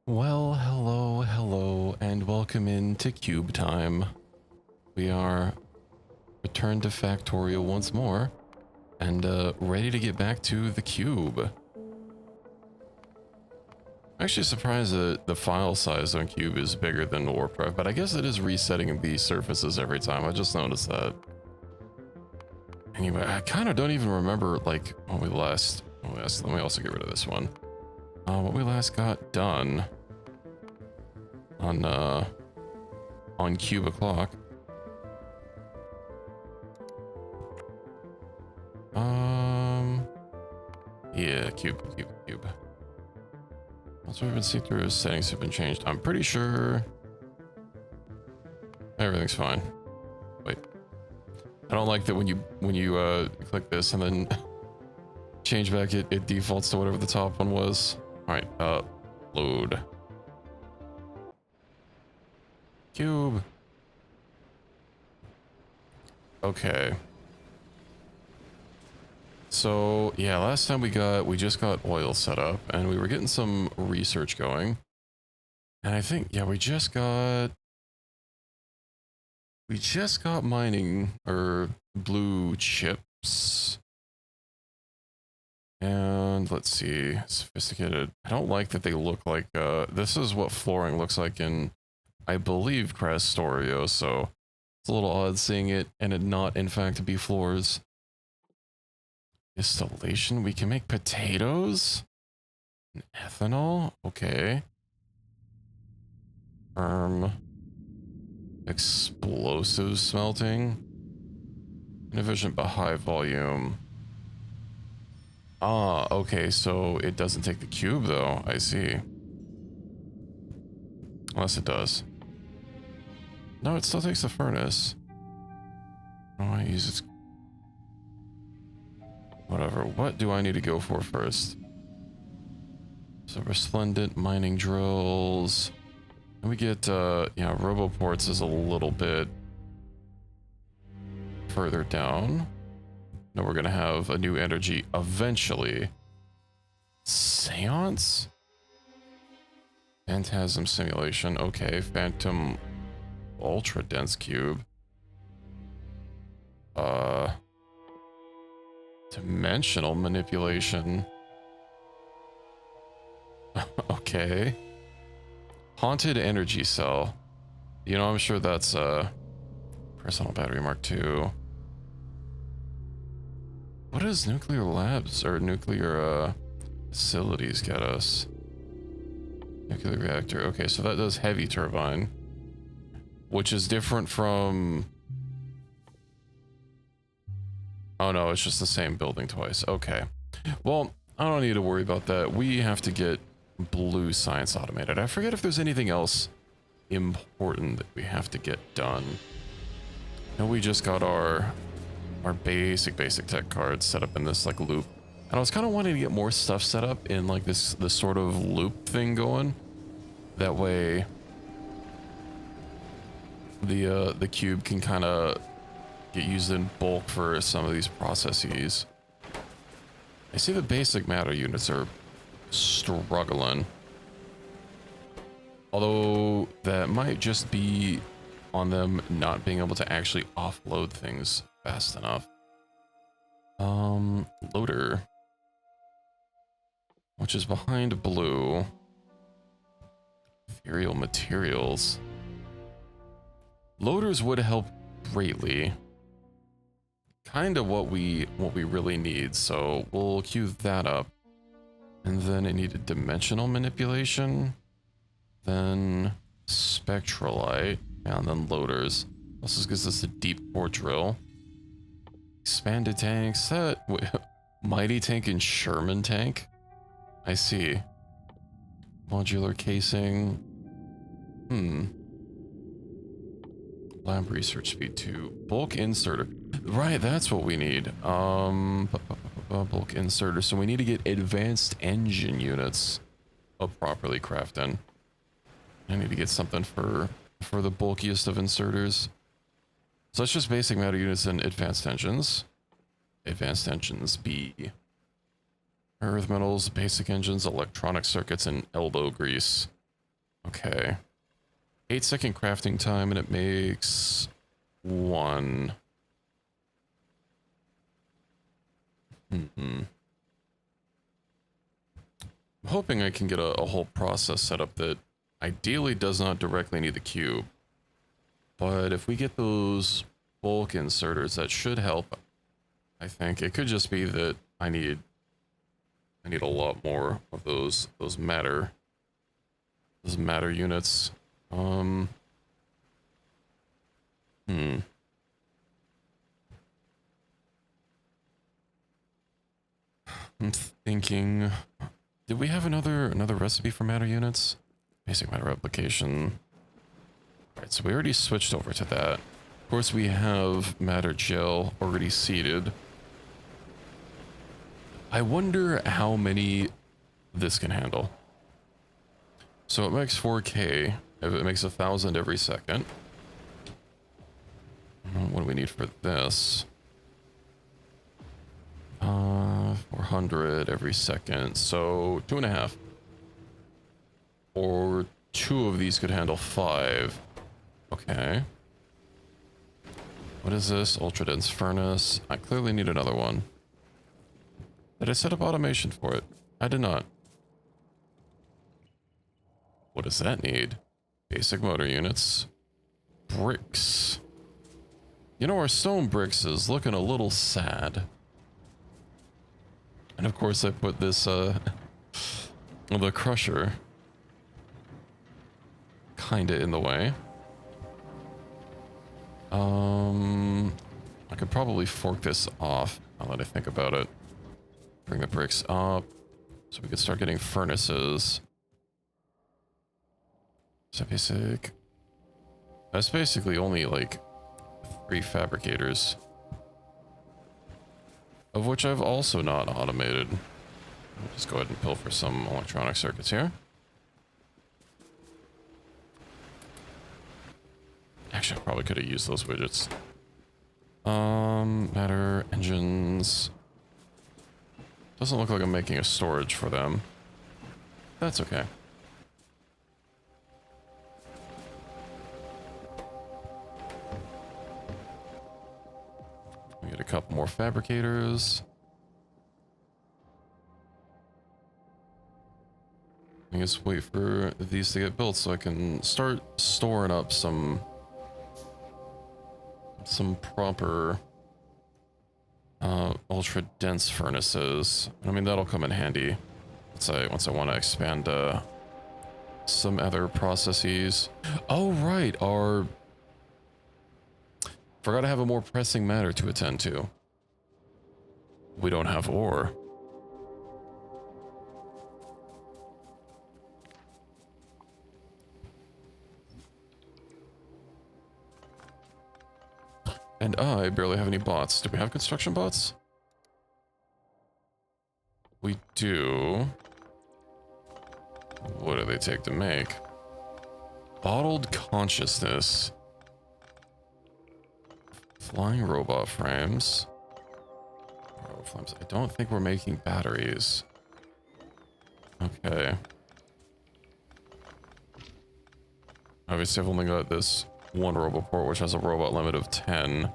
Well, hello, and welcome into Cube Time. We are returned to Factorio once more, and ready to get back to the cube. I'm actually surprised that the file size on Cube is bigger than Warcraft, but I guess it is resetting the surfaces every time. I just noticed that. Anyway, I kind of don't even remember, like, when we last... let me also get rid of this one. What we last got done on Cube O'Clock. Yeah, cube. Once we've been seeing through, settings have been changed. I'm pretty sure everything's fine. Wait, I don't like that when you click this and then change back, it defaults to whatever the top one was. All right, load. Cube. Okay. So yeah, last time we just got oil set up and we were getting some research going. And I think, yeah, we just got mining or blue chips. And let's see, sophisticated. I don't like that they look like, this is what flooring looks like in, I believe, Crestorio, so it's a little odd seeing it and it not in fact be floors. Distillation, we can make potatoes? And ethanol? Okay. Explosive smelting. Inefficient but high volume. Ah, okay, so it doesn't take the cube though, I see. Unless it does. No, it still takes the furnace. Oh, I use its... Whatever, what do I need to go for first? So resplendent mining drills. And we get, yeah, roboports is a little bit further down. Now we're gonna have a new energy eventually. Seance? Phantasm simulation, okay. Phantom ultra dense cube. Dimensional manipulation. Okay. Haunted energy cell. You know, I'm sure that's personal battery Mark II. What does nuclear labs or nuclear facilities get us? Nuclear reactor. Okay, so that does heavy turbine, which is different from... Oh no, it's just the same building twice. Okay. Well, I don't need to worry about that. We have to get blue science automated. I forget if there's anything else important that we have to get done. And we just got our basic tech cards set up in this like loop. And I was kind of wanting to get more stuff set up in like this sort of loop thing going. That way the cube can kind of get used in bulk for some of these processes. I see the basic matter units are struggling. Although that might just be on them not being able to actually offload things fast enough. Loader. Which is behind blue. Ethereal materials. Loaders would help greatly. Kind of what we really need, so we'll queue that up. And then it needed dimensional manipulation, then spectralite, and then loaders. This gives us a deep core drill. Expanded tanks, that mighty tank and Sherman tank. I see. Modular casing. Lab research speed 2. Bulk inserter. Right, that's what we need. Bulk inserter. So we need to get advanced engine units of properly crafting. I need to get something for the bulkiest of inserters. So that's just basic matter units and advanced engines. Advanced engines B. Earth metals, basic engines, electronic circuits, and elbow grease. Okay. 8-second crafting time, and it makes 1. I'm hoping I can get a whole process set up that ideally does not directly need the cube. But if we get those bulk inserters, that should help. I think it could just be that I need a lot more of those matter units. I'm thinking, did we have another recipe for matter units? Basic matter replication. All right, so we already switched over to that. Of course, we have matter gel already seeded. I wonder how many this can handle. So it makes 4K. If it makes 1,000 every second. What do we need for this? 400 every second. So 2.5. Or 2 of these could handle 5. Okay. What is this? Ultra dense furnace. I clearly need another one. Did I set up automation for it? I did not. What does that need? Basic motor units. Bricks. You know, our stone bricks is looking a little sad. And of course I put this, the crusher kinda in the way. I could probably fork this off now that I think about it. Bring the bricks up so we could start getting furnaces. So basic. That's basically only like 3 fabricators, of which I've also not automated. I'll just go ahead and pilfer some electronic circuits here. Actually, I probably could have used those widgets. Matter engines. Doesn't look like I'm making a storage for them. That's okay. We get a couple more fabricators. I guess wait for these to get built so I can start storing up some proper ultra dense furnaces. I mean, that'll come in handy once I want to expand some other processes. Oh right, forgot to have a more pressing matter to attend to. We don't have ore. And I barely have any bots. Do we have construction bots? We do. What do they take to make? Bottled consciousness. Flying robot frames. I don't think we're making batteries. Okay. Obviously, I've only got this one robot port, which has a robot limit of 10.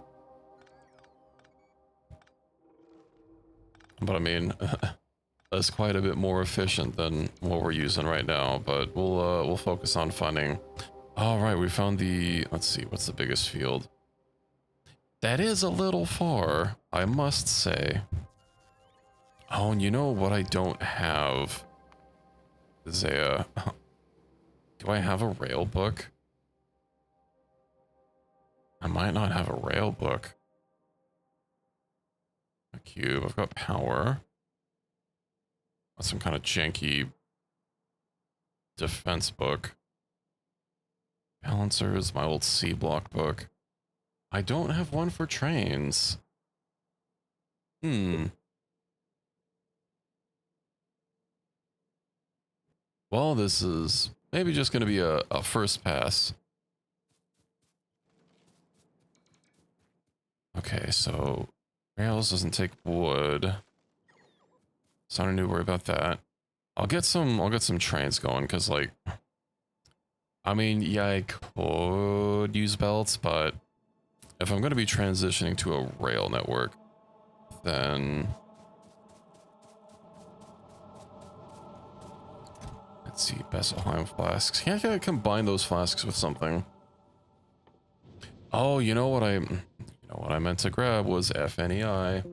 But I mean, that's quite a bit more efficient than what we're using right now. But we'll focus on finding. All right, we found the. Let's see, what's the biggest field? That is a little far, I must say. Oh, and you know what I don't have is a. Do I have a rail book? I might not have a rail book. A cube. I've got power. That's some kind of janky defense book. Balancers, my old C block book. I don't have one for trains. Well, this is maybe just going to be a first pass. Okay, so rails doesn't take wood. So I don't need to worry about that. I'll get some trains going because like I mean, yeah, I could use belts, but if I'm going to be transitioning to a rail network, then let's see, Besselheim flasks. Can't I combine those flasks with something? Oh, you know what I meant to grab was FNEI.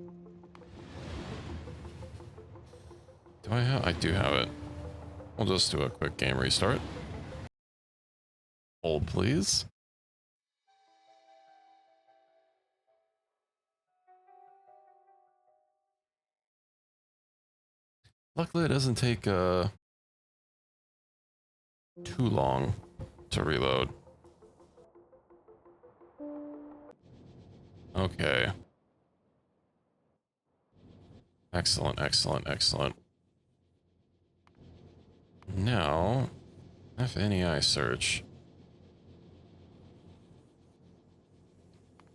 Do I have? I do have it. We'll just do a quick game restart. Hold, please. Luckily, it doesn't take too long to reload. Okay. Excellent, excellent, excellent. Now, FNEI search.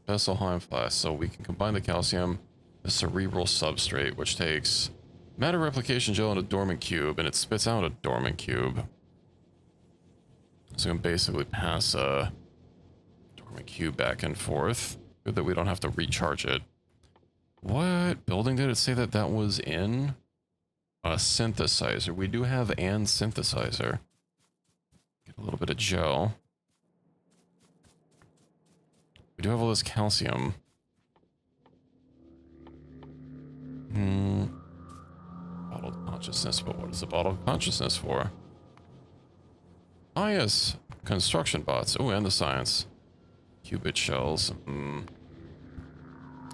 Besselheim flask. So we can combine the calcium, the cerebral substrate, which takes matter replication gel in a dormant cube, and it spits out a dormant cube. So we can basically pass a dormant cube back and forth. Good that we don't have to recharge it. What building did it say that that was in? A synthesizer. We do have an synthesizer. Get a little bit of gel. We do have all this calcium. Bottled consciousness, but what is the bottled consciousness for? Ah, yes. Construction bots. Oh, and the science. Qubit shells.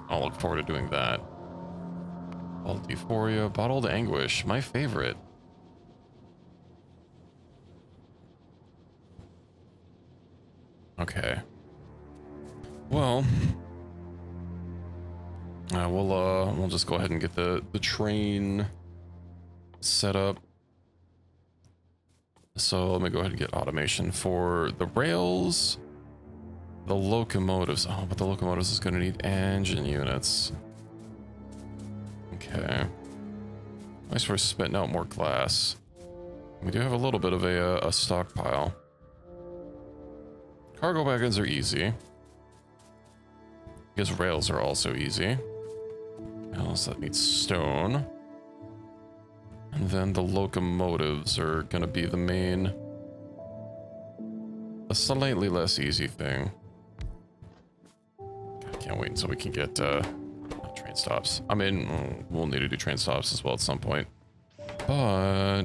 I'll look forward to doing that. Bottled euphoria. Bottled anguish. My favorite. Okay. Well, we'll just go ahead and get the train set up. So let me go ahead and get automation for the rails, the locomotives. Oh, but the locomotives is going to need engine units. Okay. Nice, we're spitting out more glass. We do have a little bit of a stockpile. Cargo wagons are easy. Because rails are also easy. What else that needs stone? And then the locomotives are gonna be the main, a slightly less easy thing. I can't wait until we can get train stops. I mean, we'll need to do train stops as well at some point. But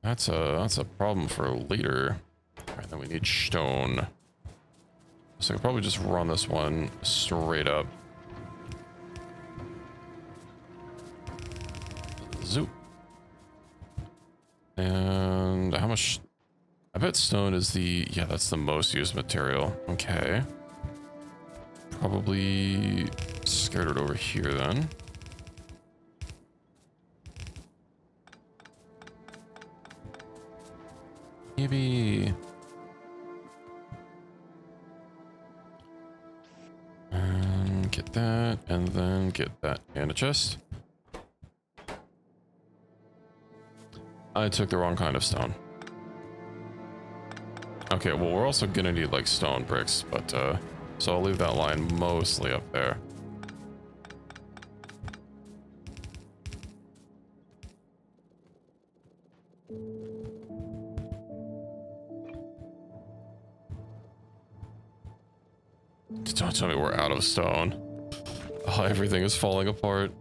that's a problem for later. Right, then we need stone. So I could probably just run this one straight up. Zoop. And how much? I bet stone is the, yeah, that's the most used material. Okay. Probably skirt it over here then. Maybe. And get that, and then get that and a chest. I took the wrong kind of stone. Okay, well, we're also gonna need like stone bricks, but so I'll leave that line mostly up there. Don't tell me we're out of stone. Oh, everything is falling apart.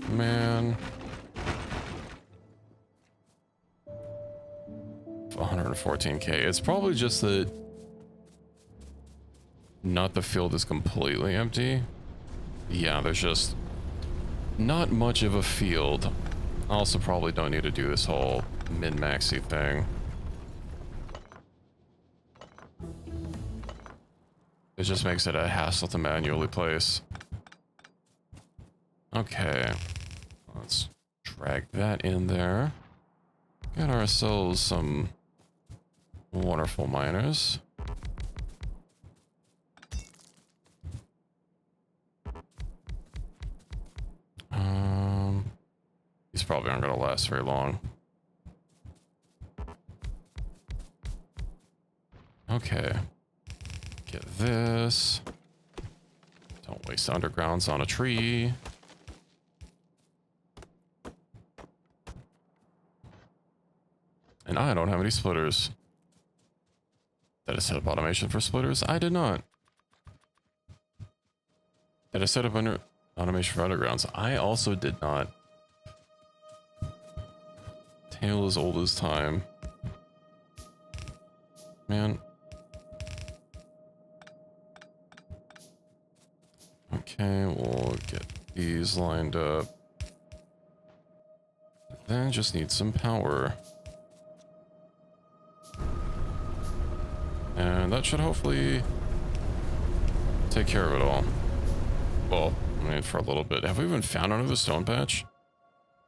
Man. 114k. It's probably just that not the field is completely empty. Yeah, there's just not much of a field. I also probably don't need to do this whole min-maxy thing. It just makes it a hassle to manually place. Okay. Let's drag that in there. Get ourselves some wonderful miners. these probably aren't going to last very long. Okay. Get this. Don't waste undergrounds on a tree. And I don't have any splitters. Did I set up automation for splitters? I did not. Did I set up automation for undergrounds? I also did not. Tale as old as time. Man. Okay, we'll get these lined up. Then just need some power. And that should hopefully take care of it all. Well, I mean, for a little bit. Have we even found another stone patch?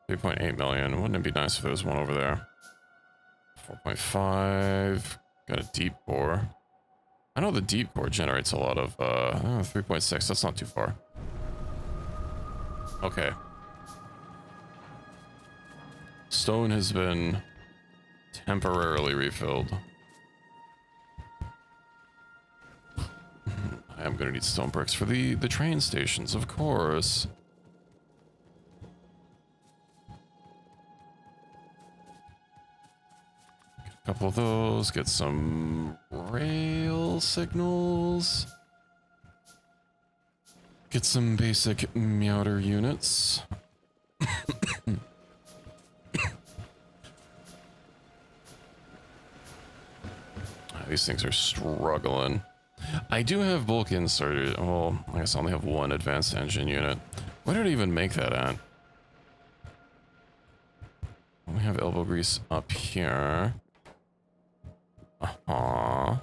3.8 million. Wouldn't it be nice if there was one over there? 4.5. Got a deep core. I know the deep core generates a lot of 3.6. That's not too far. Okay. Stone has been temporarily refilled. I am going to need stone bricks for the train stations, of course. Get a couple of those. Get some rail signals. Get some basic Meowder units. These things are struggling. I do have bulk inserted. Well, I guess I only have one advanced engine unit. Where did I even make that at? We have elbow grease up here. I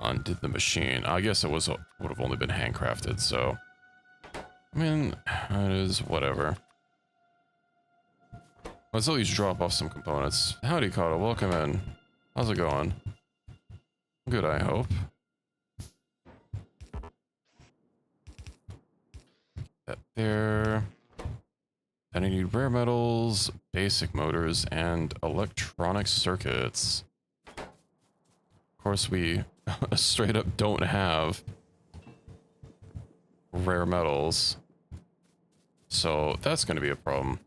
undid the machine. I guess it would have only been handcrafted, so I mean, it is whatever. Let's at least drop off some components. Howdy, Cotto. Welcome in. How's it going? Good, I hope. That there. Then I need rare metals, basic motors, and electronic circuits. Of course, we straight up don't have rare metals. So that's going to be a problem.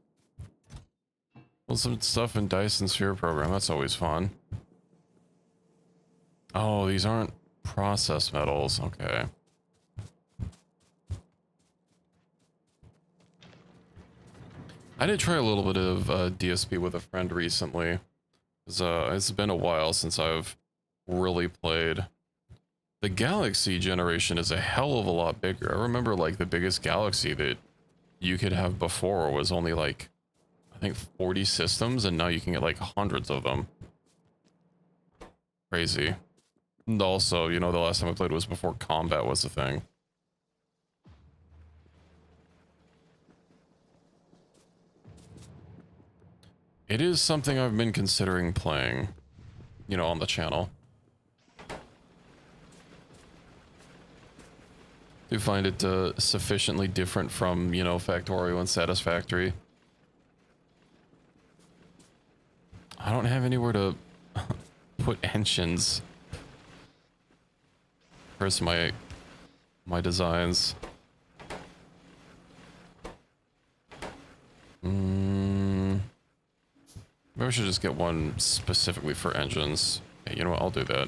Well, some stuff in Dyson Sphere program. That's always fun. Oh, these aren't processed metals. Okay. I did try a little bit of DSP with a friend recently. It's been a while since I've really played. The Galaxy generation is a hell of a lot bigger. I remember like the biggest Galaxy that you could have before was only like, I think 40 systems, and now you can get like hundreds of them. Crazy. And also, you know, the last time I played was before combat was a thing. It is something I've been considering playing, you know, on the channel. Do find it sufficiently different from, you know, Factorio and Satisfactory. I don't have anywhere to put engines. Where's my designs? Maybe I should just get one specifically for engines. Hey, you know what? I'll do that.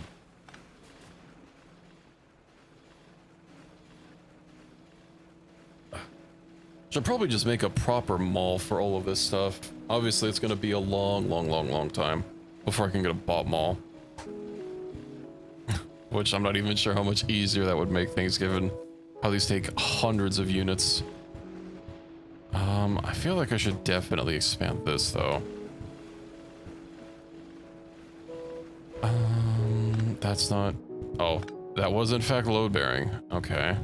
Should probably just make a proper mall for all of this stuff. Obviously, it's going to be a long time before I can get a bot mall. Which I'm not even sure how much easier that would make things, given how these take hundreds of units. I feel like I should definitely expand this, though. That's not... Oh, that was in fact load bearing. Okay.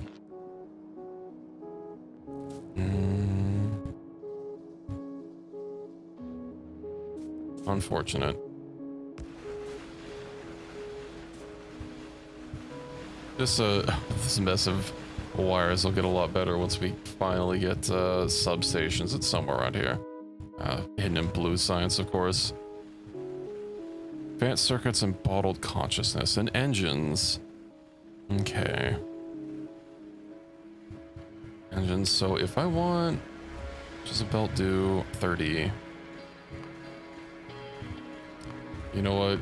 Unfortunate. This mess of Wires will get a lot better once we finally get substations. It's somewhere around here. Hidden in blue science, of course. Advanced circuits and bottled consciousness and engines. Okay. Engines. So if I want just a belt do 30. You know what?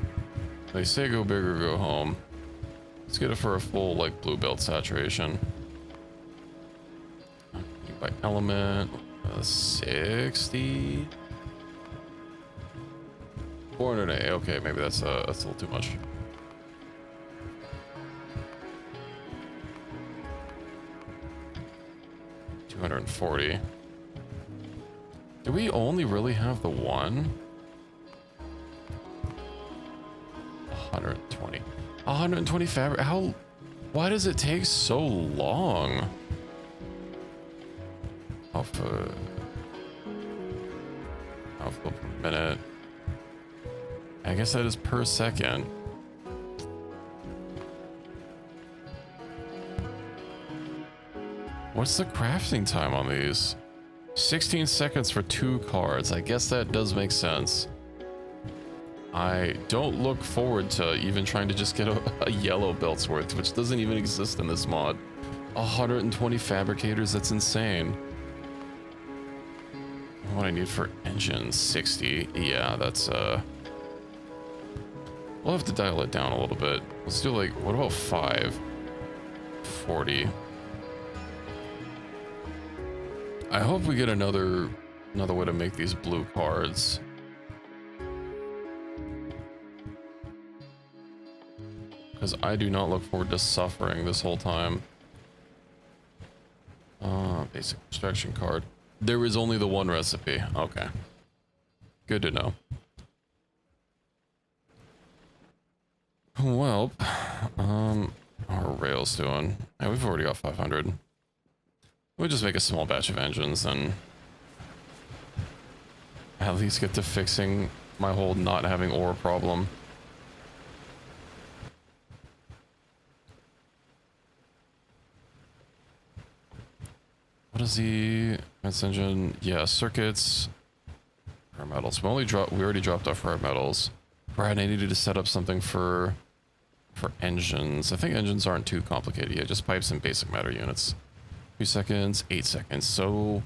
They say go big or go home. Let's get it for a full like blue belt saturation. By element 60. 400A. Okay, maybe that's a little too much. $240. Do we only really have the one? 120. 120 fabric. How? Why does it take so long? Alpha per minute. I guess that is per second. What's the crafting time on these? 16 seconds for 2 cards. I guess that does make sense. I don't look forward to even trying to just get a yellow belt's worth, which doesn't even exist in this mod. 120 fabricators, that's insane. What I need for engine, 60. Yeah, that's we'll have to dial it down a little bit. Let's do like, what about 5? 40. I hope we get another way to make these blue cards. Because I do not look forward to suffering this whole time. Basic extraction card. There is only the one recipe. Okay. Good to know. Well, how are rails doing? Yeah, we've already got 500. We'll just make a small batch of engines and at least get to fixing my whole not having ore problem. What is the advanced engine? Yeah, circuits. Rare metals. We already dropped off rare metals. Right, I needed to set up something for engines. I think engines aren't too complicated yet. Just pipes and basic matter units. 2 seconds, 8 seconds. So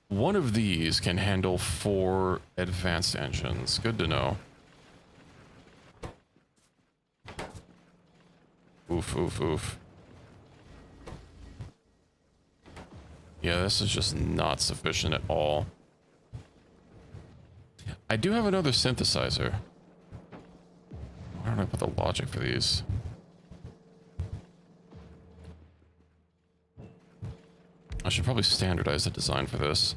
one of these can handle 4 advanced engines. Good to know. Oof, oof, oof. Yeah, this is just not sufficient at all. I do have another synthesizer. Why don't I put the logic for these? I should probably standardize the design for this.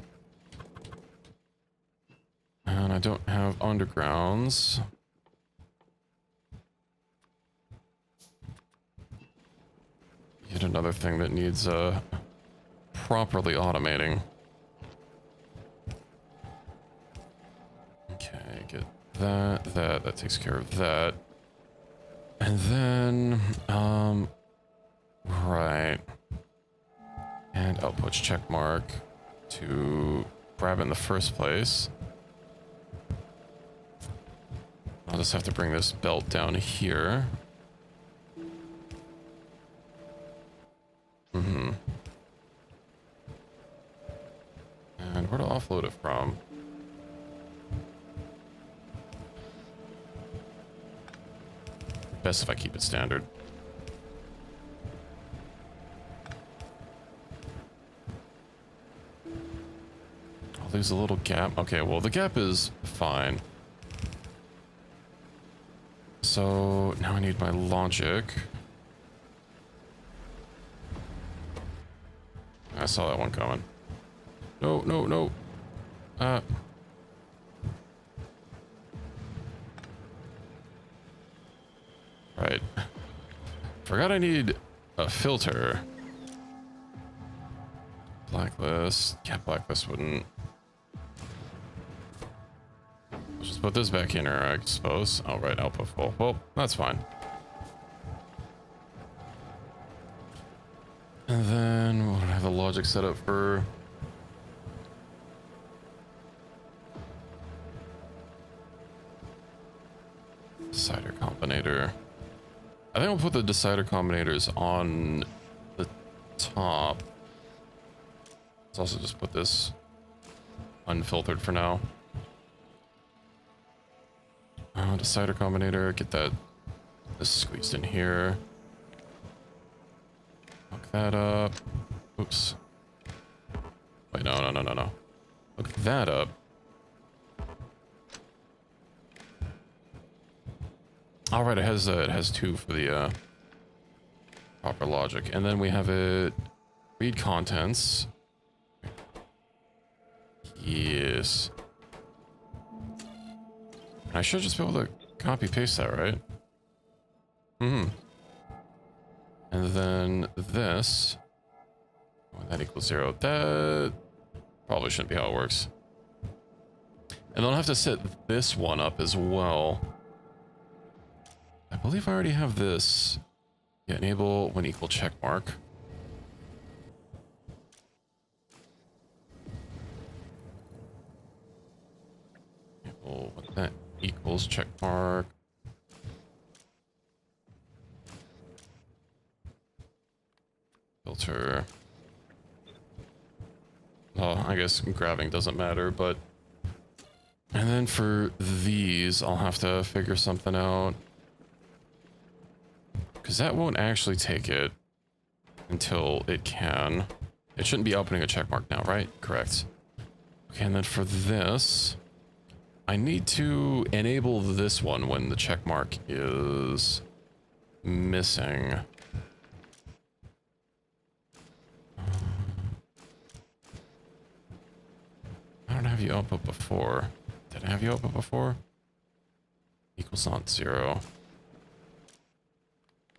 And I don't have undergrounds. Yet another thing that needs properly automating. Okay, get that takes care of that. And then right. And outputs check mark to grab in the first place. I'll just have to bring this belt down here. Mm-hmm. And where to offload it from? Best if I keep it standard. Oh, there's a little gap. Okay, well, the gap is fine. So now I need my logic. I saw that one coming. No, no, no. Right. Forgot I need a filter. Blacklist. Yeah, blacklist wouldn't. Let's just put this back in here, I suppose. Oh, right, output full. Well, that's fine. And then we'll have the logic set up for decider combinator. I think we'll put the decider combinators on the top. Let's also just put this unfiltered for now. Decider combinator, get this squeezed in here. Hook that up. Oops. Wait, no. Hook that up. All right, it has two for the proper logic, and then we have it read contents. Yes. I should just be able to copy paste that, right? And then this, when that equals 0, that probably shouldn't be how it works. And then I'll have to set this one up as well. I believe I already have this. Yeah, enable when equal check mark. Enable when that equals check mark. Filter. Oh, I guess grabbing doesn't matter, but... And then for these, I'll have to figure something out. Because that won't actually take it until it can. It shouldn't be opening a check mark now, right? Correct. Okay, and then for this, I need to enable this one when the check mark is missing. I don't have you output before. Did I have you output before? Equals not 0.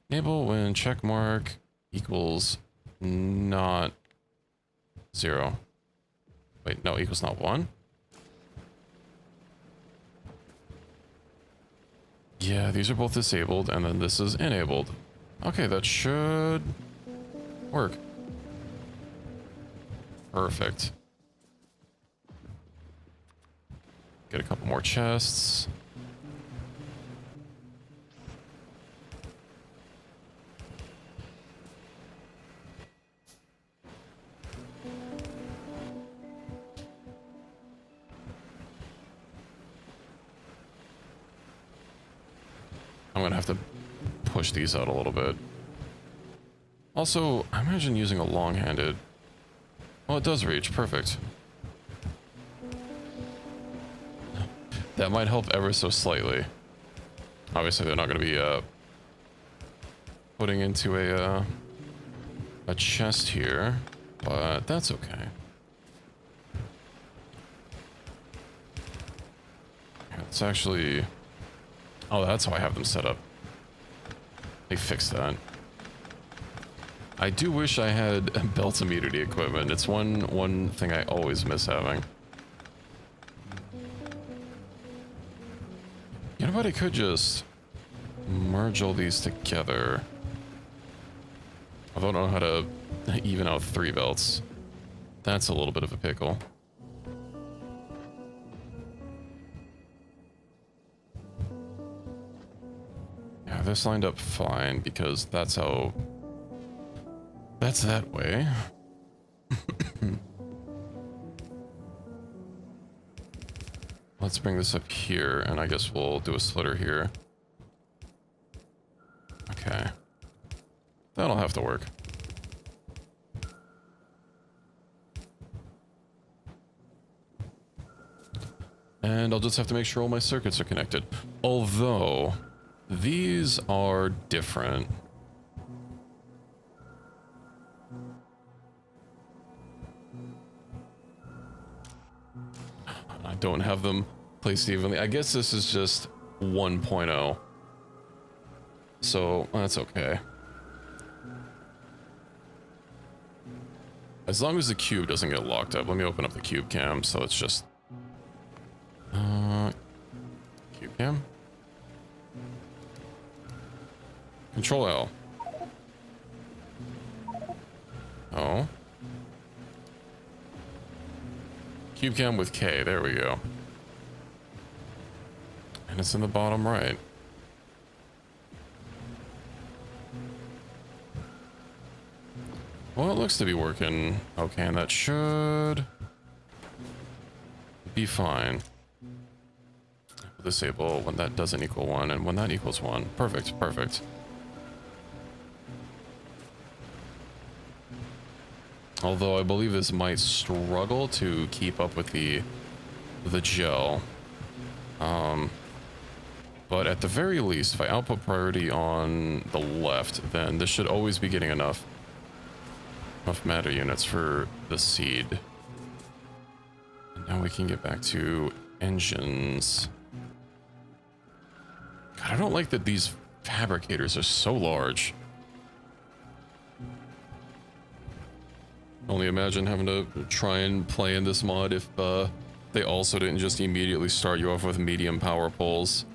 Enable when check mark equals not 0. Wait, no, equals not 1? Yeah, these are both disabled, and then this is enabled. Okay, that should work. Perfect. Get a couple more chests. I'm gonna have to push these out a little bit. Also, I imagine using a long-handed... Well, it does reach. Perfect. That might help ever so slightly. Obviously, they're not going to be putting into a chest here, but that's okay. It's actually... Oh, that's how I have them set up. They fixed that. I do wish I had belt immunity equipment. It's one thing I always miss having. You know what? I could just merge all these together. I don't know how to even out 3 belts. That's a little bit of a pickle. Yeah, this lined up fine because that's how... That's that way. Let's bring this up here, and I guess we'll do a splitter here. Okay. That'll have to work. And I'll just have to make sure all my circuits are connected. Although, these are different. I don't have them placed evenly. I guess this is just 1.0. So, that's okay. As long as the cube doesn't get locked up. Let me open up the cube cam, so it's just... cube cam? Control L. Oh. Cube cam with K. There we go. And it's in the bottom right. Well, it looks to be working okay, and that should be fine. Disable when that doesn't equal 1, and when that equals 1. Perfect, perfect. Although I believe this might struggle to keep up with the gel. But at the very least, if I output priority on the left, then this should always be getting enough matter units for the seed. And now we can get back to engines. God, I don't like that these fabricators are so large. Only imagine having to try and play in this mod if they also didn't just immediately start you off with medium power poles.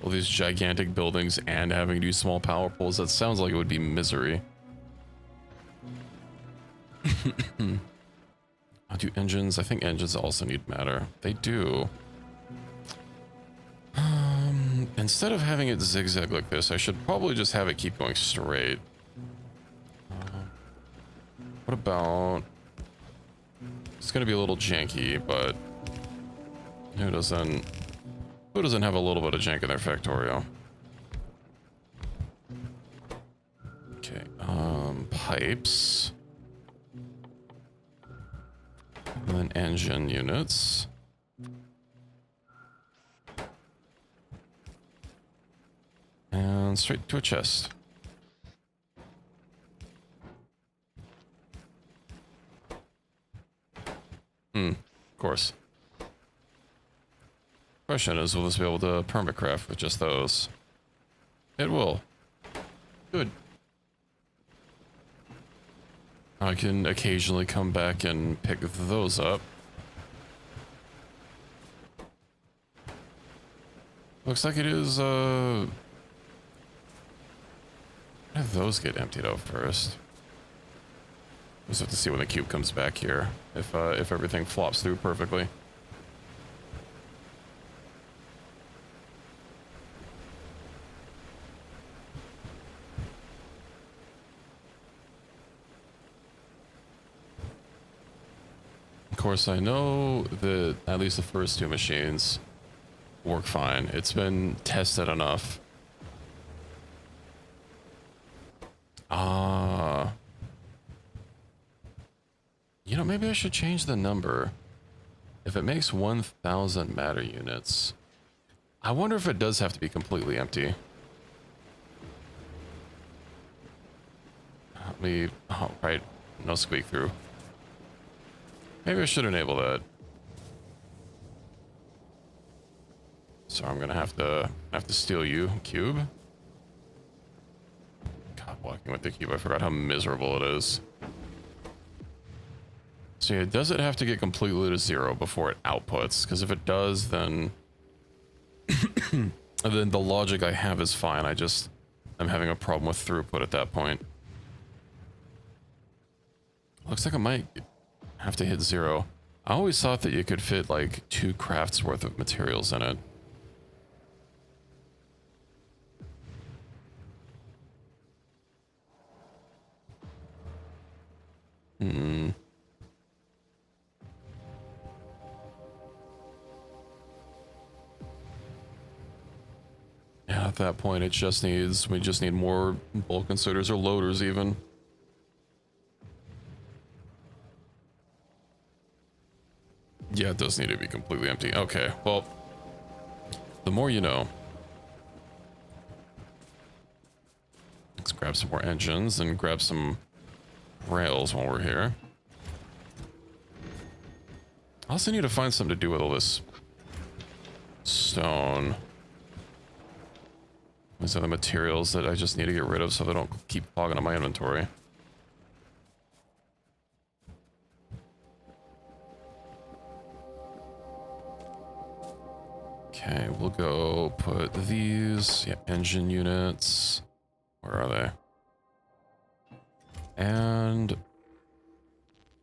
All these gigantic buildings and having to do small power poles. That sounds like it would be misery. I'll do engines. I think engines also need matter. They do. Instead of having it zigzag like this, I should probably just have it keep going straight. What about... It's going to be a little janky, but... Who doesn't have a little bit of jank in their Factorio? Okay, pipes. And then engine units. And straight to a chest. Of course. Question is, will this be able to permacraft with just those? It will. Good. I can occasionally come back and pick those up. Looks like it is, how do those get emptied out first? We'll just have to see when the cube comes back here, if everything flops through perfectly. Of course, I know that at least the first two machines work fine. It's been tested enough. You know, maybe I should change the number. If it makes 1,000 matter units, I wonder if it does have to be completely empty. Oh, right, no squeak through. Maybe I should enable that. So I'm gonna have to steal you, cube. God, walking with the cube, I forgot how miserable it is. So yeah, does it have to get completely to 0 before it outputs? Because if it does, then then the logic I have is fine. I'm having a problem with throughput at that point. Looks like I might have to hit 0. I always thought that you could fit like 2 crafts worth of materials in it. Yeah, at that point, we just need more bulk inserters or loaders even. Yeah, it does need to be completely empty. Okay, well, the more you know. Let's grab some more engines and grab some rails while we're here. I also need to find something to do with all this stone. These are the materials that I just need to get rid of so they don't keep clogging up my inventory. Okay, we'll go put these, yeah, engine units. Where are they? And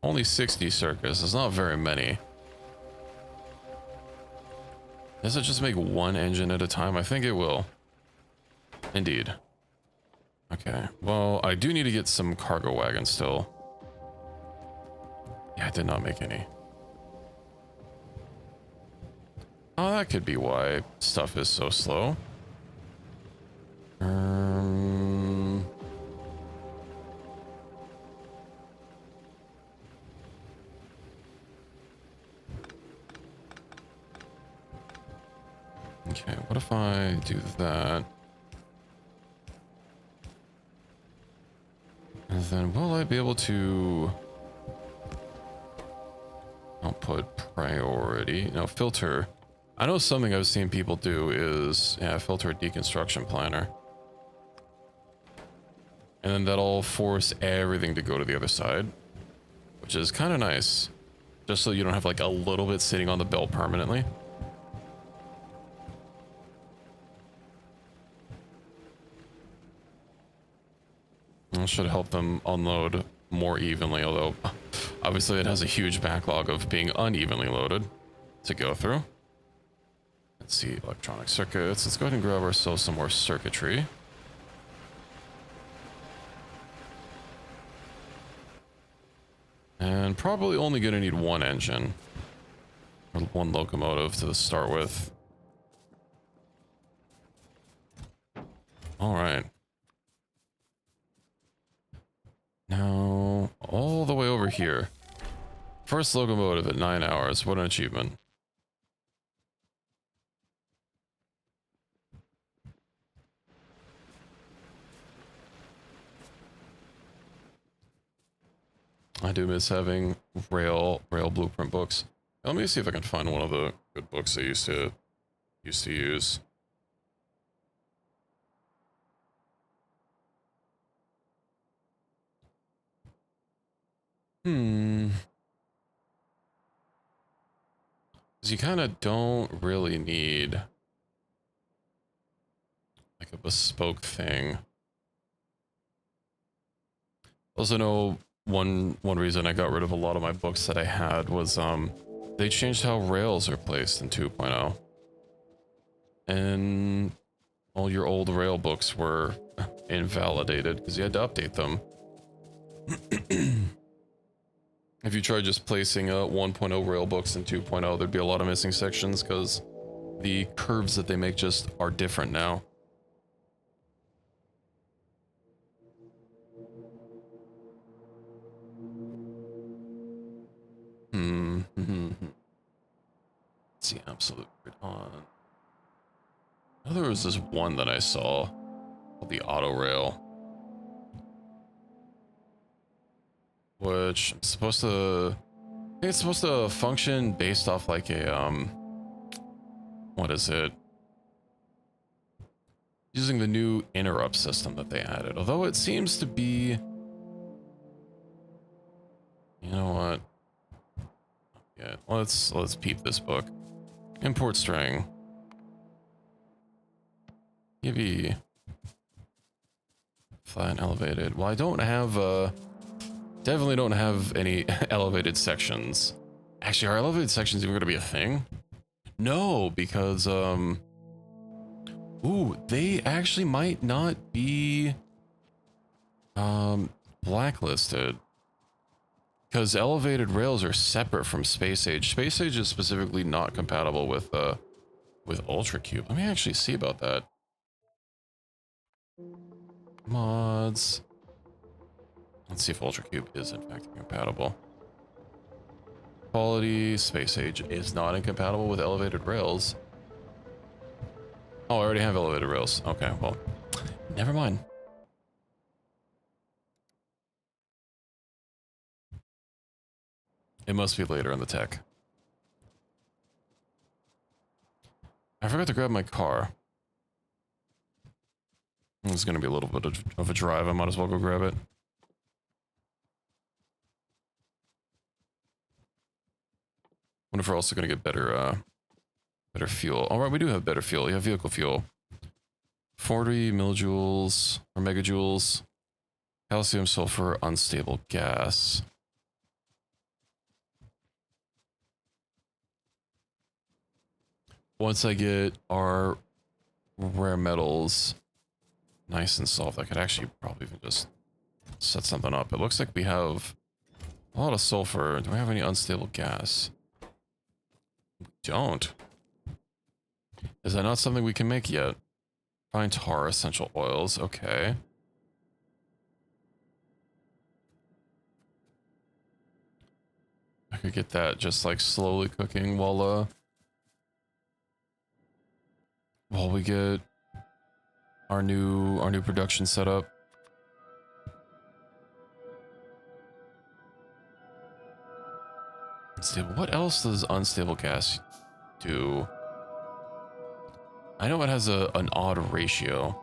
Only 60 circuits. It's not very many. Does it just make one engine at a time? I think it will. Indeed. Okay. Well, I do need to get some cargo wagons still. Yeah, I did not make any. Oh, that could be why stuff is so slow. Okay, what if I do that? And then will I be able to output priority? No, filter. I know something I've seen people do is, yeah, filter a deconstruction planner. And then that'll force everything to go to the other side, which is kind of nice. Just so you don't have like a little bit sitting on the belt permanently. That should help them unload more evenly, although obviously it has a huge backlog of being unevenly loaded to go through. Let's see, electronic circuits. Let's go ahead and grab ourselves some more circuitry. And probably only gonna need one engine. Or one locomotive to start with. Alright. Now, all the way over here. First locomotive at 9 hours. What an achievement. I do miss having rail blueprint books. Let me see if I can find one of the good books I used to use. Because you kind of don't really need like a bespoke thing. Also know one reason I got rid of a lot of my books that I had was they changed how rails are placed in 2.0. And all your old rail books were invalidated because you had to update them. If you try just placing 1.0 rail books in 2.0, there'd be a lot of missing sections because the curves that they make just are different now. Let's see, absolute grid on. Oh, there was this one that I saw called the auto rail, which I'm supposed to. I think it's supposed to function based off like a what is it? Using the new interrupt system that they added. Although it seems to be, you know what? Yeah, let's peep this book. Import string. Maybe flat and elevated. Well, I don't have definitely don't have any elevated sections. Actually, are elevated sections even gonna be a thing? No, because ooh, they actually might not be blacklisted. Because elevated rails are separate from Space Age. Space Age is specifically not compatible with Ultra Cube. Let me actually see about that. Mods. Let's see if Ultra Cube is in fact compatible. Quality, Space Age is not incompatible with elevated rails. Oh, I already have elevated rails. Okay, well, never mind. It must be later in the tech. I forgot to grab my car. It's going to be a little bit of a drive. I might as well go grab it. Wonder if we're also going to get better fuel. All right, we do have better fuel. You have vehicle fuel. 40 millijoules or megajoules. Calcium, sulfur, unstable gas. once I get our rare metals nice and soft, I could actually probably even just set something up. It looks like we have a lot of sulfur. Do we have any unstable gas? We don't. Is that not something we can make yet? Fine tar, essential oils. Okay. I could get that just like slowly cooking while we get our new production set up. Unstable. What else does unstable gas do? I know it has an odd ratio.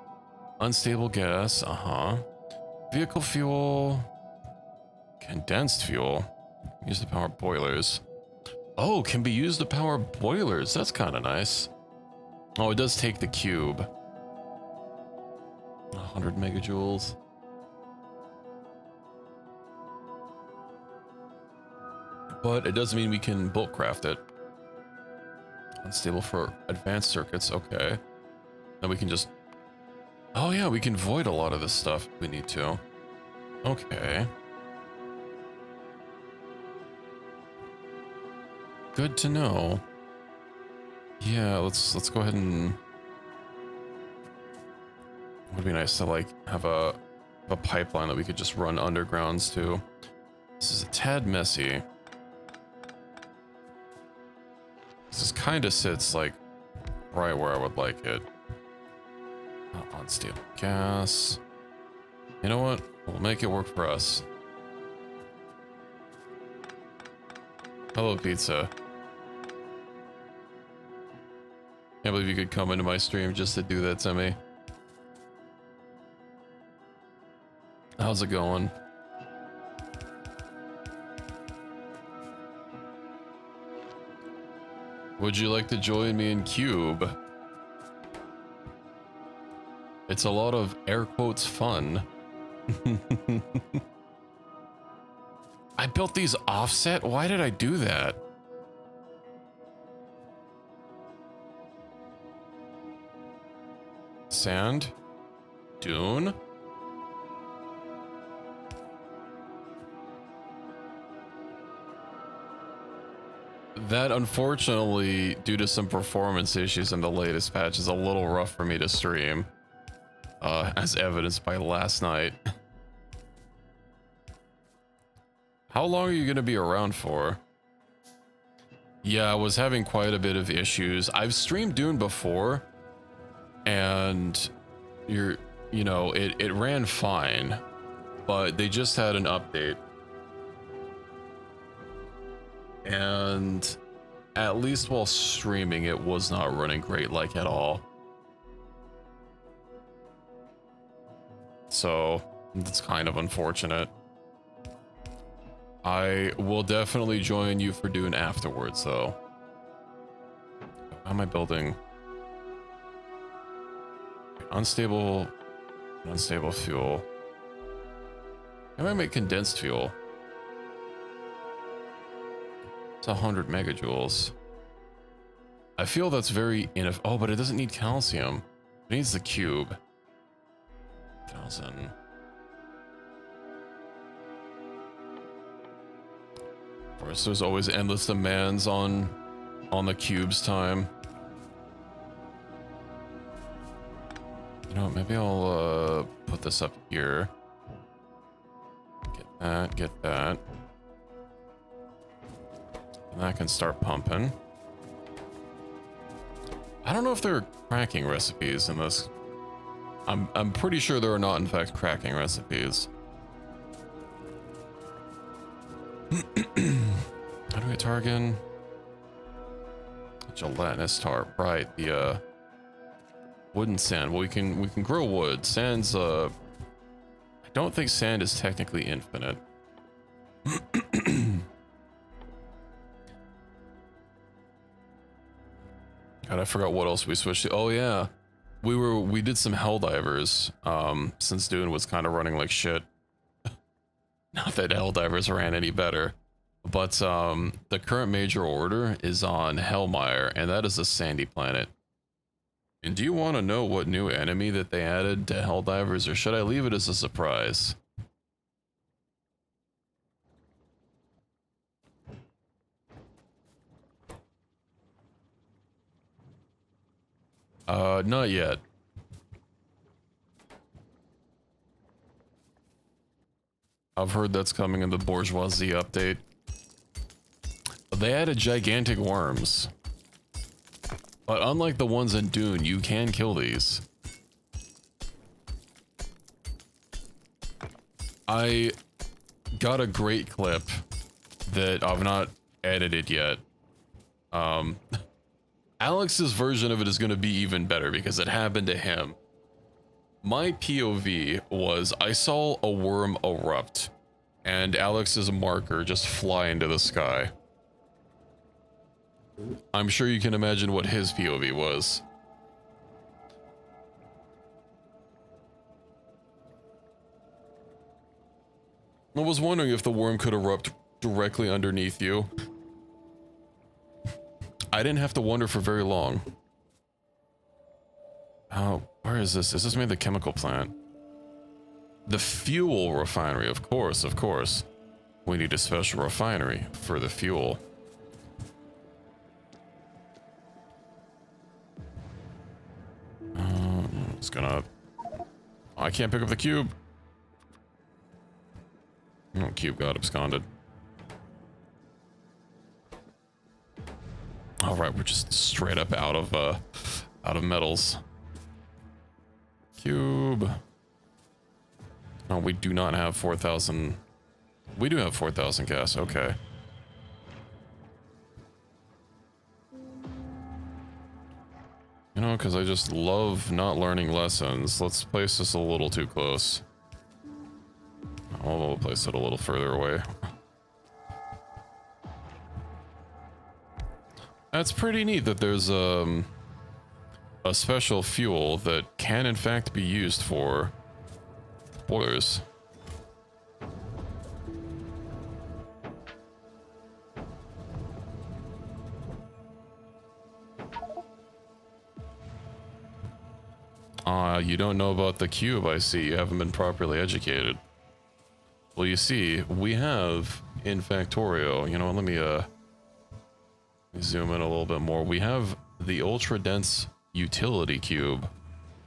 Unstable gas, vehicle fuel, condensed fuel. Use the power boilers. Oh, can be used to power boilers. That's kind of nice. Oh, it does take the cube. 100 megajoules. But it doesn't mean we can bulk craft it. Unstable for advanced circuits, okay. Then we can just... Oh yeah, we can void a lot of this stuff if we need to. Okay. Good to know. Yeah, let's go ahead and... It would be nice to like have a pipeline that we could just run undergrounds to. This is a tad messy. This kind of sits like right where I would like it. Unstable gas. You know what? We'll make it work for us. Hello, pizza. Can't believe you could come into my stream just to do that to me. How's it going? Would you like to join me in Cube? It's a lot of air quotes fun. I built these offset? Why did I do that? Sand? Dune? That, unfortunately, due to some performance issues in the latest patch, is a little rough for me to stream. As evidenced by last night. How long are you going to be around for? Yeah, I was having quite a bit of issues. I've streamed Dune before, and you know, it ran fine, but they just had an update. And at least while streaming, it was not running great, like at all. So it's kind of unfortunate. I will definitely join you for Dune afterwards, though. How am I building? Unstable fuel. How do I make condensed fuel? It's 100 megajoules. I feel that's very oh, but it doesn't need calcium. It needs the cube. 1,000. Of course, there's always endless demands on the cube's time. You know what, maybe I'll put this up here. Get that. And that can start pumping. I don't know if there are cracking recipes in this. I'm pretty sure there are not, in fact, cracking recipes. How do we target? Gelatinous tarp, right? The wooden sand. Well, we can grow wood. Sand's I don't think sand is technically infinite. God, I forgot what else we switched to. Oh yeah, we did some Helldivers. Since Dune was kind of running like shit. Not that Helldivers ran any better. But the current major order is on Hellmire, and that is a sandy planet. And do you want to know what new enemy that they added to Helldivers, or should I leave it as a surprise? Not yet. I've heard that's coming in the Bourgeoisie update. They added gigantic worms. But unlike the ones in Dune, you can kill these. I got a great clip that I've not edited yet. Alex's version of it is going to be even better because it happened to him. My POV was I saw a worm erupt and Alex's marker just fly into the sky. I'm sure you can imagine what his POV was. I was wondering if the worm could erupt directly underneath you. I didn't have to wonder for very long. Oh, where is this? Is this maybe the chemical plant? The fuel refinery, of course, of course. We need a special refinery for the fuel. It's gonna... Oh, I can't pick up the cube. Oh, cube got absconded. All right, we're just straight up out of metals. Cube. Oh, we do not have 4,000. We do have 4,000 gas. Okay. You know, because I just love not learning lessons. Let's place this a little too close. I'll place it a little further away. That's pretty neat that there's a special fuel that can in fact be used for boilers. You don't know about the cube, I see. You haven't been properly educated. Well, you see, we have in Factorio, you know, let me zoom in a little bit more. We have the ultra dense utility cube.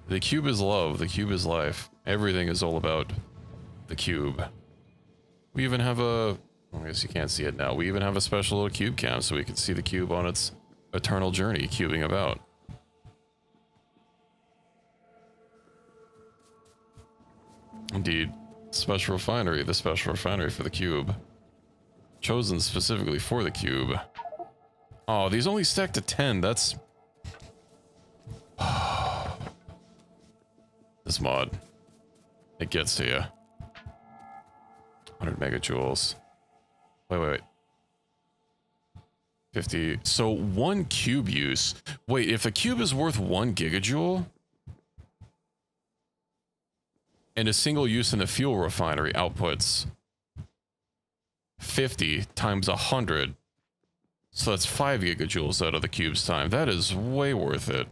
The cube is love, the cube is life. Everything is all about the cube. We even have a, I guess you can't see it now. We even have a special little cube cam so we can see the cube on its eternal journey, cubing about. Indeed. Special refinery, the special refinery for the cube. Chosen specifically for the cube. Oh, these only stack to 10. That's... This mod. It gets to you. 100 megajoules. Wait. 50. So 1 cube use. Wait, if a cube is worth 1 gigajoule... and a single use in the fuel refinery outputs 50 times 100. So that's 5 gigajoules out of the cube's time. That is way worth it.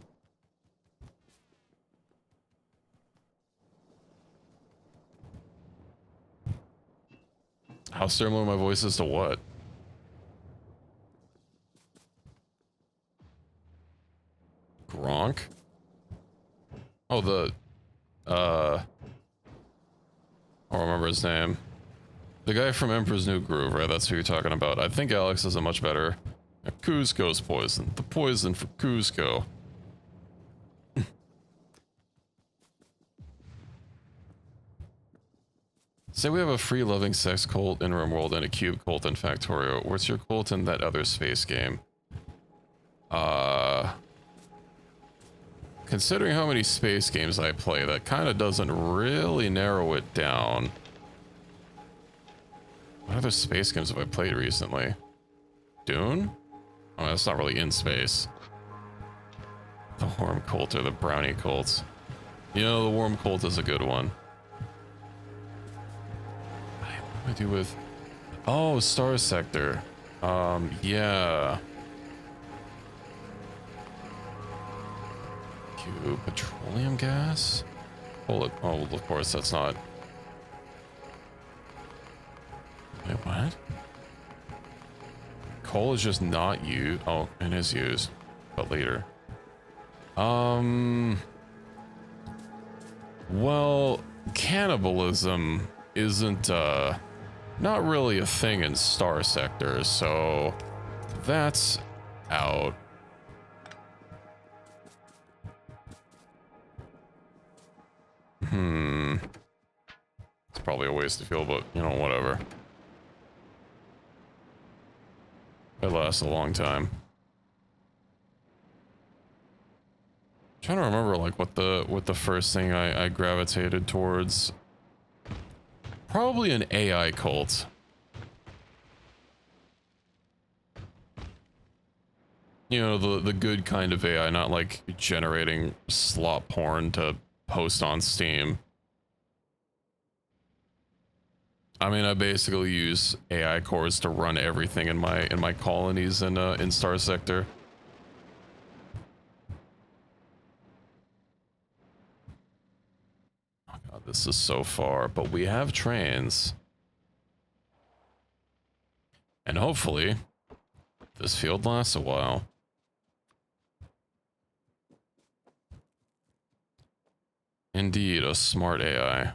How similar my voice is to what? Gronk? Oh, the... I don't remember his name. The guy from Emperor's New Groove, right? That's who you're talking about. I think Alex is a much better... Cusco's poison. The poison for Cusco. Say we have a free-loving sex cult in RimWorld and a cube cult in Factorio. What's your cult in that other space game? Considering how many space games I play, that kind of doesn't really narrow it down. What other space games have I played recently? Dune? Oh, that's not really in space. The Worm Cult or the Brownie Cult. You know, the Worm Cult is a good one. What do I do with Oh, Star Sector. Yeah. Q, petroleum gas? Oh, of course, that's not. Wait, what? Coal is just not used. Oh, it is used, but later. Well, cannibalism isn't, not really a thing in Star Sector, so that's out. It's probably a waste of fuel, but, you know, whatever. It lasts a long time. Trying to remember like what the first thing I gravitated towards. Probably an AI cult. You know, the good kind of AI, not like generating slop porn to post on Steam. I mean, I basically use AI cores to run everything in my colonies in Star Sector. Oh god, this is so far, but we have trains. And hopefully, this field lasts a while. Indeed, a smart AI.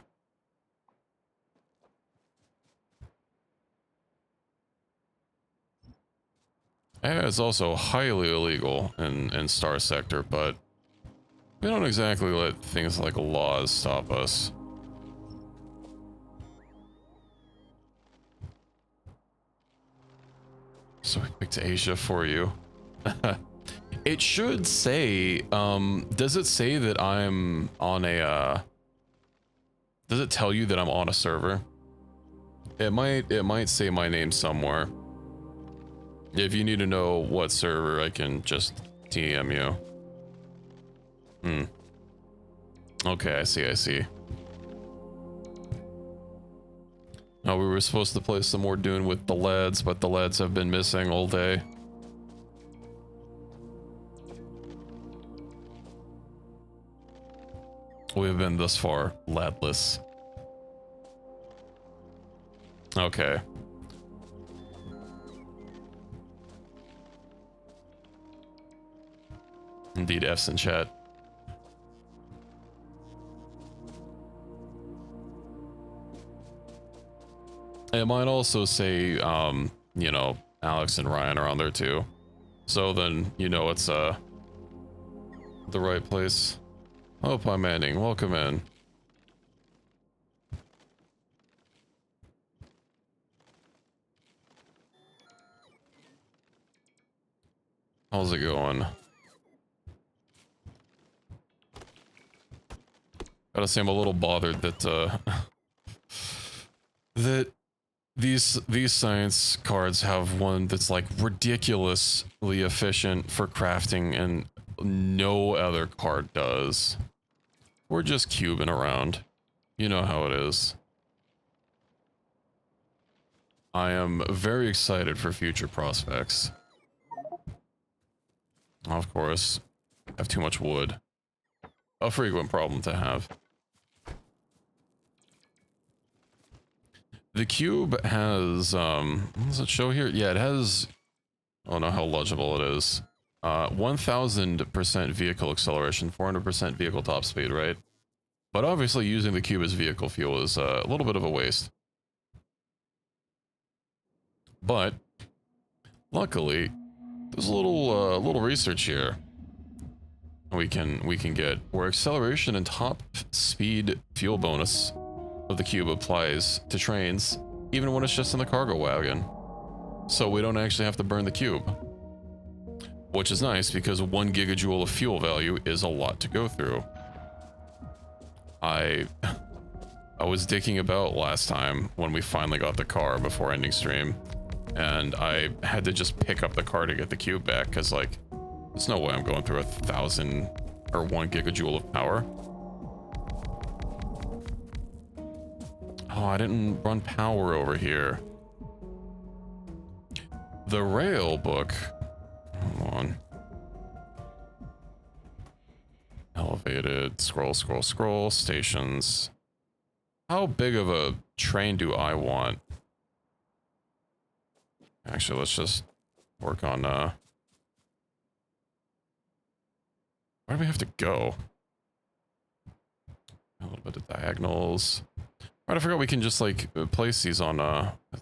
AI is also highly illegal in Star Sector, but we don't exactly let things like laws stop us. So we picked Asia for you. It should say, does it say that I'm on a, does it tell you that I'm on a server? It might say my name somewhere. If you need to know what server, I can just TM you. Okay, I see. Oh, we were supposed to play some more Dune with the lads, but the lads have been missing all day. We've been thus far ladless. Okay. Indeed, F's in chat. It might also say, you know, Alex and Ryan are on there too. So then, you know, it's, the right place. Oh, Pie Manning, welcome in. How's it going? Gotta say I'm a little bothered that, that these science cards have one that's like ridiculously efficient for crafting and no other card does. We're just cubing around. You know how it is. I am very excited for future prospects. Of course, I have too much wood. A frequent problem to have. The cube has, what does it show here? Yeah, it has, I don't know how legible it is. 1000% vehicle acceleration, 400% vehicle top speed, right? But obviously using the cube as vehicle fuel is a little bit of a waste. But luckily, there's a little research here we can get where acceleration and top speed fuel bonus of the cube applies to trains, even when it's just in the cargo wagon. So we don't actually have to burn the cube. Which is nice because 1 gigajoule of fuel value is a lot to go through. I was dicking about last time when we finally got the car before ending stream, and I had to just pick up the car to get the cube back because, like, there's no way I'm going through 1,000 or 1 gigajoule of power. Oh, I didn't run power over here. The rail book. Hold on. Elevated. Scroll, scroll, scroll. Stations. How big of a train do I want? Actually, let's just work on, where do we have to go? A little bit of diagonals. Right, I forgot we can just, like, place these on,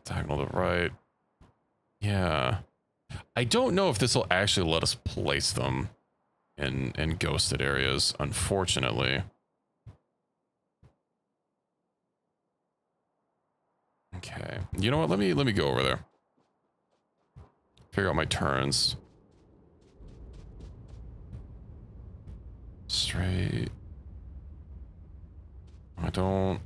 diagonal to the right. Yeah. I don't know if this will actually let us place them in ghosted areas, unfortunately. Okay. You know what? Let me go over there. Figure out my turns. Straight. I don't.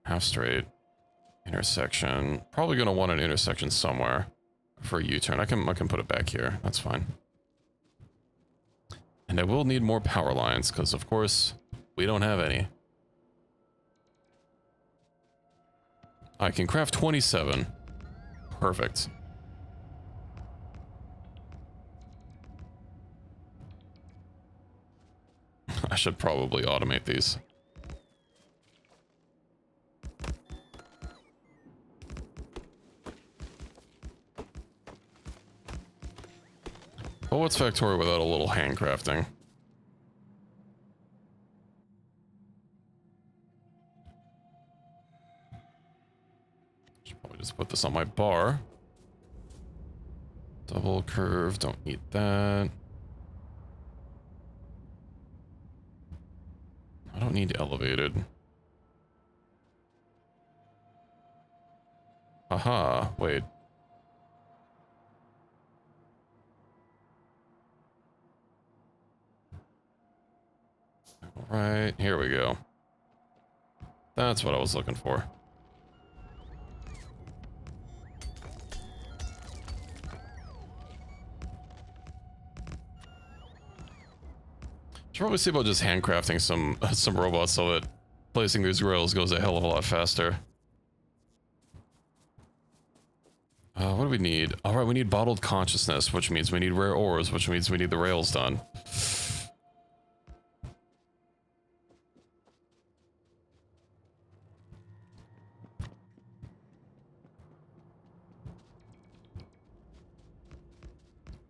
Half straight. Intersection. Probably gonna want an intersection somewhere for a U-turn. I can put it back here. That's fine. And I will need more power lines, because of course we don't have any. I can craft 27. Perfect. I should probably automate these. But what's Factorio without a little handcrafting? Should probably just put this on my bar. Double curve, don't need that. I don't need elevated. Aha, wait. Right, here we go. That's what I was looking for. Should probably see about just handcrafting some robots so that placing these rails goes a hell of a lot faster. What do we need? All right, we need bottled consciousness, which means we need rare ores, which means we need the rails done.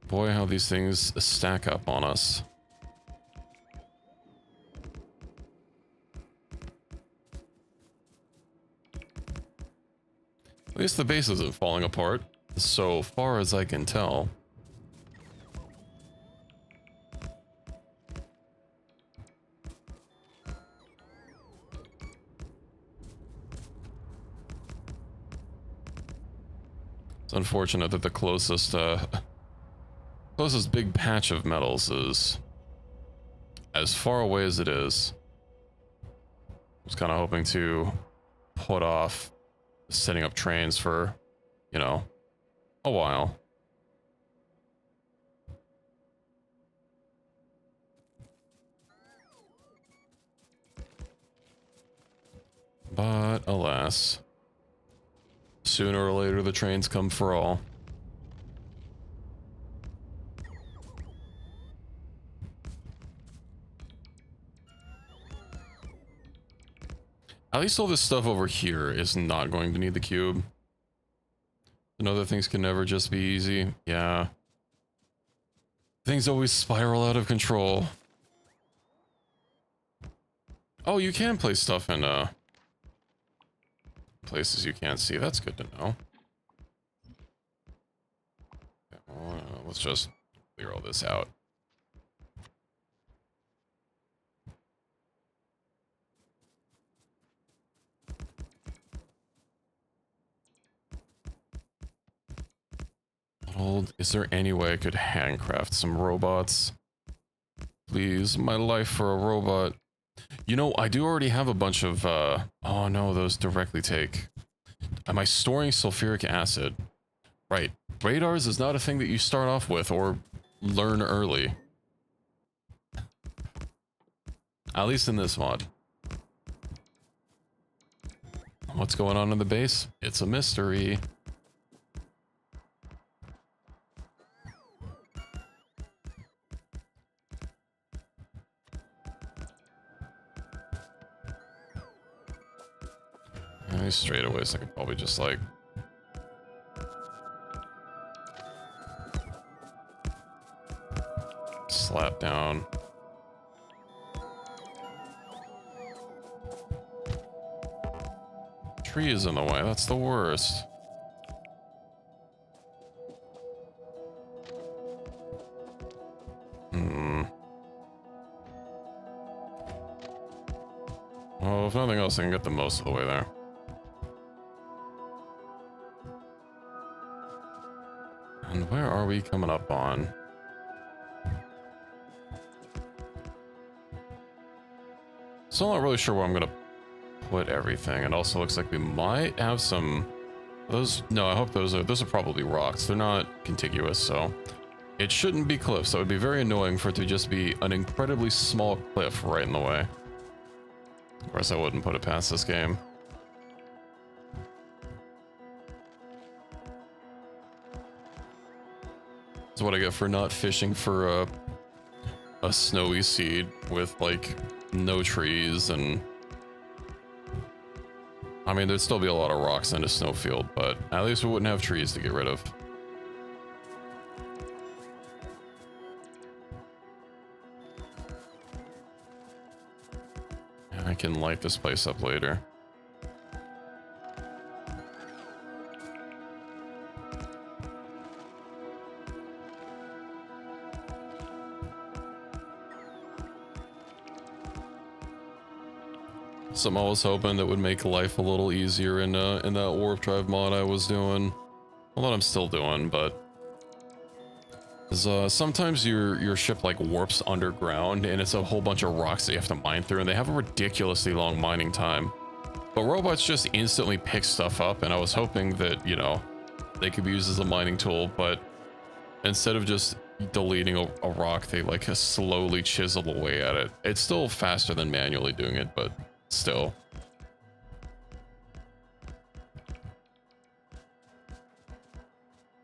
Boy, how these things stack up on us. At least the base isn't falling apart, so far as I can tell. It's unfortunate that the closest big patch of metals is as far away as it is. I was kind of hoping to put off setting up trains for, you know, a while. But alas, sooner or later the trains come for all. At least all this stuff over here is not going to need the cube. And other things can never just be easy. Yeah. Things always spiral out of control. Oh, you can place stuff in places you can't see. That's good to know. Okay, well, let's just clear all this out. Is there any way I could handcraft some robots? Please, my life for a robot. You know, I do already have a bunch of, oh no, those directly take. Am I storing sulfuric acid? Right. Radars is not a thing that you start off with or learn early. At least in this mod. What's going on in the base? It's a mystery. These straightaways I could probably just like slap down. Tree is in the way, that's the worst. Well, if nothing else, I can get the most of the way there. And where are we coming up on? Still not really sure where I'm gonna put everything. It also looks like we might have some those. No, I hope those are probably rocks. They're not contiguous, so it shouldn't be cliffs. That would be very annoying for it to just be an incredibly small cliff right in the way. Of course, I wouldn't put it past this game. That's what I get for not fishing for a snowy seed with like no trees. And I mean, there'd still be a lot of rocks in a snowfield, but at least we wouldn't have trees to get rid of. And I can light this place up later. Something I was hoping that would make life a little easier in that warp drive mod I was doing. Well, that I'm still doing, but sometimes your ship like warps underground and it's a whole bunch of rocks that you have to mine through, and they have a ridiculously long mining time. But robots just instantly pick stuff up, and I was hoping that, you know, they could be used as a mining tool, but instead of just deleting a rock, they like slowly chisel away at it. It's still faster than manually doing it, but still.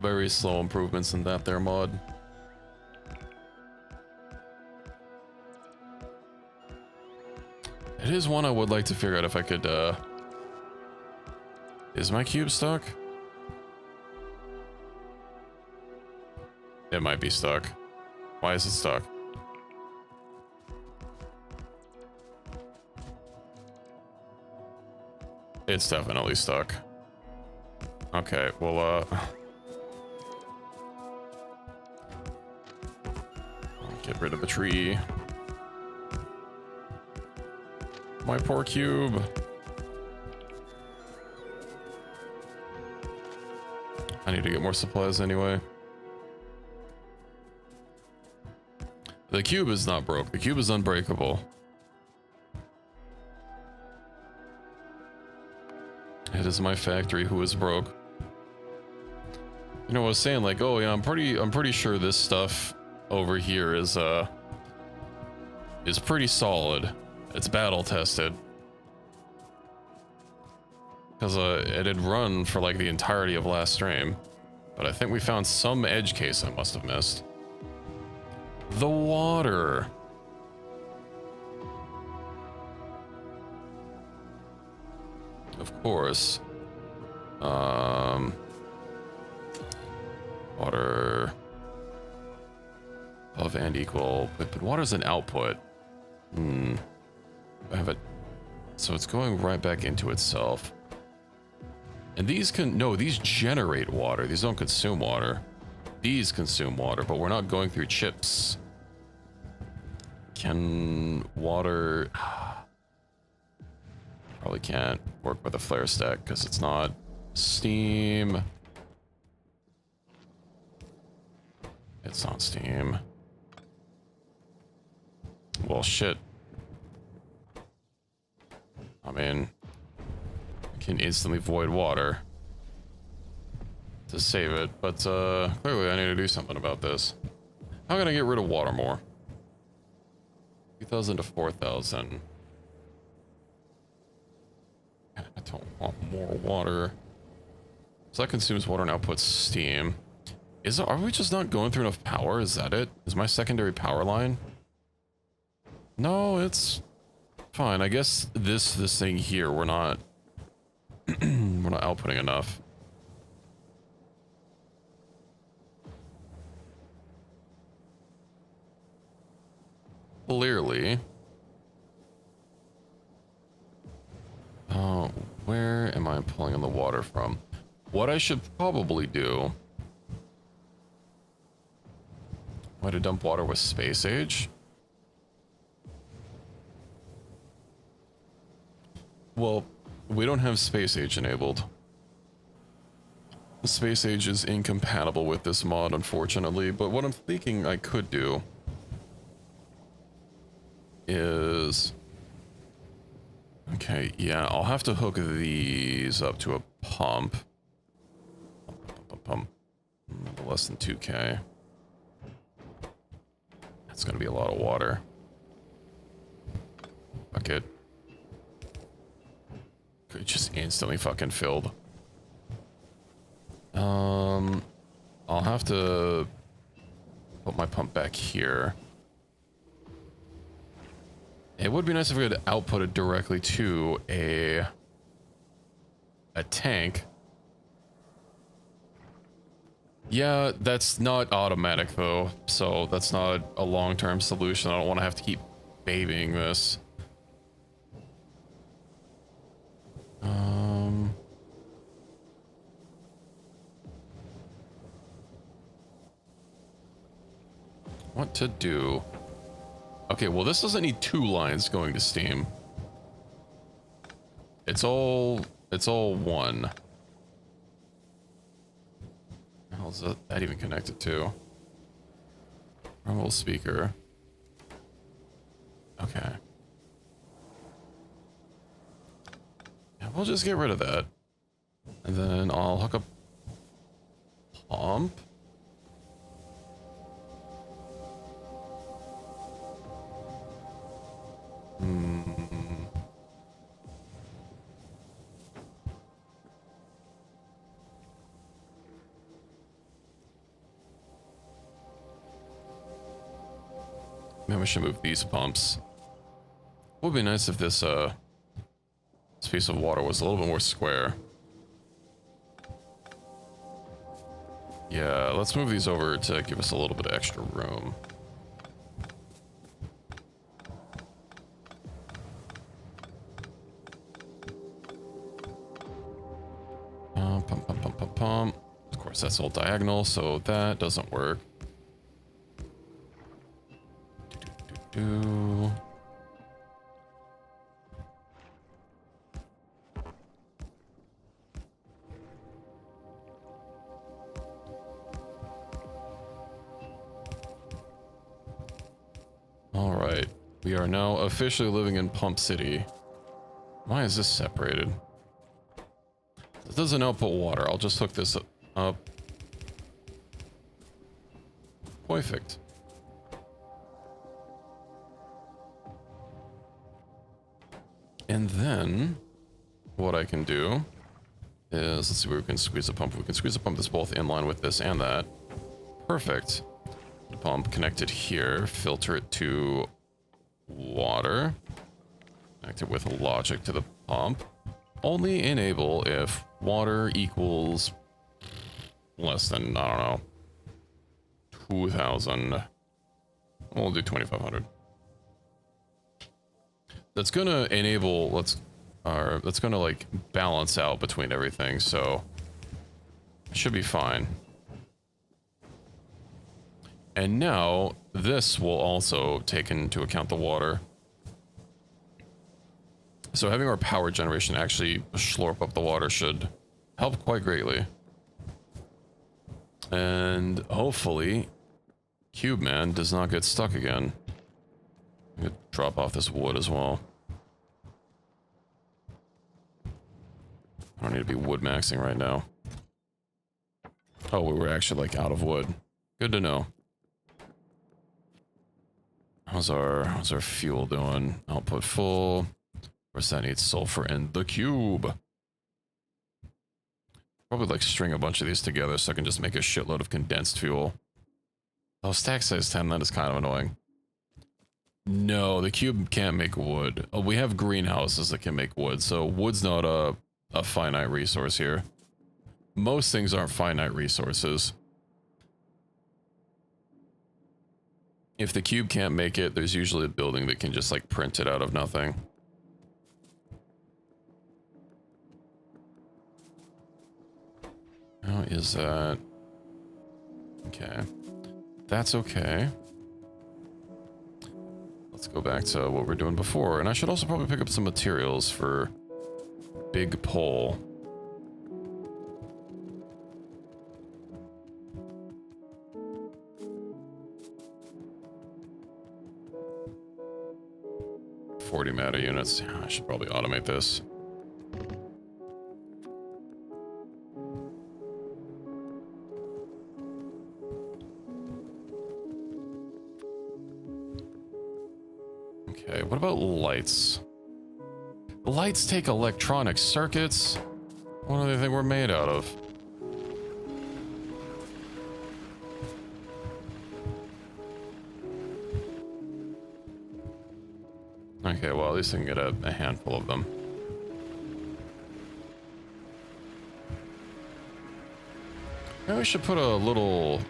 Very slow improvements in that there mod. It is one I would like to figure out if I could, is my cube stuck? It might be stuck. Why is it stuck? It's definitely stuck. Okay, well, get rid of the tree. My poor cube. I need to get more supplies anyway. The cube is not broke. The cube is unbreakable. It is my factory who is broke. You know, I was saying like, oh yeah, I'm pretty sure this stuff over here is pretty solid. It's battle tested. Because it had run for like the entirety of last stream. But I think we found some edge case I must have missed. The water. Of course. Water above and equal, but water's an output. I have it, so it's going right back into itself. And these these generate water. These don't consume water. These consume water, but we're not going through chips. Can water... Probably can't work with a flare stack because it's not steam. It's not steam. Well, shit. I mean, I can instantly void water to save it, but clearly I need to do something about this. How can I get rid of water more? 2,000 to 4,000. I don't want more water. So that consumes water and outputs steam. Are we just not going through enough power? Is that it? Is my secondary power line? No, it's fine. I guess this thing here, we're not we're not outputting enough. Clearly. Where am I pulling in the water from? What I should probably do... Why to dump water with space age? Well, we don't have space age enabled. The space age is incompatible with this mod, unfortunately, but what I'm thinking I could do is... Okay, yeah, I'll have to hook these up to a pump. Pump. Less than 2K. That's gonna be a lot of water. Bucket. It just instantly fucking filled. I'll have to put my pump back here. It would be nice if we could output it directly to a tank. Yeah, that's not automatic though, so that's not a long-term solution. I don't want to have to keep babying this. What to do? Okay, well, this doesn't need 2 lines going to steam. It's all one. How's that even connected to? Remote speaker. Okay. Yeah, we'll just get rid of that. And then I'll hook up pump. Maybe we should move these pumps. Would be nice if this piece of water was a little bit more square. Yeah, let's move these over to give us a little bit of extra room. Pump. Of course, that's all diagonal, so that doesn't work. All right, we are now officially living in Pump City. Why is this separated? This doesn't output water. I'll just hook this up. Perfect. And then what I can do is, let's see where we can squeeze a pump. We can squeeze a pump that's both in line with this and that. Perfect. The pump connected here, filter it to water. Connect it with logic to the pump. Only enable if water equals less than, I don't know, 2,000. We'll do 2,500. That's gonna enable, that's gonna like balance out between everything, so it should be fine. And now this will also take into account the water. So having our power generation actually slurp up the water should help quite greatly. And hopefully Cube Man does not get stuck again. I'm gonna drop off this wood as well. I don't need to be wood maxing right now. Oh, we were actually like out of wood. Good to know. How's our fuel doing? Output full. Of course, that needs sulfur in the cube. Probably like string a bunch of these together so I can just make a shitload of condensed fuel. Oh, stack size 10, that is kind of annoying. No, the cube can't make wood. Oh, we have greenhouses that can make wood, so wood's not a finite resource here. Most things aren't finite resources. If the cube can't make it, there's usually a building that can just like print it out of nothing. How is that? Okay. That's okay. Let's go back to what we were doing before. And I should also probably pick up some materials for big pole. $40 matter units. Yeah, I should probably automate this. Okay, what about lights? Lights take electronic circuits? What do they think we're made out of? Okay, well, at least I can get a handful of them. Maybe we should put a little...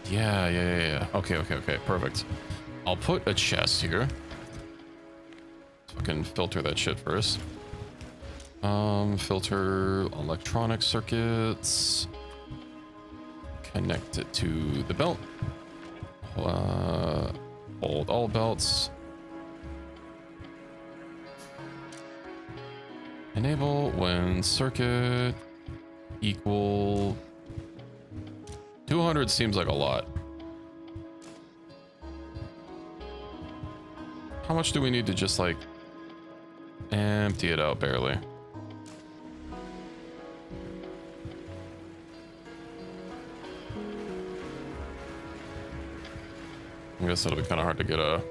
Yeah. Okay, perfect. I'll put a chest here. So I can filter that shit first. Filter electronic circuits. Connect it to the belt. Hold all belts. Enable when circuit equal 200 seems like a lot. How much do we need to just like empty it out barely? I guess it'll be kind of hard to get a,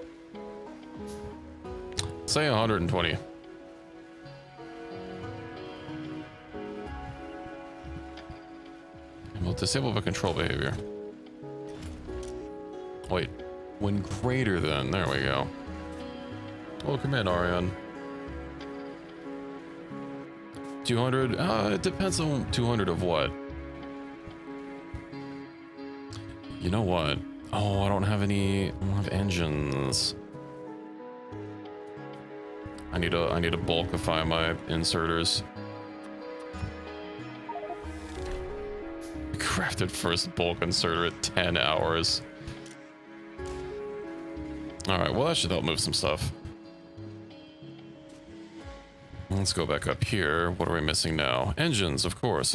say 120. And we'll disable the control behavior. Wait, when greater than, there we go. Oh, come in, Arion. 200, it depends on 200 of what. You know what? Oh, I don't have engines. I need to bulkify my inserters. I crafted first bulk inserter at 10 hours. Alright, well that should help move some stuff. Let's go back up here. What are we missing now? Engines, of course.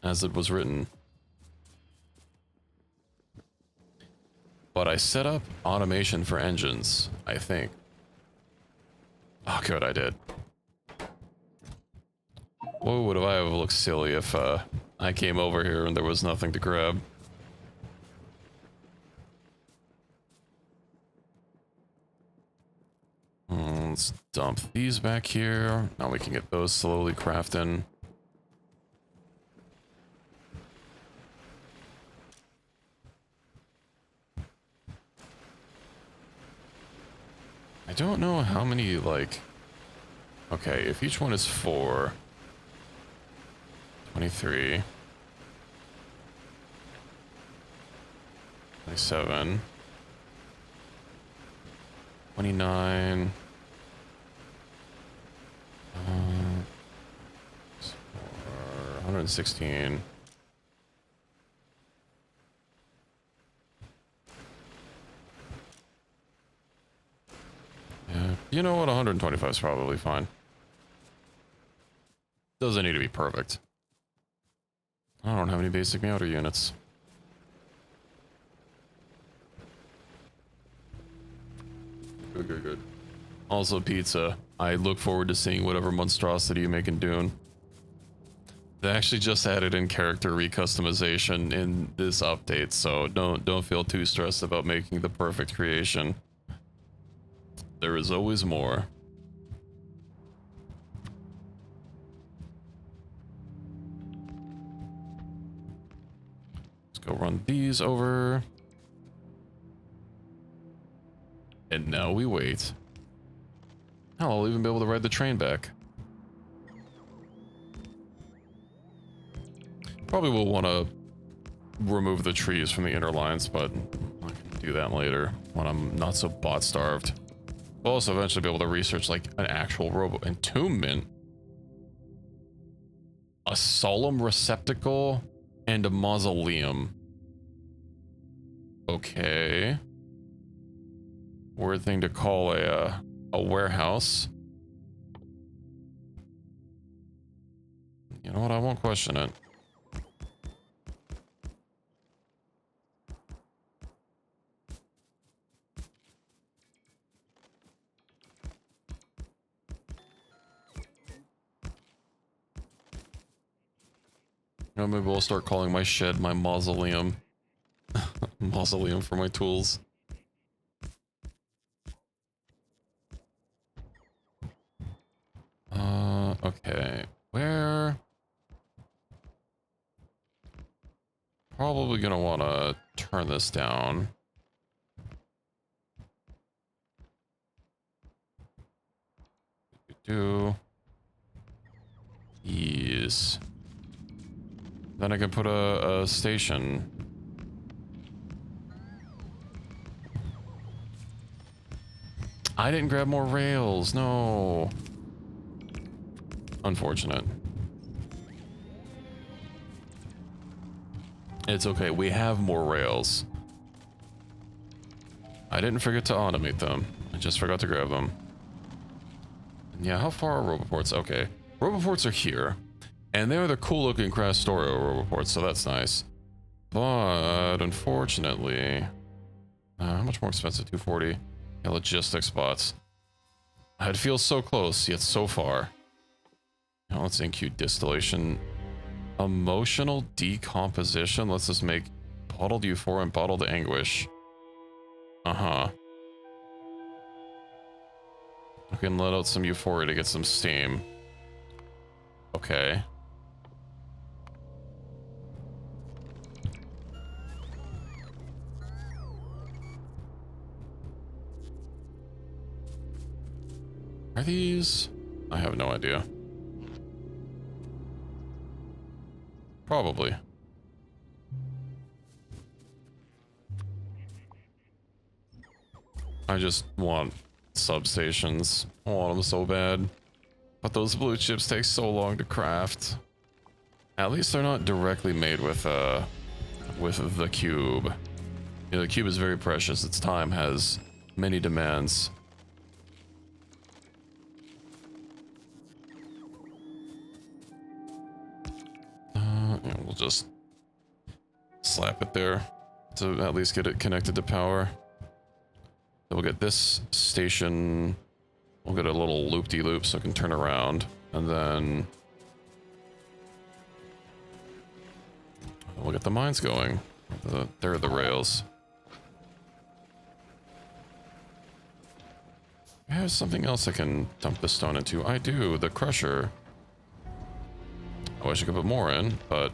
As it was written. But I set up automation for engines, I think. Oh, good, I did. Whoa, would I have looked silly if I came over here and there was nothing to grab? Let's dump these back here. Now we can get those slowly crafting. I don't know how many, like... Okay, if each one is 4... 23... 27... 29... 116... Yeah, you know what, 125 is probably fine. Doesn't need to be perfect. I don't have any basic meowder units. Good. Also pizza. I look forward to seeing whatever monstrosity you make in Dune. They actually just added in character recustomization in this update, so don't feel too stressed about making the perfect creation. There is always more. Let's go run these over. And now we wait. Hell, I'll even be able to ride the train back. Probably will want to remove the trees from the inner lines, but I can do that later when I'm not so bot starved. We'll also eventually be able to research like an actual robo entombment, a solemn receptacle, and a mausoleum. Okay. Weird thing to call a warehouse. You know what? I won't question it. Maybe we'll start calling my shed my mausoleum. Mausoleum for my tools. Okay. Where? Probably gonna want to turn this down. Do. Yes. Then I can put a station. I didn't grab more rails. No. Unfortunate. It's okay. We have more rails. I didn't forget to automate them. I just forgot to grab them. Yeah, how far are roboports? Okay. Roboports are here. And they're the cool looking Crastorio roboports, so that's nice. But unfortunately, how much more expensive? 240. Yeah, logistics spots. I'd feel so close, yet so far. Now let's NQ distillation. Emotional decomposition. Let's just make bottled euphoria and bottled anguish. Uh-huh. I can let out some euphoria to get some steam. Okay. Are these? I have no idea. Probably. I just want substations. I want them so bad. But those blue chips take so long to craft. At least they're not directly made with the cube. You know, the cube is very precious. Its time has many demands. Yeah, we'll just slap it there to at least get it connected to power. Then we'll get this station. We'll get a little loop-de-loop so it can turn around. And then we'll get the mines going. There are the rails. I have something else I can dump the stone into. I do, the crusher. I wish I could put more in, but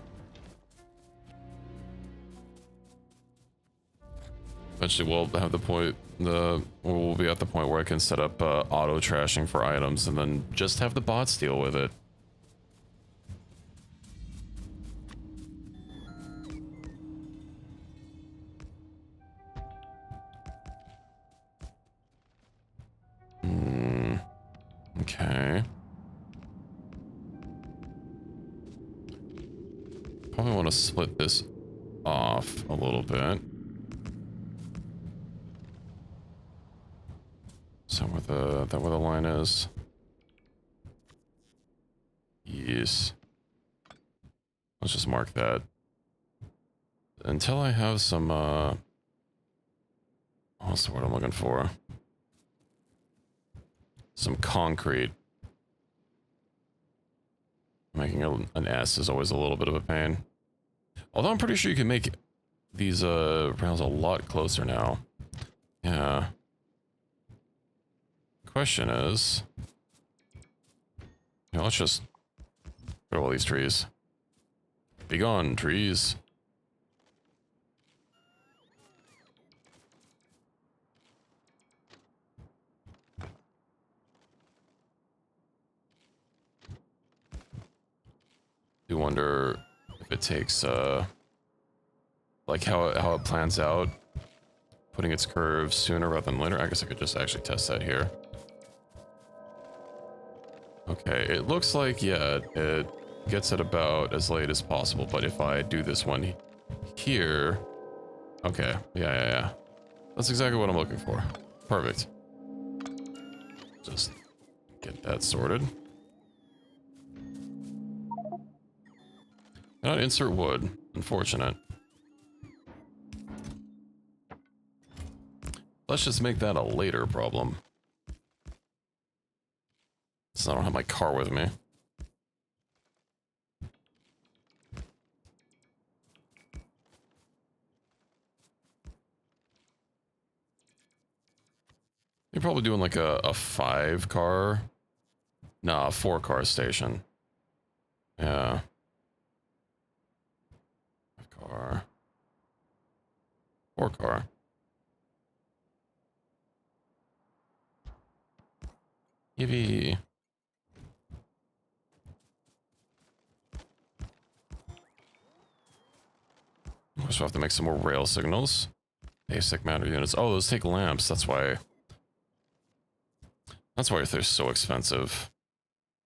eventually we'll have the point. We'll be at the point where I can set up auto trashing for items and then just have the bots deal with it. Okay. Probably want to split this off a little bit. So where the line is. Yes. Let's just mark that. Until I have some what's the word I'm looking for? Some concrete. Making an S is always a little bit of a pain. Although I'm pretty sure you can make these rails a lot closer now. Yeah. Question is, you know, let's just throw all these trees. Be gone, trees. Do wonder if it takes like how it plans out, putting its curves sooner rather than later. I guess I could just actually test that here. Okay, it looks like, yeah, it gets it about as late as possible, but if I do this one here, okay, yeah. That's exactly what I'm looking for. Perfect. Just get that sorted. Cannot insert wood. Unfortunate. Let's just make that a later problem. Since I don't have my car with me. You're probably doing like a 5-car. Nah, a 4-car station. Yeah. 5-car. 4-car. Yippee. Of course, we'll have to make some more rail signals. Basic matter units. Oh, those take lamps. That's why they're so expensive.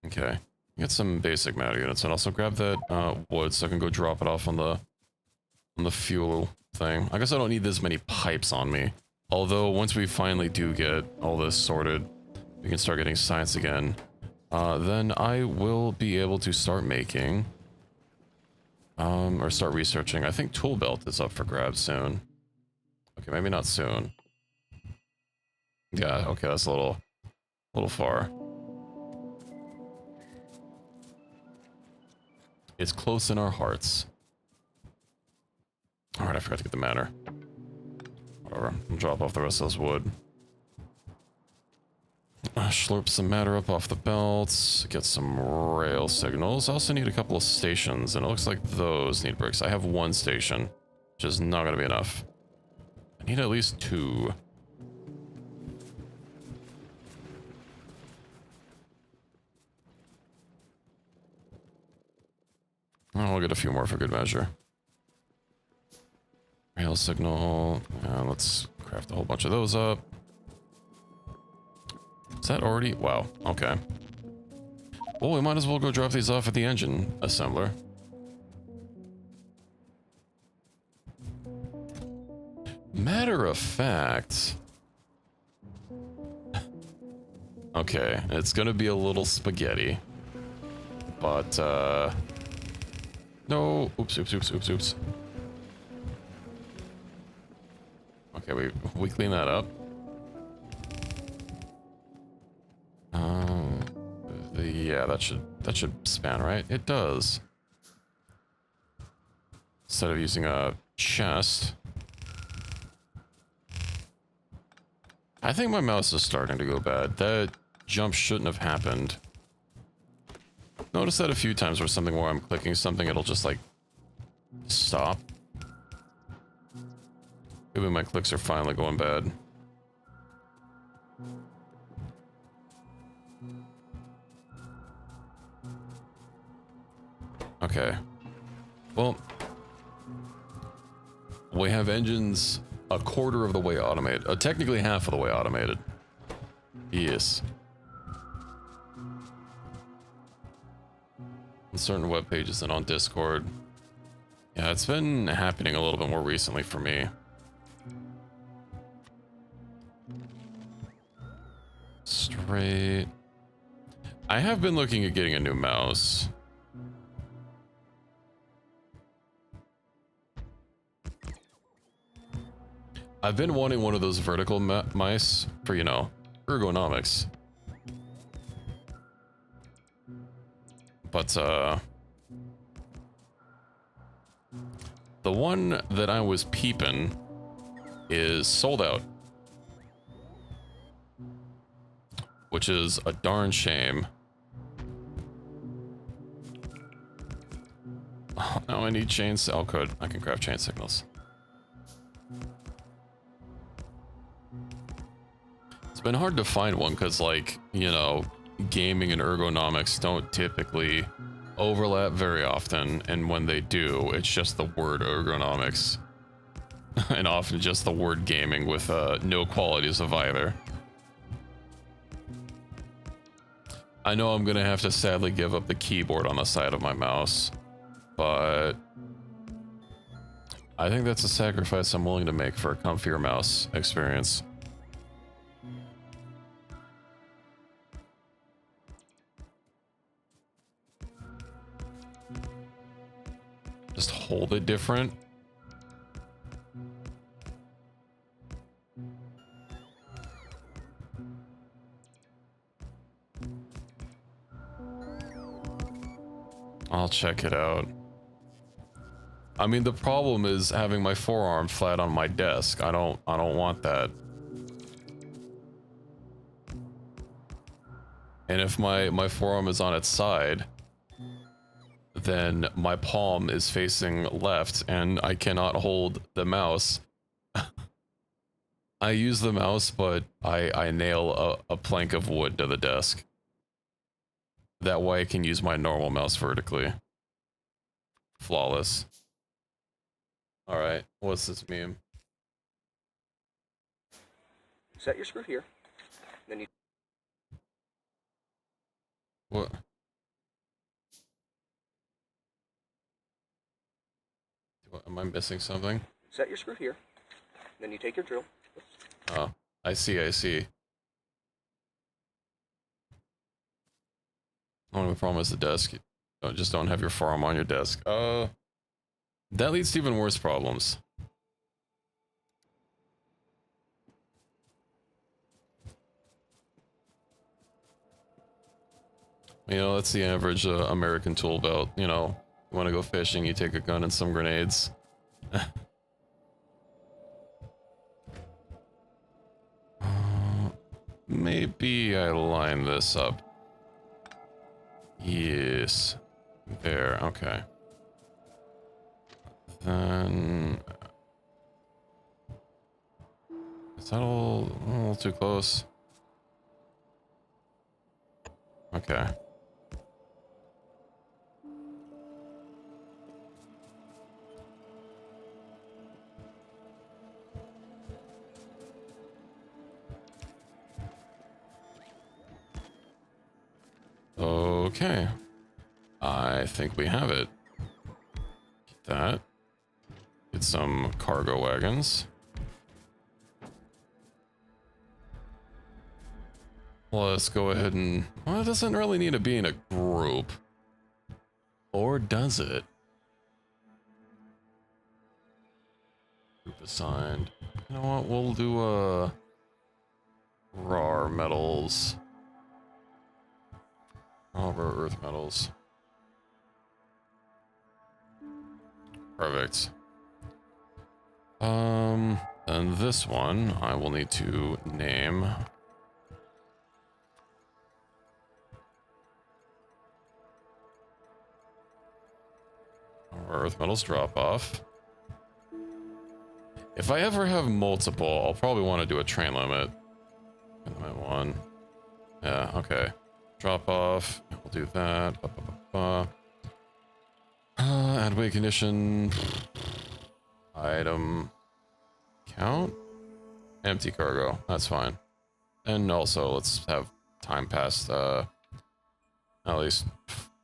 Okay. Get some basic matter units and also grab that wood so I can go drop it off on the fuel thing. I guess I don't need this many pipes on me. Although once we finally do get all this sorted, we can start getting science again. Then I will be able to start making or start researching. I think tool belt is up for grabs soon. Okay, maybe not soon. Yeah, okay, that's a little far. It's close in our hearts. Alright, I forgot to get the matter. Whatever, I'll drop off the rest of this wood. Slurp some matter up off the belts. Get some rail signals. I also need a couple of stations, and it looks like those need bricks. I have 1 station, which is not going to be enough. I need at least 2. I'll get a few more for good measure. Rail signal. Let's craft a whole bunch of those up. Is that already? Wow. Okay. Well, we might as well go drop these off at the engine assembler. Matter of fact... Okay, it's gonna be a little spaghetti. But, no! Oops. Okay, we clean that up. Yeah, that should span, right? It does. Instead of using a chest. I think my mouse is starting to go bad. That jump shouldn't have happened. Notice that a few times where I'm clicking something, it'll just like stop. Maybe my clicks are finally going bad. Okay. Well, we have engines a quarter of the way automated. Technically half of the way automated. Yes. On certain web pages and on Discord. Yeah, it's been happening a little bit more recently for me. Straight. I have been looking at getting a new mouse. I've been wanting one of those vertical mice for, you know, ergonomics. But the one that I was peeping is sold out, which is a darn shame. Oh, now I need chains. Oh, good. I can craft chain signals. It's been hard to find one because, like, you know, gaming and ergonomics don't typically overlap very often, and when they do, it's just the word ergonomics and often just the word gaming with no qualities of either. I know I'm gonna have to sadly give up the keyboard on the side of my mouse, but I think that's a sacrifice I'm willing to make for a comfier mouse experience. Just hold it different. I'll check it out. I mean, the problem is having my forearm flat on my desk. I don't want that. And if my forearm is on its side, then my palm is facing left and I cannot hold the mouse. I use the mouse, but I nail a plank of wood to the desk. That way I can use my normal mouse vertically. Flawless. Alright, what's this meme? Set your screw here. Then you... What? Am I missing something? Set your screw here. Then you take your drill. Oh, I see, I see. Only problem is the desk. You just don't have your forearm on your desk. That leads to even worse problems. You know, that's the average American tool belt. You know, you want to go fishing, you take a gun and some grenades. Maybe I line this up. Yes. There, okay. Then... Is that a little too close? Okay. Okay. I think we have it. Get that. Get some cargo wagons. Let's go ahead and... Well, it doesn't really need to be in a group. Or does it? Group assigned. You know what? We'll do raw metals. All rare earth metals. Perfect. And this one I will need to name. Earth metals drop off. If I ever have multiple, I'll probably want to do a train limit. Limit 1. Yeah, okay. Drop off. We'll do that. Add weight condition. Item count. Empty cargo. That's fine. And also, let's have time past at least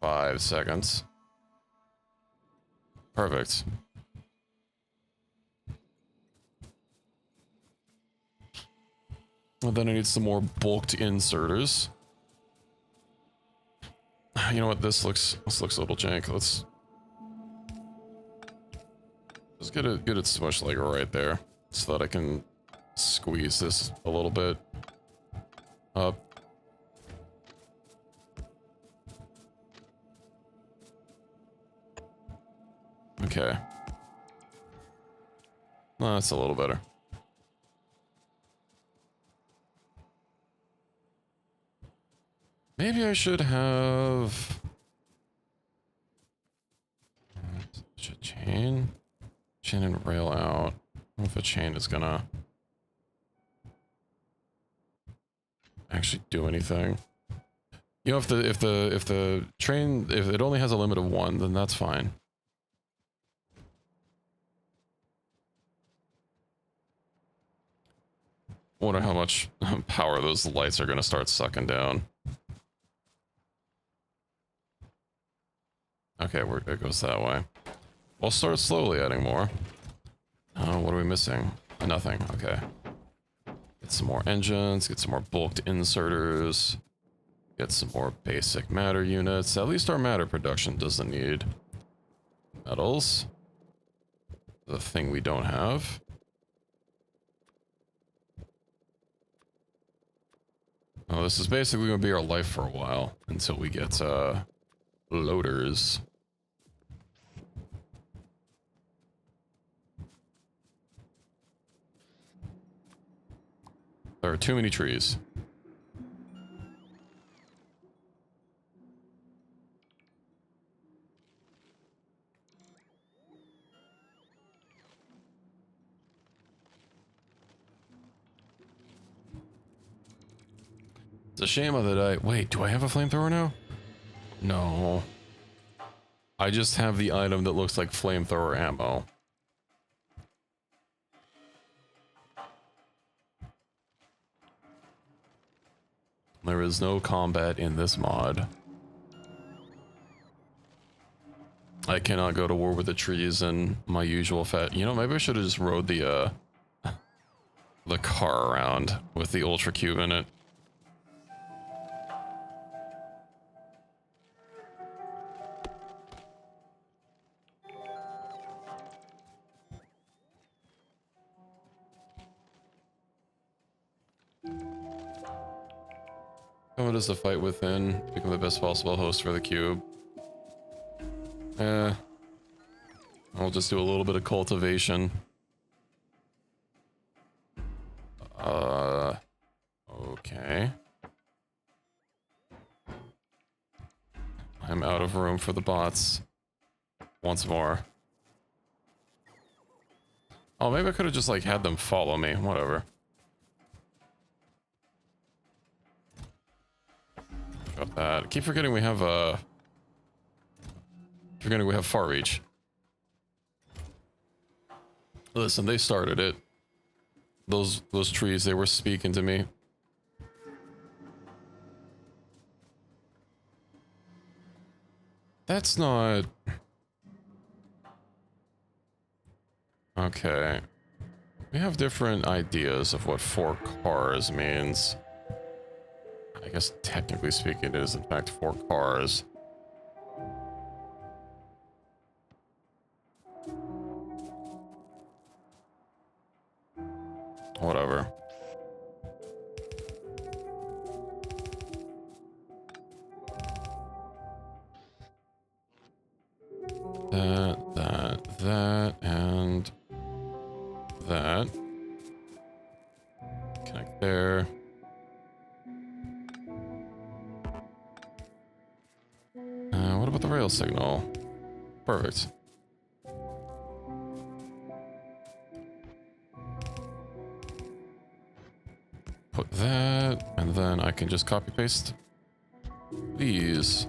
5 seconds. Perfect. Well, then I need some more bulked inserters. You know what? This looks a little jank. Let's just get it smushed like right there, so that I can squeeze this a little bit up. Okay. Well, that's a little better. Maybe I should have... Chain? Chain and rail out. I don't know if a chain is gonna actually do anything. You know, if the train, if it only has a limit of 1, then that's fine. Wonder how much power those lights are gonna start sucking down. Okay, it goes that way. We'll start slowly adding more. Oh, what are we missing? Nothing. Okay. Get some more engines, get some more bulked inserters, get some more basic matter units. At least our matter production doesn't need metals. The thing we don't have. Oh, this is basically going to be our life for a while until we get loaders. There are too many trees. It's a shame that I... Wait, do I have a flamethrower now? No. I just have the item that looks like flamethrower ammo. There is no combat in this mod. I cannot go to war with the trees and my usual You know, maybe I should have just rode the car around with the Ultra Cube in it. Come does the fight within. Become the best possible host for the cube. I'll just do a little bit of cultivation. Okay. I'm out of room for the bots. Once more. Oh, maybe I could have just, like, had them follow me. Whatever. Got that. Keep forgetting we have, forgetting we have far reach. Listen, they started it. Those trees, they were speaking to me. That's not... Okay. We have different ideas of what 4 cars means. I guess technically speaking, it is in fact 4 cars. Whatever. That, and that. Connect there. What about the rail signal? Perfect. Put that, and then I can just copy paste these.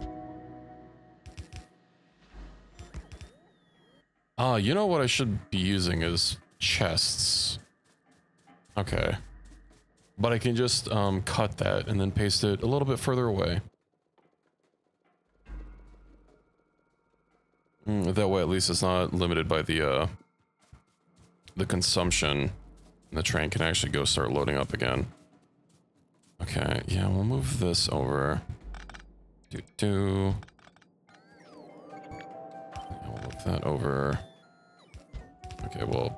You know what I should be using is chests. Okay. But I can just cut that and then paste it a little bit further away. That way at least it's not limited by the consumption. And the train can actually go start loading up again. Okay, yeah, we'll move this over. We'll move that over. Okay, well,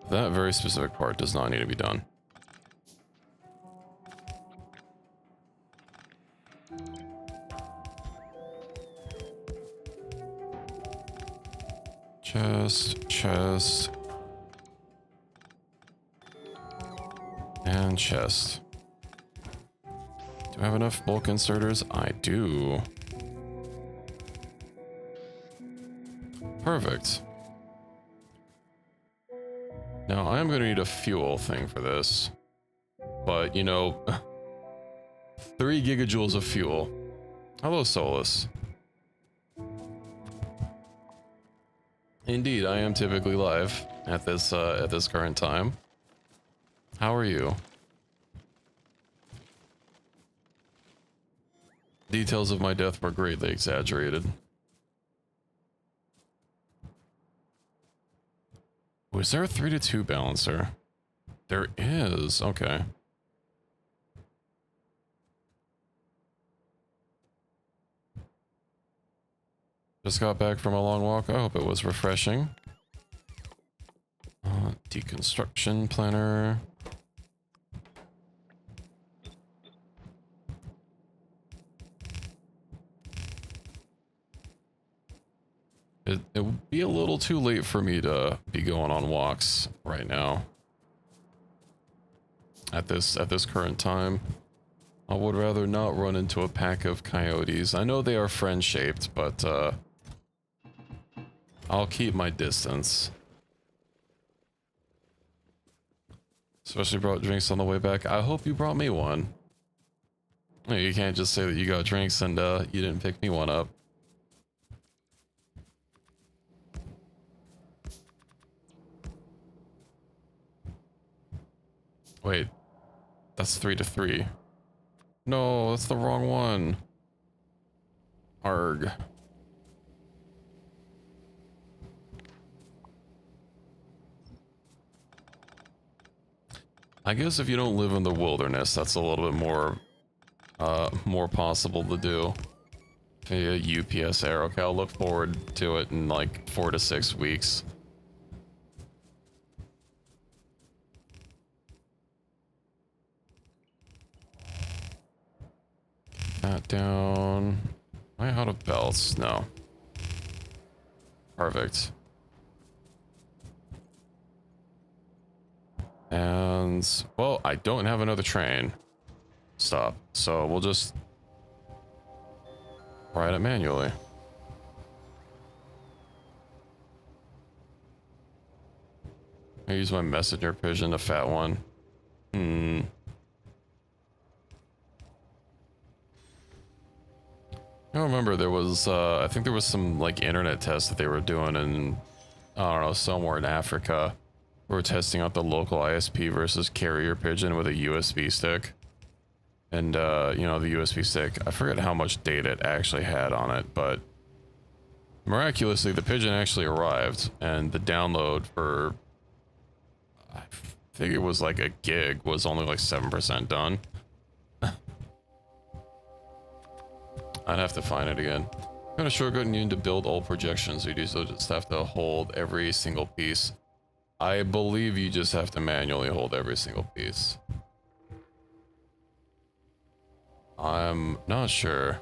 that very specific part does not need to be done. Chest, chest. And chest. Do I have enough bulk inserters? I do. Perfect. Now I am going to need a fuel thing for this. But, you know, 3 gigajoules of fuel. Hello, Solus. Indeed, I am typically live at this current time. How are you? Details of my death were greatly exaggerated. Was there a 3-to-2 balancer? There is. Okay. Just got back from a long walk. I hope it was refreshing. Deconstruction planner. It would be a little too late for me to be going on walks right now. At this current time. I would rather not run into a pack of coyotes. I know they are friend-shaped, but I'll keep my distance. Especially brought drinks on the way back. I hope you brought me one. You can't just say that you got drinks and you didn't pick me one up. Wait, that's 3-to-3. No, that's the wrong one. Arg. I guess if you don't live in the wilderness, that's a little bit more possible to do. A UPS error. Okay, I'll look forward to it in like 4 to 6 weeks. That down. Am I out of belts? No. Perfect. And, well, I don't have another train stop, so we'll just ride it manually. I use my messenger pigeon, a fat one. I remember there was, I think there was some like internet tests that they were doing in, I don't know, somewhere in Africa. We were testing out the local ISP versus carrier pigeon with a USB stick. And, you know, the USB stick, I forget how much data it actually had on it, but miraculously the pigeon actually arrived and the download for, I think it was like a gig, was only like 7% done. I'd have to find it again. Kind of shortcut you need to build all projections. You just have to hold every single piece. I believe you just have to manually hold every single piece. I'm not sure.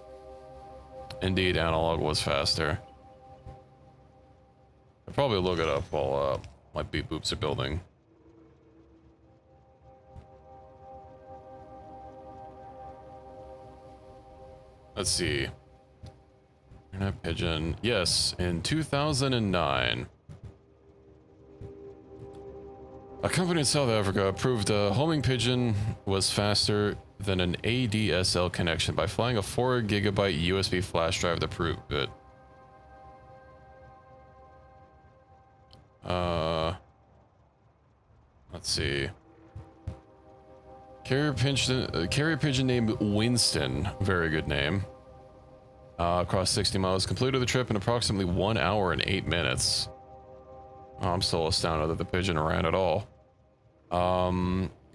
Indeed, analog was faster. I'll probably look it up while my beep boops are building. Let's see. Internet pigeon. Yes, in 2009. A company in South Africa proved a homing pigeon was faster than an ADSL connection by flying a 4 gigabyte USB flash drive to prove it. Let's see. Carrier pigeon named Winston, very good name. Across 60 miles, completed the trip in approximately 1 hour and 8 minutes. Oh, I'm still astounded that the pigeon ran at all.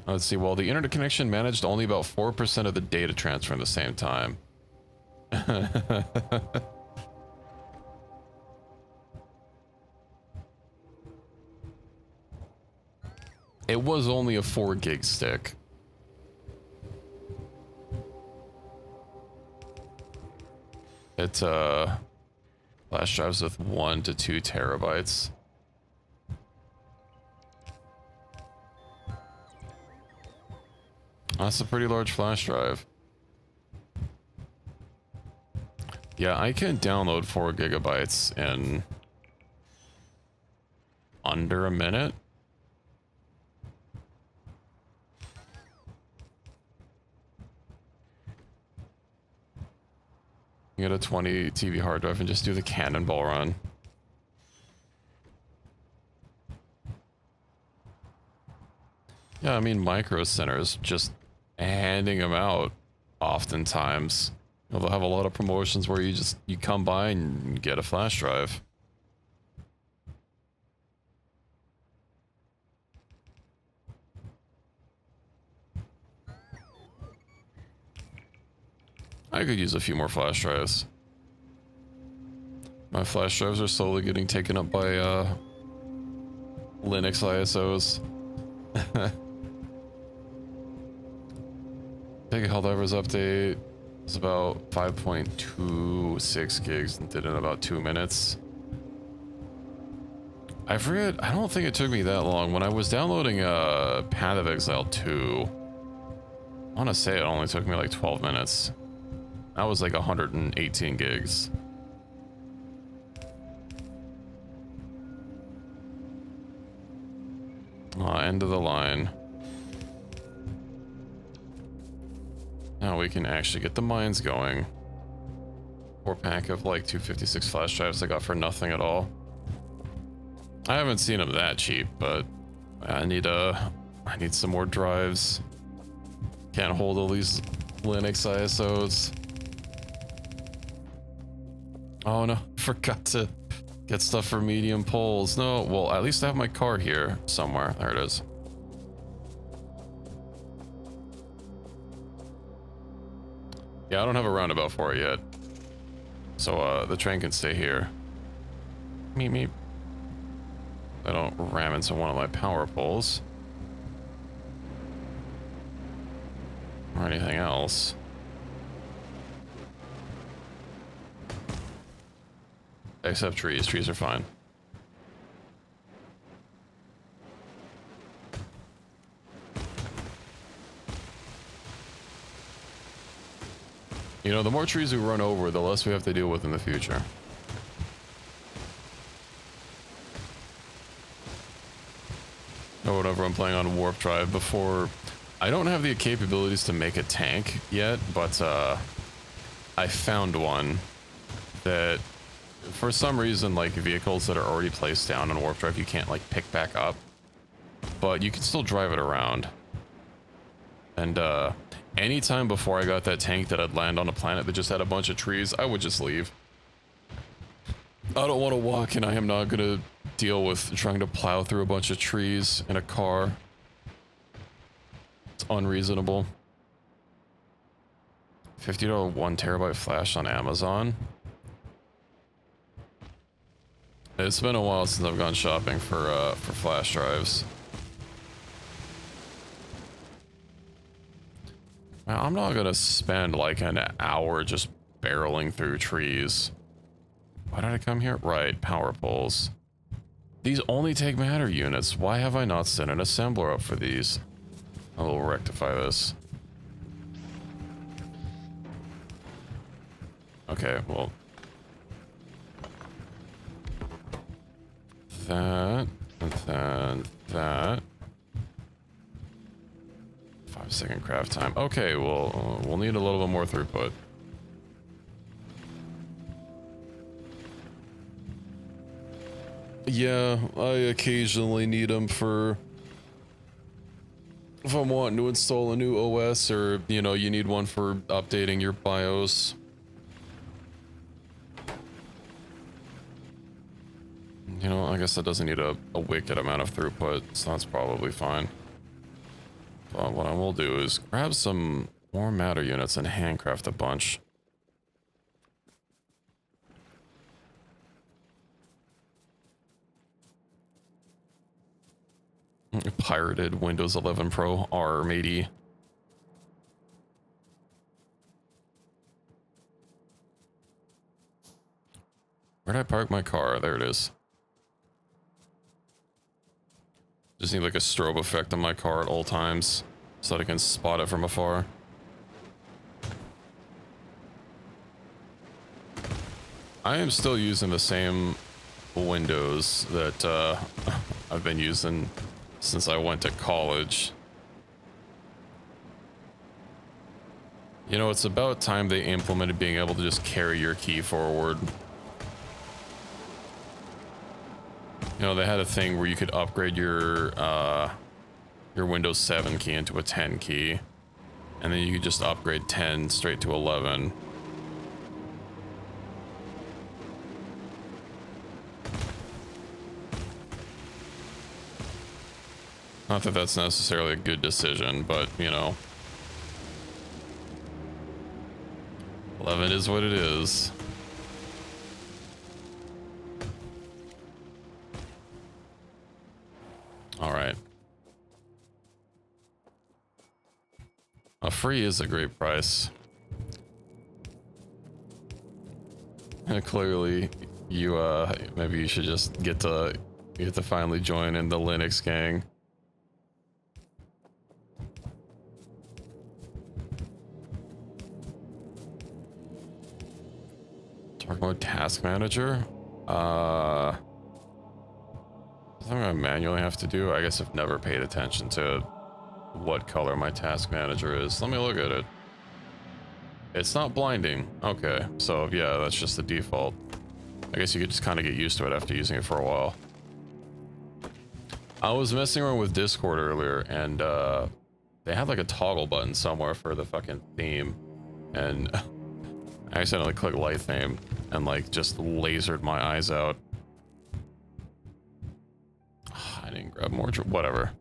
Let's see. Well, the internet connection managed only about 4% of the data transfer at the same time. It was only a 4 gig stick. It's Flash drives with 1 to 2 terabytes. That's a pretty large flash drive. Yeah, I can download 4 gigabytes in under a minute. Get a 20 TV hard drive and just do the cannonball run. Yeah, I mean, Micro Centers just handing them out oftentimes. You know, they'll have a lot of promotions where you come by and get a flash drive. I could use a few more flash drives. My flash drives are slowly getting taken up by Linux ISOs. Take a Helldivers update. It's about 5.26 gigs and did it in about 2 minutes. I forget, I don't think it took me that long. When I was downloading Path of Exile 2, I want to say it only took me like 12 minutes. That was like 118 gigs. End of the line. Now we can actually get the mines going. 4-pack of like 256 flash drives I got for nothing at all. I haven't seen them that cheap, but I need some more drives. Can't hold all these Linux ISOs. Oh no, forgot to get stuff for medium poles. No, well, at least I have my car here somewhere. There it is. Yeah, I don't have a roundabout for it yet. So the train can stay here. Meep meep. I don't ram into one of my power poles. Or anything else. Except trees. Trees are fine. You know, the more trees we run over, the less we have to deal with in the future. Or whenever I'm playing on Warp Drive before... I don't have the capabilities to make a tank yet, but I found one that... For some reason, like, vehicles that are already placed down on Warp Drive, you can't, like, pick back up. But you can still drive it around. And, anytime before I got that tank that I'd land on a planet that just had a bunch of trees, I would just leave. I don't want to walk, and I am not going to deal with trying to plow through a bunch of trees in a car. It's unreasonable. $50 1 terabyte flash on Amazon. It's been a while since I've gone shopping for flash drives. I'm not gonna spend like an hour just barreling through trees. Why did I come here? Right, power poles. These only take matter units. Why have I not sent an assembler up for these? I will rectify this. Okay, well. That, and then that. 5-second craft time. Okay, well, we'll need a little bit more throughput. Yeah, I occasionally need them for if I'm wanting to install a new OS, or, you know, you need one for updating your BIOS. You know, I guess that doesn't need a wicked amount of throughput, so that's probably fine. But what I will do is grab some more matter units and handcraft a bunch. Pirated Windows 11 Pro ARM80. Where'd I park my car? There it is. Just need like a strobe effect on my car at all times so that I can spot it from afar. I am still using the same windows that I've been using since I went to college. You know, it's about time they implemented being able to just carry your key forward. You know, they had a thing where you could upgrade your Windows 7 key into a 10 key, and then you could just upgrade 10 straight to 11. Not that that's necessarily a good decision, but, you know. 11 is what it is. Alright. A free is a great price. And clearly, you, maybe you should just get to finally join in the Linux gang. Dark mode task manager? Something I manually have to do? I guess I've never paid attention to what color my task manager is. Let me look at it. It's not blinding. Okay, so yeah, that's just the default. I guess you could just kind of get used to it after using it for a while. I was messing around with Discord earlier, and they had like a toggle button somewhere for the fucking theme, and I accidentally clicked light theme and like just lasered my eyes out. I didn't grab more, whatever.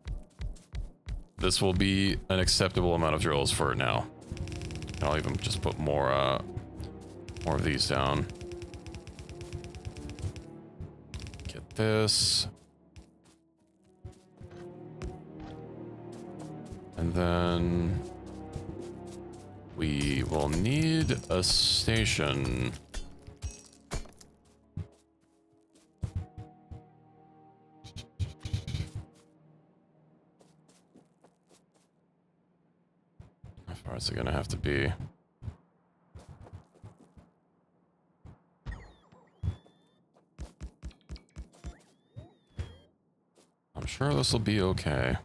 This will be an acceptable amount of drills for now. I'll even just put more of these down. Get this. And then we will need a station. How far is it gonna have to be? I'm sure this will be okay.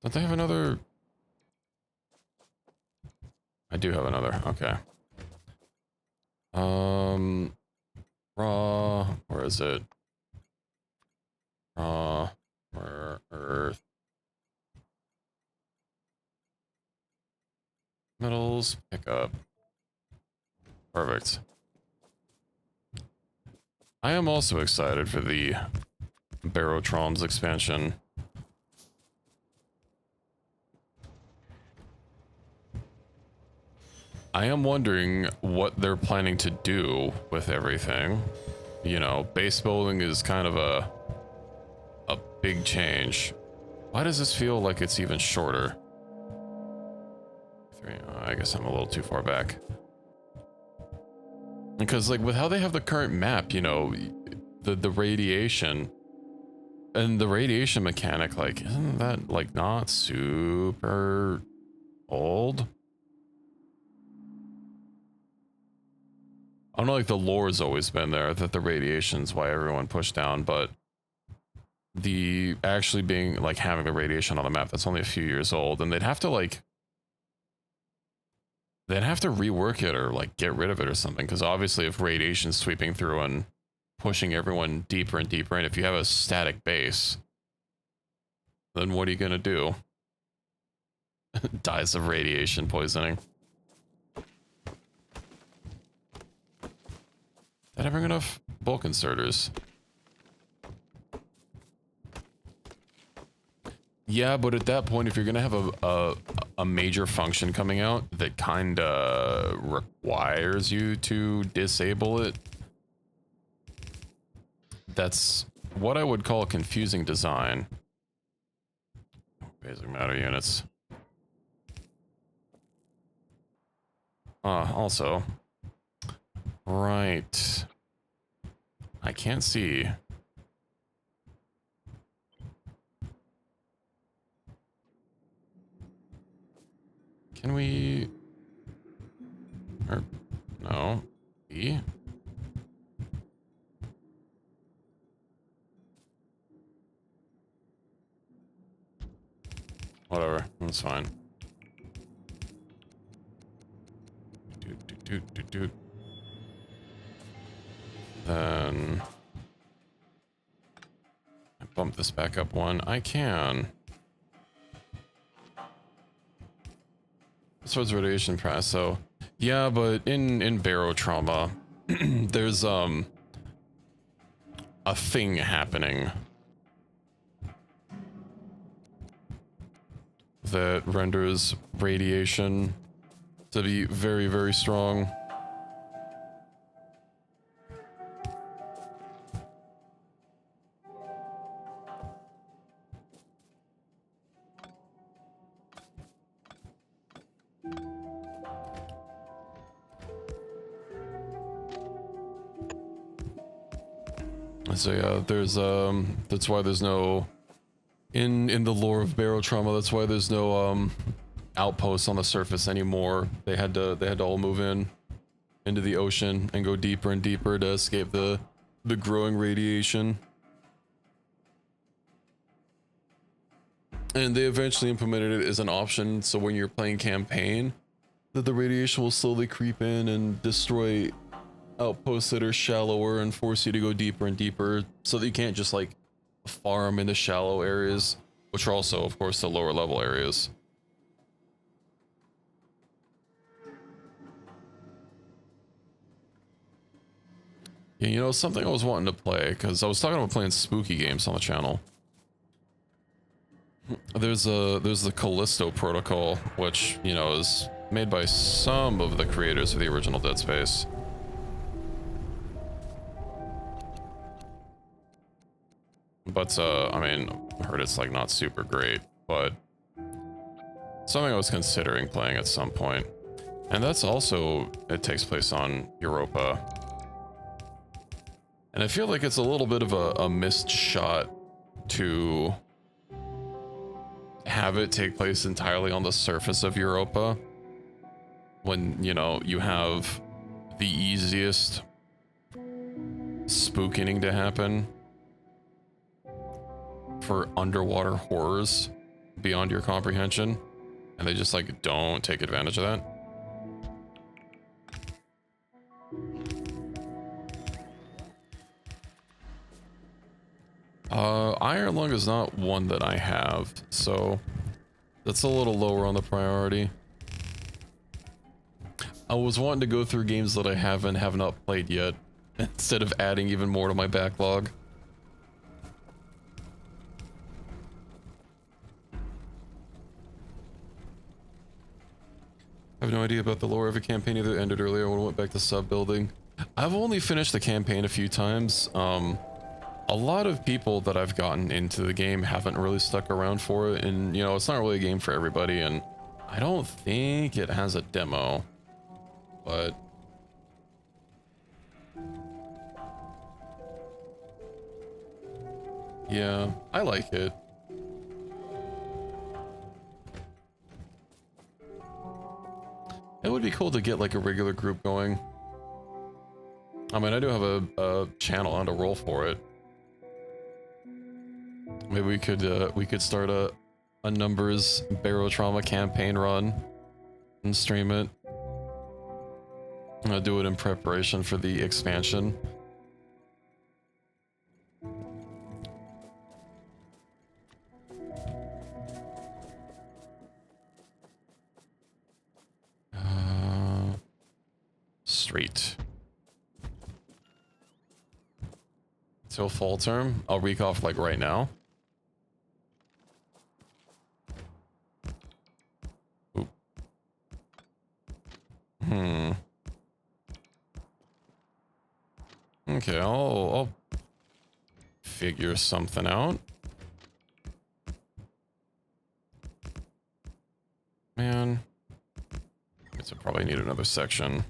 Don't they have another? I do have another. Okay. Raw. Where is it? Raw. Where Earth. Metals. Pick up. Perfect. I am also excited for the Barotrons expansion. I am wondering what they're planning to do with everything. You know, base building is kind of a big change. Why does this feel like it's even shorter? I guess I'm a little too far back. Because like with how they have the current map, you know, the radiation and the radiation mechanic, like, isn't that like not super old? I don't know, like the lore's always been there that the radiation's why everyone pushed down, but the actually being like having the radiation on the map, that's only a few years old, and they'd have to rework it or like get rid of it or something, because obviously if radiation's sweeping through and pushing everyone deeper and deeper in, if you have a static base, then what are you gonna do? Dies of radiation poisoning. Did I bring enough bulk inserters? Yeah, but at that point, if you're gonna have a major function coming out that kinda requires you to disable it, that's what I would call confusing design. Basic matter units. Also, Right. I can't see. Can we... Or, no. E? Whatever, that's fine. Doot. Then... I bump this back up one. I can. As far as radiation press, so... Yeah, but in barotrauma, there's, a thing happening that renders radiation to be very, very strong. So yeah, there's that's why there's no in the lore of barotrauma, that's why there's no outposts on the surface anymore. They had to all move into the ocean and go deeper and deeper to escape the growing radiation. And they eventually implemented it as an option, so when you're playing campaign, that the radiation will slowly creep in and destroy outposts that are shallower and force you to go deeper and deeper, so that you can't just like farm in the shallow areas, which are also of course the lower level areas. Yeah, you know, something I was wanting to play, because I was talking about playing spooky games on the channel. There's the Callisto protocol, which, you know, is made by some of the creators of the original Dead Space. But, I mean, I heard it's, like, not super great, but something I was considering playing at some point. And that's also, it takes place on Europa. And I feel like it's a little bit of a missed shot to have it take place entirely on the surface of Europa, when, you know, you have the easiest spooking to happen for underwater horrors beyond your comprehension, and they just like don't take advantage of that. Iron Lung is not one that I have, so that's a little lower on the priority. I was wanting to go through games that I have not played yet, instead of adding even more to my backlog. I have no idea about the lore of a campaign either. Ended earlier when I went back to sub building. I've only finished the campaign a few times. A lot of people that I've gotten into the game haven't really stuck around for it, and you know, it's not really a game for everybody, and I don't think it has a demo, but yeah, I like it. It would be cool to get like a regular group going. I mean, I do have a channel on to roll for it. Maybe we could start a numbers barotrauma campaign run and stream it. I'll do it in preparation for the expansion. Straight. Till fall term. I'll reek off like right now. Oop. Okay, I'll figure something out. Man, I guess I probably need another section.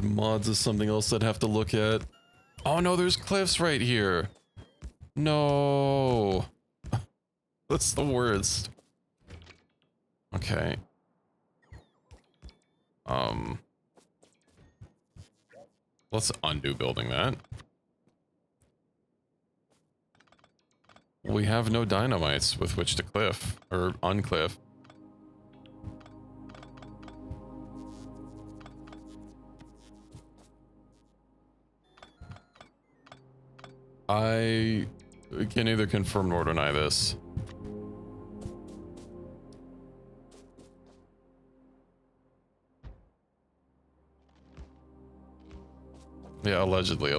god, mods is something else I'd have to look at. Oh no, there's cliffs right here. No. That's the worst. Okay. Let's undo building that. We have no dynamites with which to cliff, or uncliff. I can neither confirm nor deny this. Yeah, allegedly.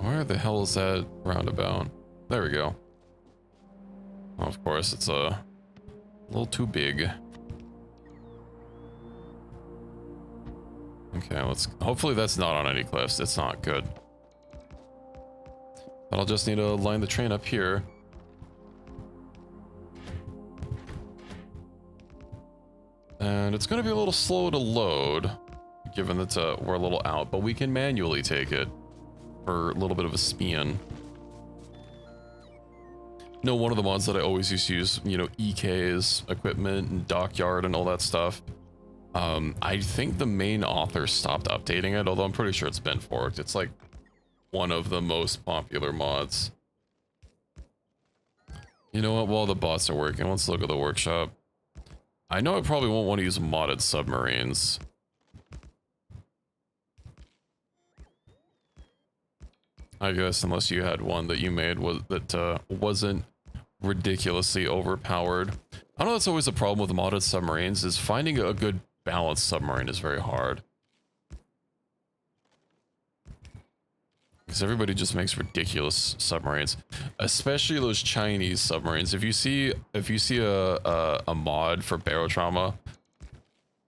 Where the hell is that roundabout? There we go. Well, of course, it's a little too big. Okay, hopefully that's not on any cliffs. It's not good. But I'll just need to line the train up here. And it's going to be a little slow to load, given that we're a little out, but we can manually take it for a little bit of a spin. No, one of the mods that I always used to use, you know, EK's equipment and dockyard and all that stuff. I think the main author stopped updating it, although I'm pretty sure it's been forked. It's like one of the most popular mods. You know what? While the bots are working, let's look at the workshop. I know I probably won't want to use modded submarines. I guess unless you had one that you made that wasn't ridiculously overpowered. I know that's always a problem with modded submarines, is finding a good balanced submarine is very hard. Because everybody just makes ridiculous submarines, especially those Chinese submarines. If you see a mod for barotrauma,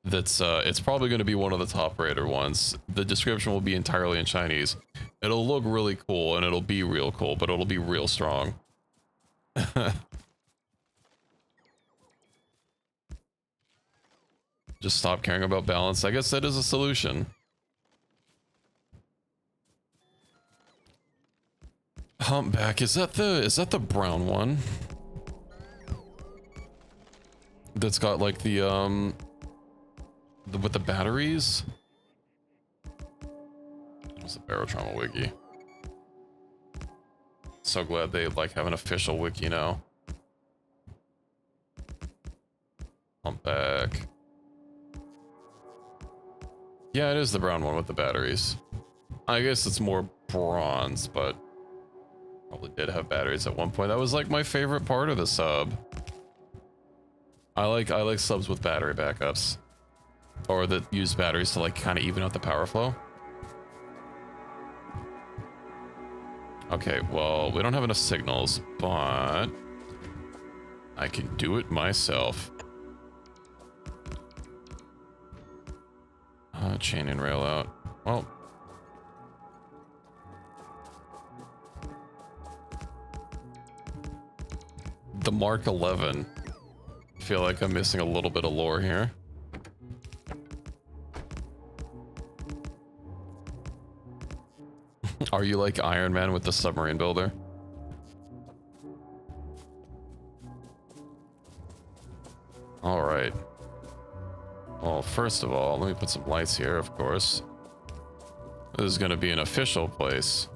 that's it's probably going to be one of the top rated ones. The description will be entirely in Chinese. It'll look really cool and it'll be real cool, but it'll be real strong. Just stop caring about balance. I guess that is a solution. Humpback, is that the brown one? That's got like the with the batteries? What's the barotrauma wiki? So glad they like have an official wiki now. Humpback. Yeah, it is the brown one with the batteries. I guess it's more bronze, but probably did have batteries at one point. That was like my favorite part of the sub. I like subs with battery backups, or that use batteries to like kind of even out the power flow. Okay, well, we don't have enough signals, but I can do it myself. Chain and rail out. Well, the Mark 11. I feel like I'm missing a little bit of lore here. Are you like Iron Man with the submarine builder? All right. Well, first of all, let me put some lights here, of course. This is going to be an official place.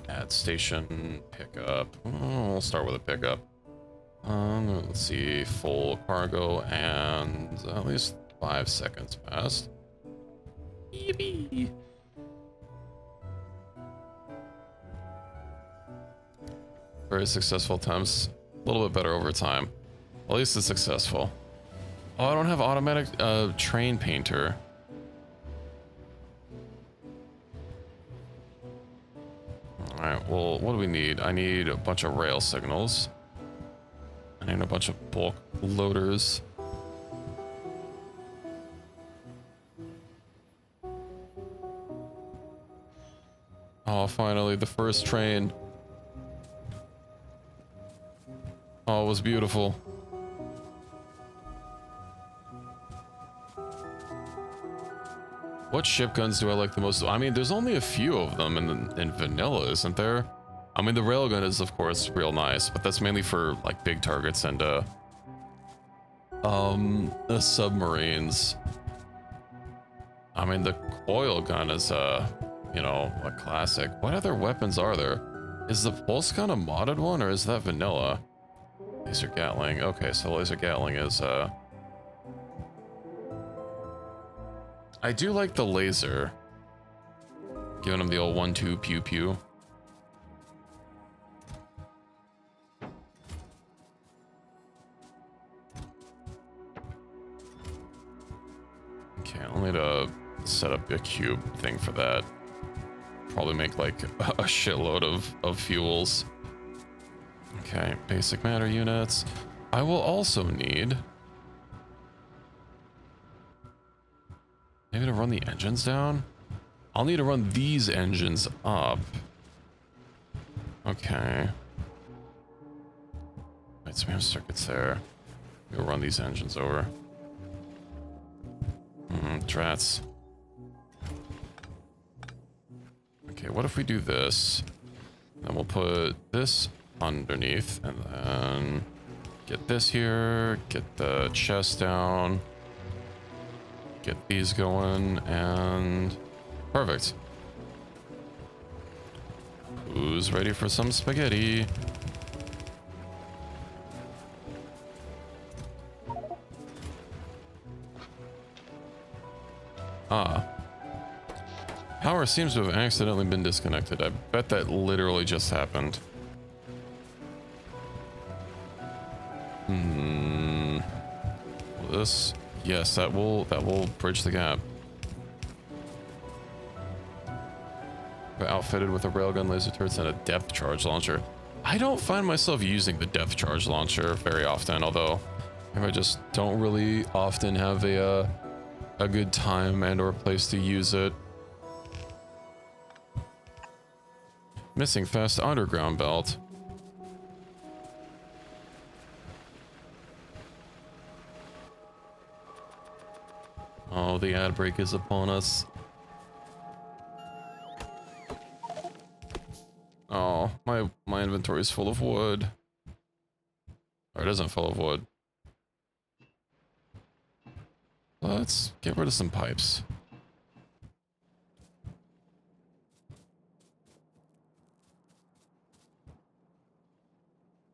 Add station, pickup. Oh, we'll start with a pickup. Let's see, full cargo, and at least 5 seconds passed. Yippee! Very successful attempts. A little bit better over time. At least it's successful. Oh, I don't have automatic train painter. Alright, well, what do we need? I need a bunch of rail signals. I need a bunch of bulk loaders. Oh, finally, the first train. Oh, it was beautiful. What ship guns do I like the most? I mean, there's only a few of them in vanilla, isn't there? I mean, the railgun is, of course, real nice, but that's mainly for, like, big targets and, the submarines. I mean, the coil gun is, you know, a classic. What other weapons are there? Is the pulse gun a modded one, or is that vanilla? Laser Gatling. Okay, so laser Gatling is, I do like the laser. Giving him the old 1-2 pew pew. Okay, I'll need to set up a cube thing for that. Probably make like a shitload of fuels. Okay, basic matter units. I will also need maybe to run the engines down. I'll need to run these engines up. Okay. Wait, so we have circuits there. We'll run these engines over. Drats. Okay, what if we do this? Then we'll put this underneath and then get this here, get the chest down, get these going, and perfect. Who's ready for some spaghetti? Ah. Power seems to have accidentally been disconnected. I bet that literally just happened. This, yes, that will bridge the gap. We're outfitted with a railgun, laser turrets, and a depth charge launcher. I don't find myself using the depth charge launcher very often, although I just don't really often have a good time and or place to use it. Missing fast underground belt. Oh, the ad break is upon us. Oh, my inventory is full of wood. Or it isn't full of wood. Let's get rid of some pipes.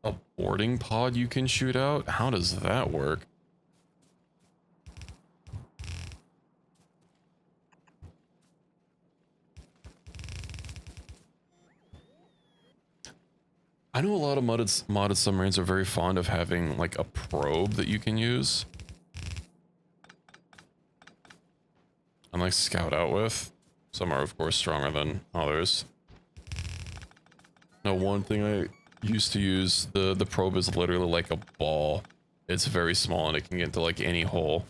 A boarding pod you can shoot out? How does that work? I know a lot of modded submarines are very fond of having like a probe that you can use and like scout out with. Some are of course stronger than others. Now, one thing I used to use, the probe is literally like a ball. It's very small and it can get into like any hole.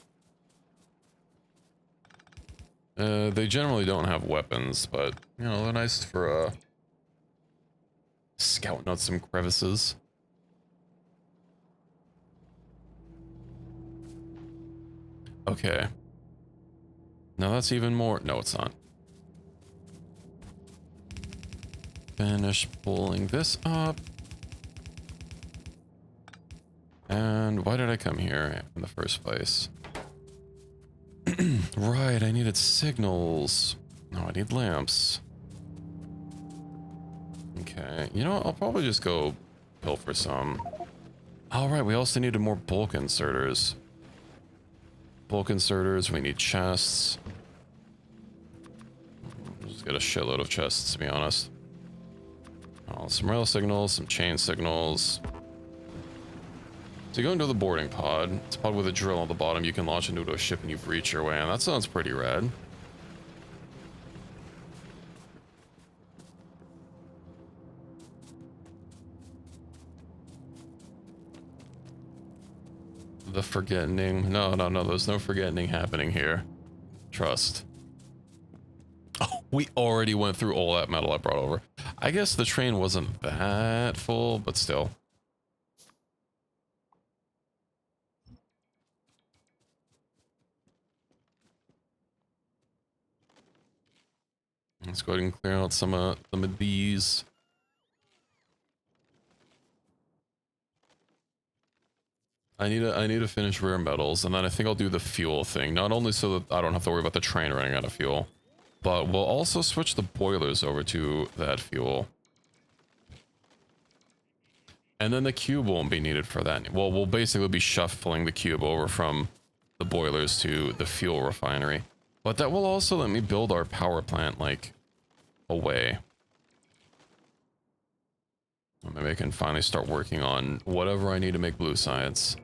They generally don't have weapons, but you know, they're nice for scouting out some crevices. Okay. Now that's even more. No, it's not. Finish pulling this up. And why did I come here in the first place? Right, I needed signals. No, I need lamps. Okay, you know what? I'll probably just go pilfer some. All right, we also needed more bulk inserters. Bulk inserters, we need chests. Just get a shitload of chests, to be honest. Oh, some rail signals, some chain signals. So you go into the boarding pod. It's a pod with a drill on the bottom. You can launch into a ship and you breach your way in. That sounds pretty rad. The forgetting. No, there's no forgetting happening here. Trust. Oh. We already went through all that metal I brought over. I guess the train wasn't that full, but still. Let's go ahead and clear out some of these. I need to finish rare metals, and then I think I'll do the fuel thing. Not only so that I don't have to worry about the train running out of fuel, but we'll also switch the boilers over to that fuel. And then the cube won't be needed for that. Well, we'll basically be shuffling the cube over from the boilers to the fuel refinery. But that will also let me build our power plant, like, away. Maybe I can finally start working on whatever I need to make blue science.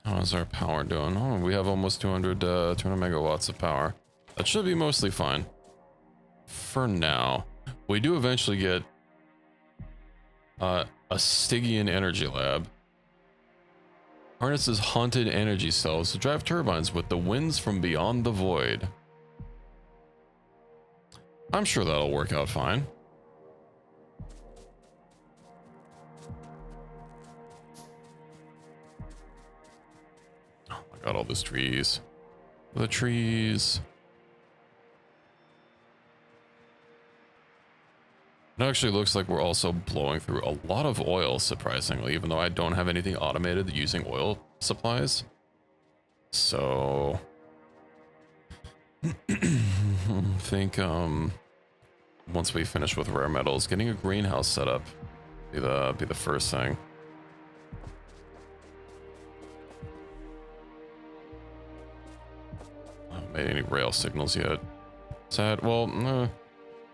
How's our power doing? Oh, we have almost 200 megawatts of power. That should be mostly fine. For now. We do eventually get a Stygian energy lab. Harnesses haunted energy cells to drive turbines with the winds from beyond the void. I'm sure that'll work out fine. Oh, I got all these trees. The trees. It actually looks like we're also blowing through a lot of oil, surprisingly, even though I don't have anything automated using oil supplies. So I think once we finish with rare metals, getting a greenhouse set up be the first thing. I haven't made any rail signals yet. Sad. Well,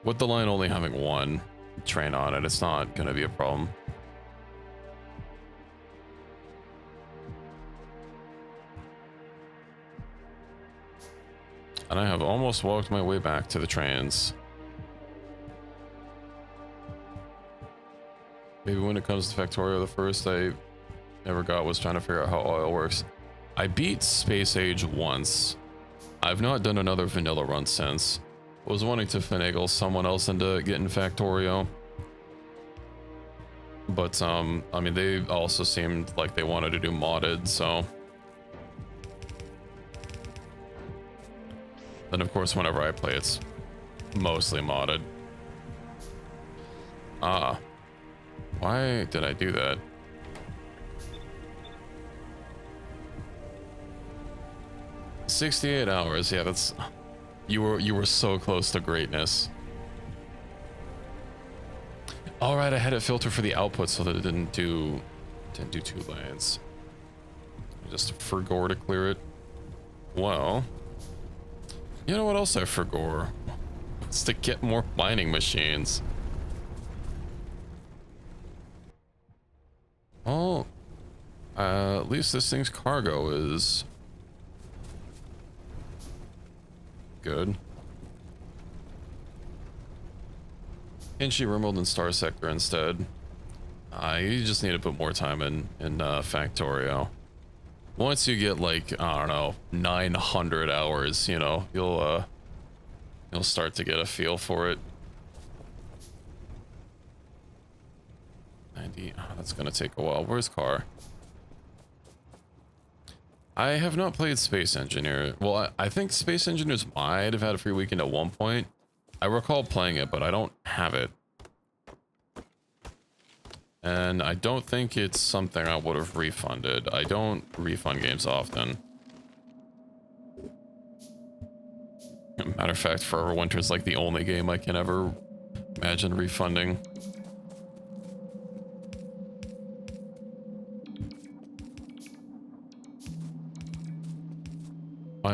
with the line only having one train on it, it's not going to be a problem. And I have almost walked my way back to the trains. Maybe when it comes to Factorio, the first I ever got was trying to figure out how oil works. I beat Space Age once. I've not done another vanilla run since. Was wanting to finagle someone else into getting Factorio. But, I mean, they also seemed like they wanted to do modded, so. Then, of course, whenever I play, it's mostly modded. Ah. Why did I do that? $68 hours, yeah, that's... You were so close to greatness. All right, I had it filtered for the output so that it didn't do 2 lanes. Just forgot to clear it. Well, you know what else I forgot? It's to get more mining machines. Well, at least this thing's cargo is good. Kinshi, Rimworld, and Star Sector instead. You just need to put more time in Factorio. Once you get like, I don't know, 900 hours, you know, you'll start to get a feel for it. 90, oh, that's gonna take a while. Where's Car? I have not played Space Engineer. Well, I think Space Engineers might have had a free weekend at one point. I recall playing it, but I don't have it. And I don't think it's something I would have refunded. I don't refund games often. Matter of fact, Forever Winter's like the only game I can ever imagine refunding.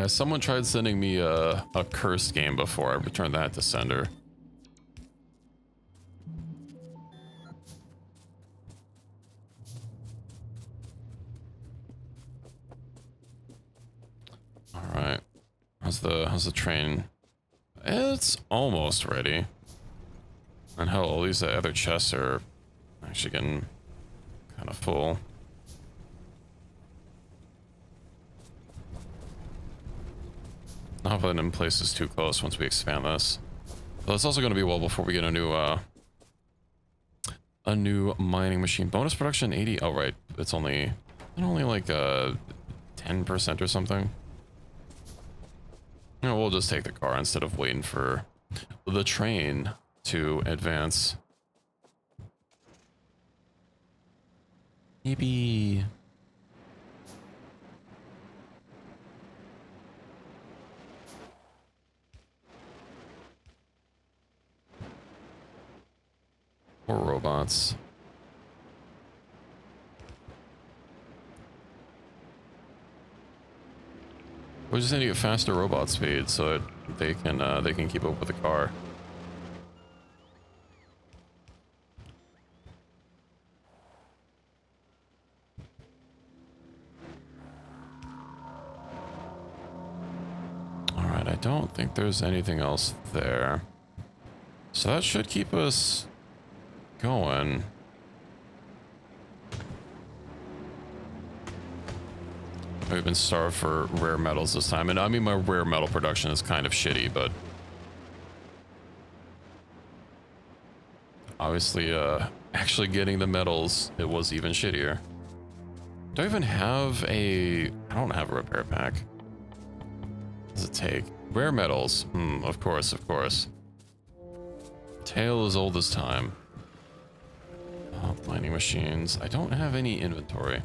Someone tried sending me a cursed game before. I returned that to sender. How's the train? It's almost ready. And hell, all these other chests are actually getting kind of full. Not putting in places too close once we expand this. But it's also going to be well before we get a new mining machine. Bonus production 80. Oh right, it's only like 10% or something. You know, we'll just take the car instead of waiting for the train to advance. Maybe. Or robots. We just need to get faster robot speed so that they can keep up with the car. All right, I don't think there's anything else there, so that should keep us going. We've been starved for rare metals this time, and I mean my rare metal production is kind of shitty, but obviously actually getting the metals, it was even shittier. Do I even have I don't have a repair pack. What does it take? Rare metals. Of course, of course. Tale as old as time. Oh, mining machines. I don't have any inventory.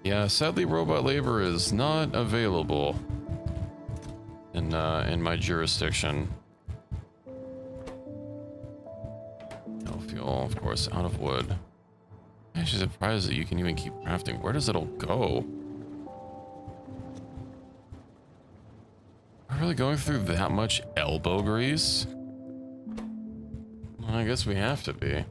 Yeah, sadly, robot labor is not available in my jurisdiction. No fuel, of course, out of wood. I'm actually surprised that you can even keep crafting. Where does it all go? We're really going through that much elbow grease? Well, I guess we have to be.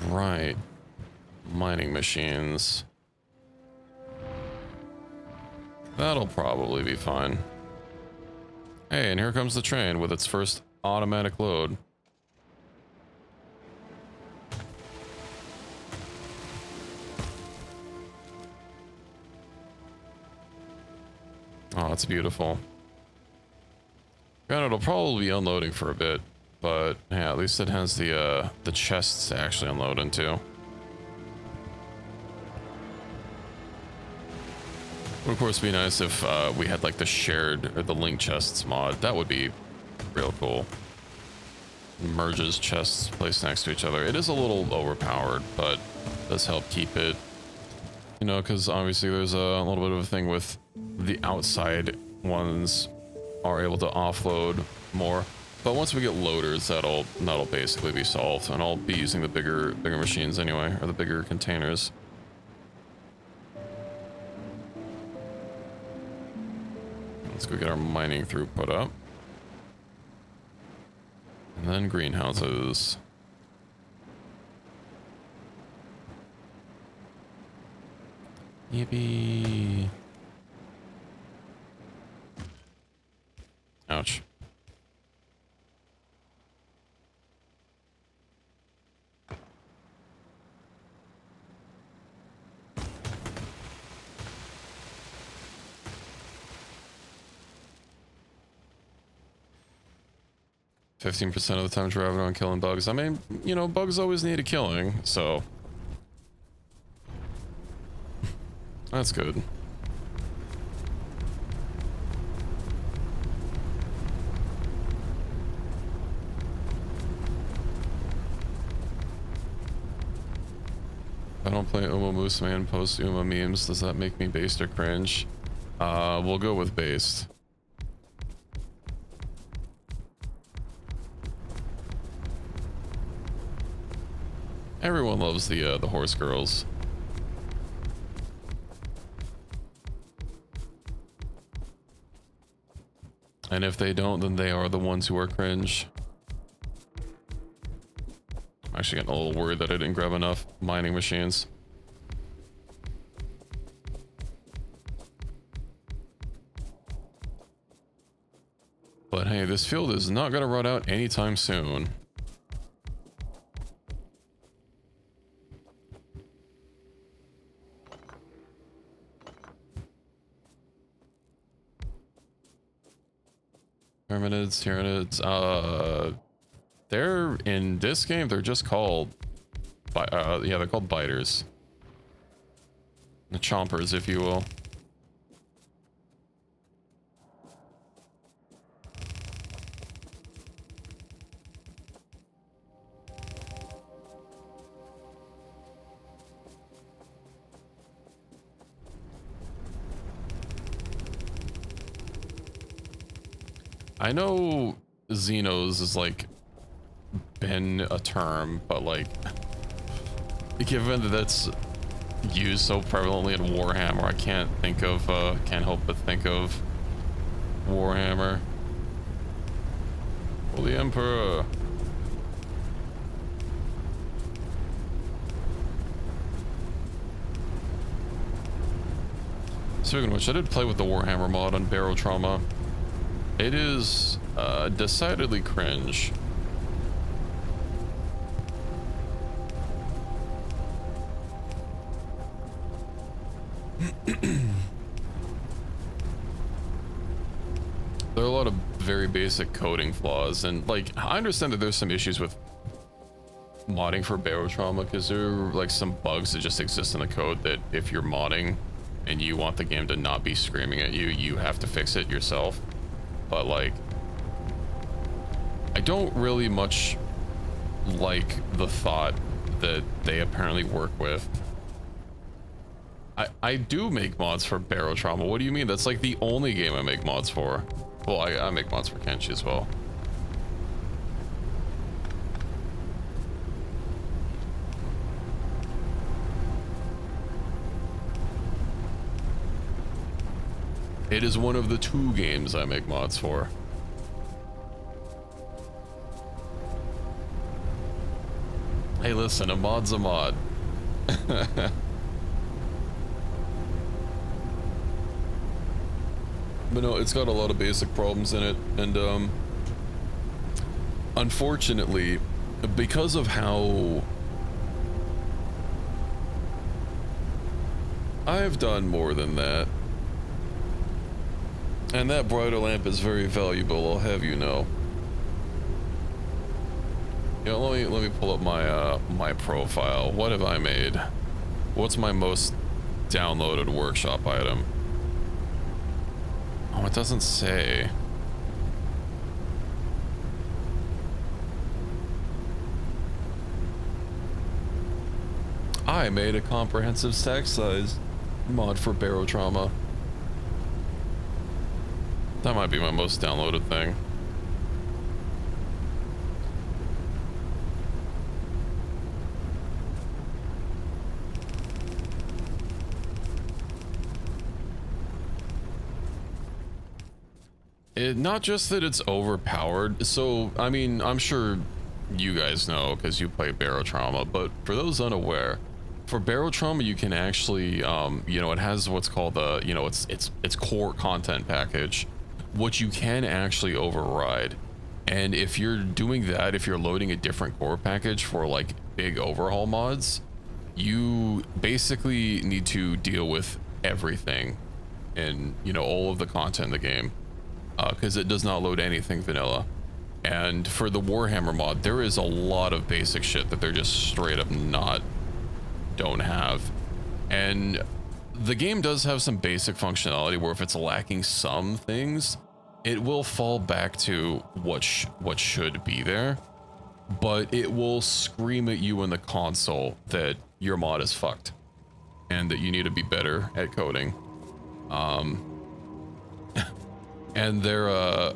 Right. Mining machines. That'll probably be fine. Hey, and here comes the train with its first automatic load. Oh, that's beautiful. Granted, it'll probably be unloading for a bit, but yeah, at least it has the chests to actually unload into. Would of course be nice if we had like the shared or the link chests mod. That would be real cool. Merges chests placed next to each other. It is a little overpowered, but does help keep it, you know, because obviously there's a little bit of a thing with the outside ones are able to offload more. But once we get loaders, that'll basically be solved, and I'll be using the bigger machines anyway, or the bigger containers. Let's go get our mining throughput up. And then greenhouses. Yippee. Ouch. %, of the time driving on killing bugs. I mean, you know, bugs always need a killing, so that's good. I don't play Uma Moose Man post Uma memes. Does that make me based or cringe? We'll go with based. Everyone loves the horse girls. And if they don't, then they are the ones who are cringe. I'm actually getting a little worried that I didn't grab enough mining machines. But hey, this field is not going to run out anytime soon. Tyranids. They're in this game, they're just called, yeah, they're called biters. The chompers, if you will. I know Xenos is like been a term, but like given that that's used so prevalently in Warhammer, I can't help but think of Warhammer. Oh, the Emperor. Speaking of which, I did play with the Warhammer mod on Barotrauma. It is decidedly cringe. There are a lot of very basic coding flaws, and like I understand that there's some issues with modding for Barotrauma because there are like some bugs that just exist in the code that if you're modding and you want the game to not be screaming at you, you have to fix it yourself. But like, I don't really much like the thought that they apparently work with. I do make mods for Barotrauma. What do you mean? That's like the only game I make mods for. Well, I make mods for Kenshi as well. It is one of the 2 games I make mods for. Hey, listen, a mod's a mod. But no, it's got a lot of basic problems in it, and unfortunately, because of how I've done more than that, and that bridal lamp is very valuable, I'll have you know. You know, let me pull up my my profile. What have I made? What's my most downloaded workshop item? Oh, it doesn't say. I made a comprehensive stack size mod for Barotrauma. That might be my most downloaded thing. Not just that it's overpowered. So, I mean, I'm sure you guys know because you play Barotrauma, but for those unaware, for Barotrauma, you can actually, you know, it has what's called the, you know, its core content package, which you can actually override. And if you're doing that, if you're loading a different core package for like big overhaul mods, you basically need to deal with everything and, you know, all of the content in the game. Because it does not load anything vanilla. And for the Warhammer mod, there is a lot of basic shit that they're just straight up don't have. And the game does have some basic functionality where if it's lacking some things, it will fall back to what should be there, but it will scream at you in the console that your mod is fucked and that you need to be better at coding. And their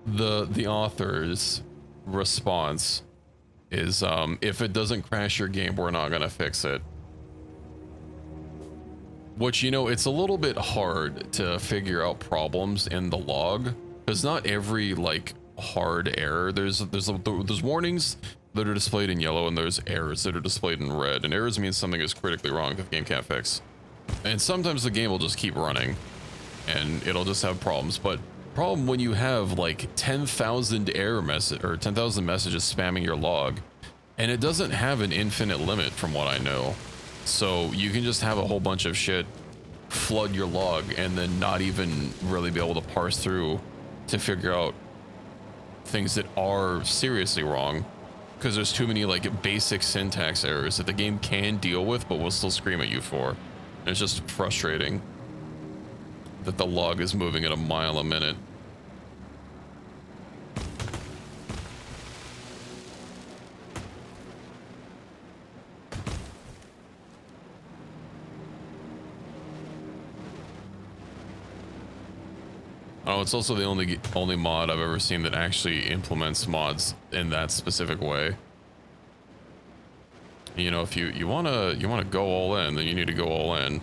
the author's response is if it doesn't crash your game, we're not gonna fix it. Which, you know, it's a little bit hard to figure out problems in the log, because not every like hard error, there's warnings that are displayed in yellow and there's errors that are displayed in red, and errors means something is critically wrong that the game can't fix. And sometimes the game will just keep running and it'll just have problems. But problem when you have like 10,000 error message or 10,000 messages spamming your log, and it doesn't have an infinite limit from what I know. So you can just have a whole bunch of shit flood your log and then not even really be able to parse through to figure out things that are seriously wrong, because there's too many like basic syntax errors that the game can deal with but will still scream at you for. And it's just frustrating that the log is moving at a mile a minute. Oh, it's also the only mod I've ever seen that actually implements mods in that specific way. You know, if you wanna go all in, then you need to go all in.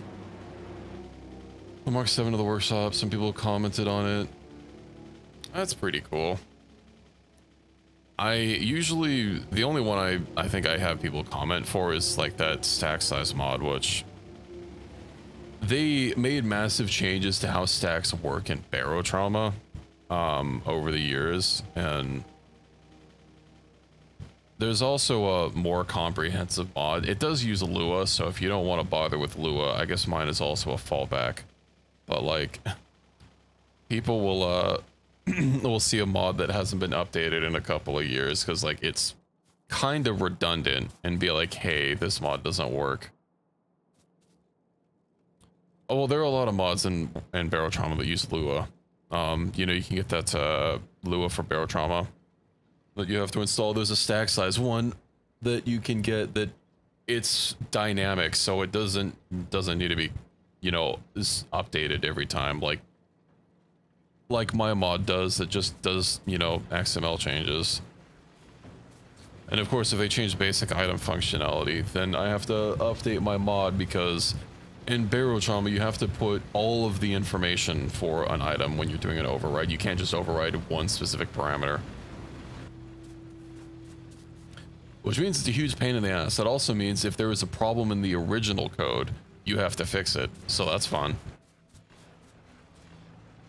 Mark 7 of the workshop, some people commented on it. That's pretty cool. I usually, the only one I think I have people comment for is like that stack size mod, which they made massive changes to how stacks work in Barotrauma over the years, and there's also a more comprehensive mod. It does use Lua, so if you don't want to bother with Lua, I guess mine is also a fallback. But like, people will will see a mod that hasn't been updated in a couple of years because like it's kind of redundant and be like, hey, this mod doesn't work. Oh, well, there are a lot of mods in Barotrauma that use Lua. You know, you can get that Lua for Barotrauma that you have to install. There's a stack size one that you can get that it's dynamic, so it doesn't need to be, you know, is updated every time like my mod does, that just does, you know, XML changes. And of course, if they change basic item functionality, then I have to update my mod, because in Barotrauma you have to put all of the information for an item when you're doing an override. You can't just override one specific parameter. Which means it's a huge pain in the ass. That also means if there is a problem in the original code, you have to fix it. So that's fun.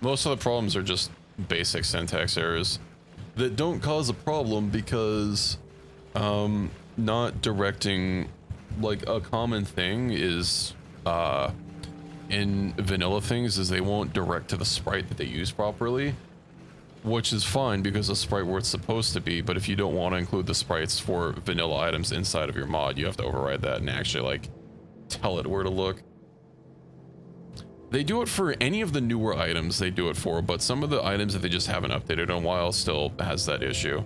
Most of the problems are just basic syntax errors that don't cause a problem because not directing, like a common thing is in vanilla things is they won't direct to the sprite that they use properly, which is fine because the sprite where it's supposed to be. But if you don't want to include the sprites for vanilla items inside of your mod, you have to override that and actually like tell it where to look. They do it for any of the newer items they do it for, but some of the items that they just haven't updated in a while still has that issue.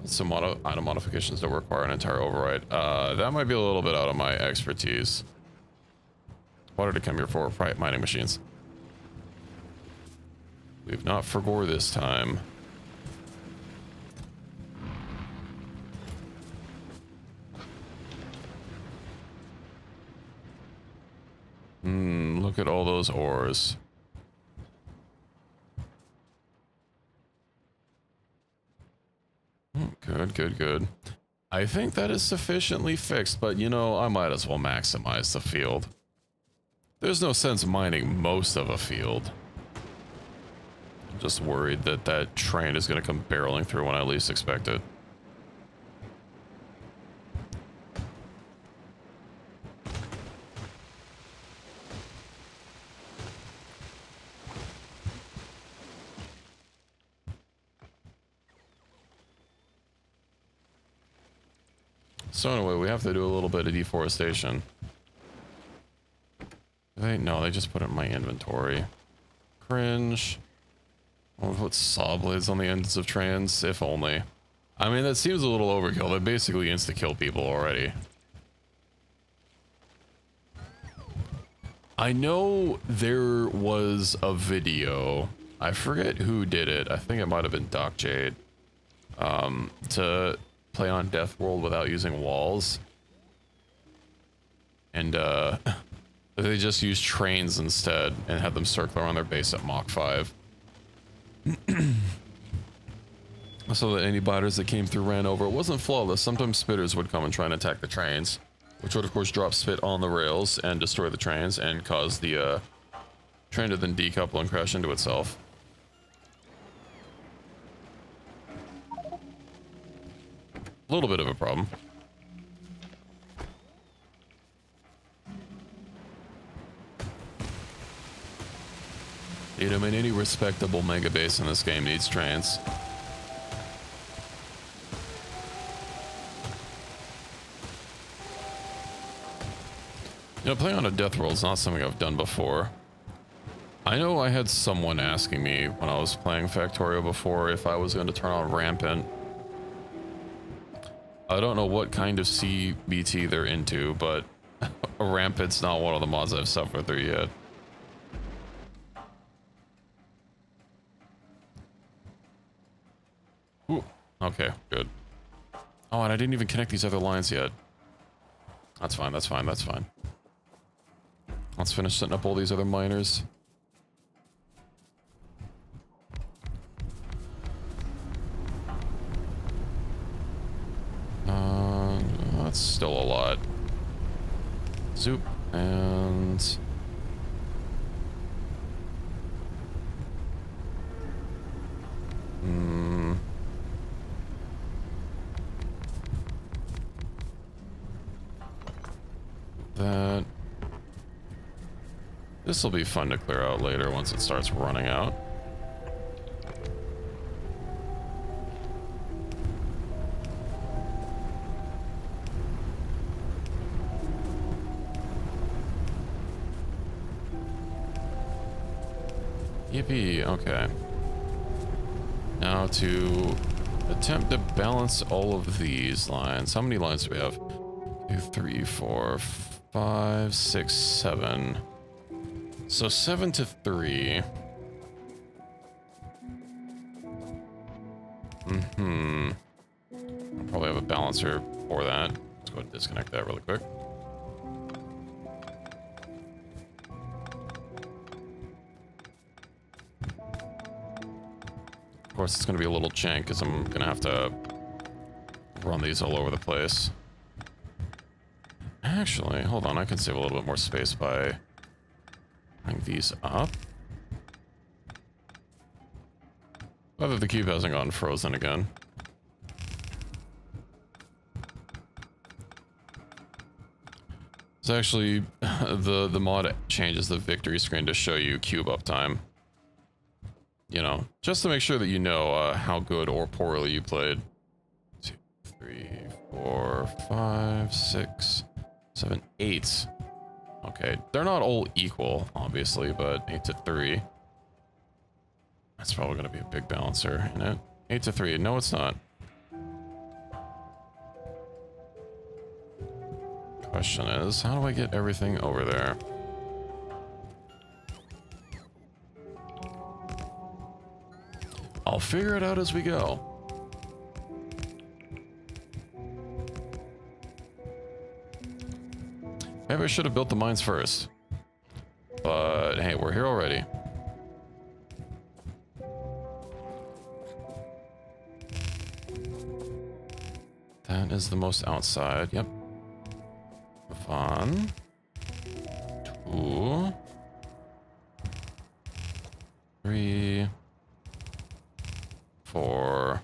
Some item modifications don't require an entire override. That might be a little bit out of my expertise. What did it come here for? Right, mining machines. We've not forgore this time. Look at all those ores. Good. I think that is sufficiently fixed, but you know, I might as well maximize the field. There's no sense mining most of a field. I'm just worried that that train is going to come barreling through when I least expect it. So anyway, we have to do a little bit of deforestation. No, they just put it in my inventory. Cringe. I'll put saw blades on the ends of trains, if only. I mean, that seems a little overkill. They basically insta-kill people already. I know there was a video. I forget who did it. I think it might have been Doc Jade. To play on Death World without using walls. And the They just used trains instead and had them circle around their base at Mach 5. So that any biters that came through ran over. It wasn't flawless. Sometimes spitters would come and try and attack the trains, which would of course drop spit on the rails and destroy the trains and cause the train to then decouple and crash into itself. A little bit of a problem. I mean, any respectable mega base in this game needs trains. You know, playing on a death roll is not something I've done before. I know I had someone asking me when I was playing Factorio before if I was going to turn on Rampant. I don't know what kind of CBT they're into, but Rampant's not one of the mods I've suffered through yet. Ooh, okay, good. Oh, and I didn't even connect these other lines yet. That's fine, that's fine, that's fine. Let's finish setting up all these other miners. That's still a lot. Zoop, and... that... This will be fun to clear out later once it starts running out. Yippee, okay. Now to attempt to balance all of these lines. How many lines do we have? 2, 3, 4, 5, 6, 7. So 7 to 3. I'll probably have a balancer for that. Let's go ahead and disconnect that really quick. Of course, it's going to be a little jank because I'm going to have to run these all over the place. Actually, hold on. I can save a little bit more space by bring these up. Whether the cube hasn't gotten frozen again. It's actually the mod changes the victory screen to show you cube uptime. You know, just to make sure that you know how good or poorly you played. 2, 3, 4, 5, 6, 7, 8. Okay, they're not all equal, obviously, but 8 to 3. That's probably going to be a big balancer, isn't it? 8 to 3. No, it's not. Question is, how do I get everything over there? I'll figure it out as we go. Maybe I should have built the mines first. But hey, we're here already. That is the most outside. Yep. Move on. 2, 3, 4,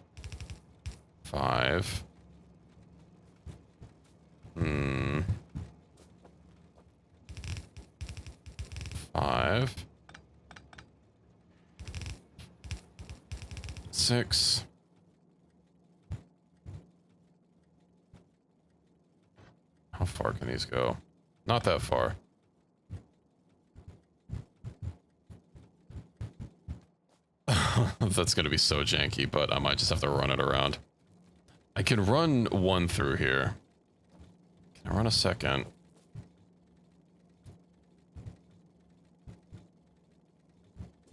5. 5, 6. How far can these go? Not that far. That's gonna be so janky, but I might just have to run it around. I can run one through here. Can I run a second?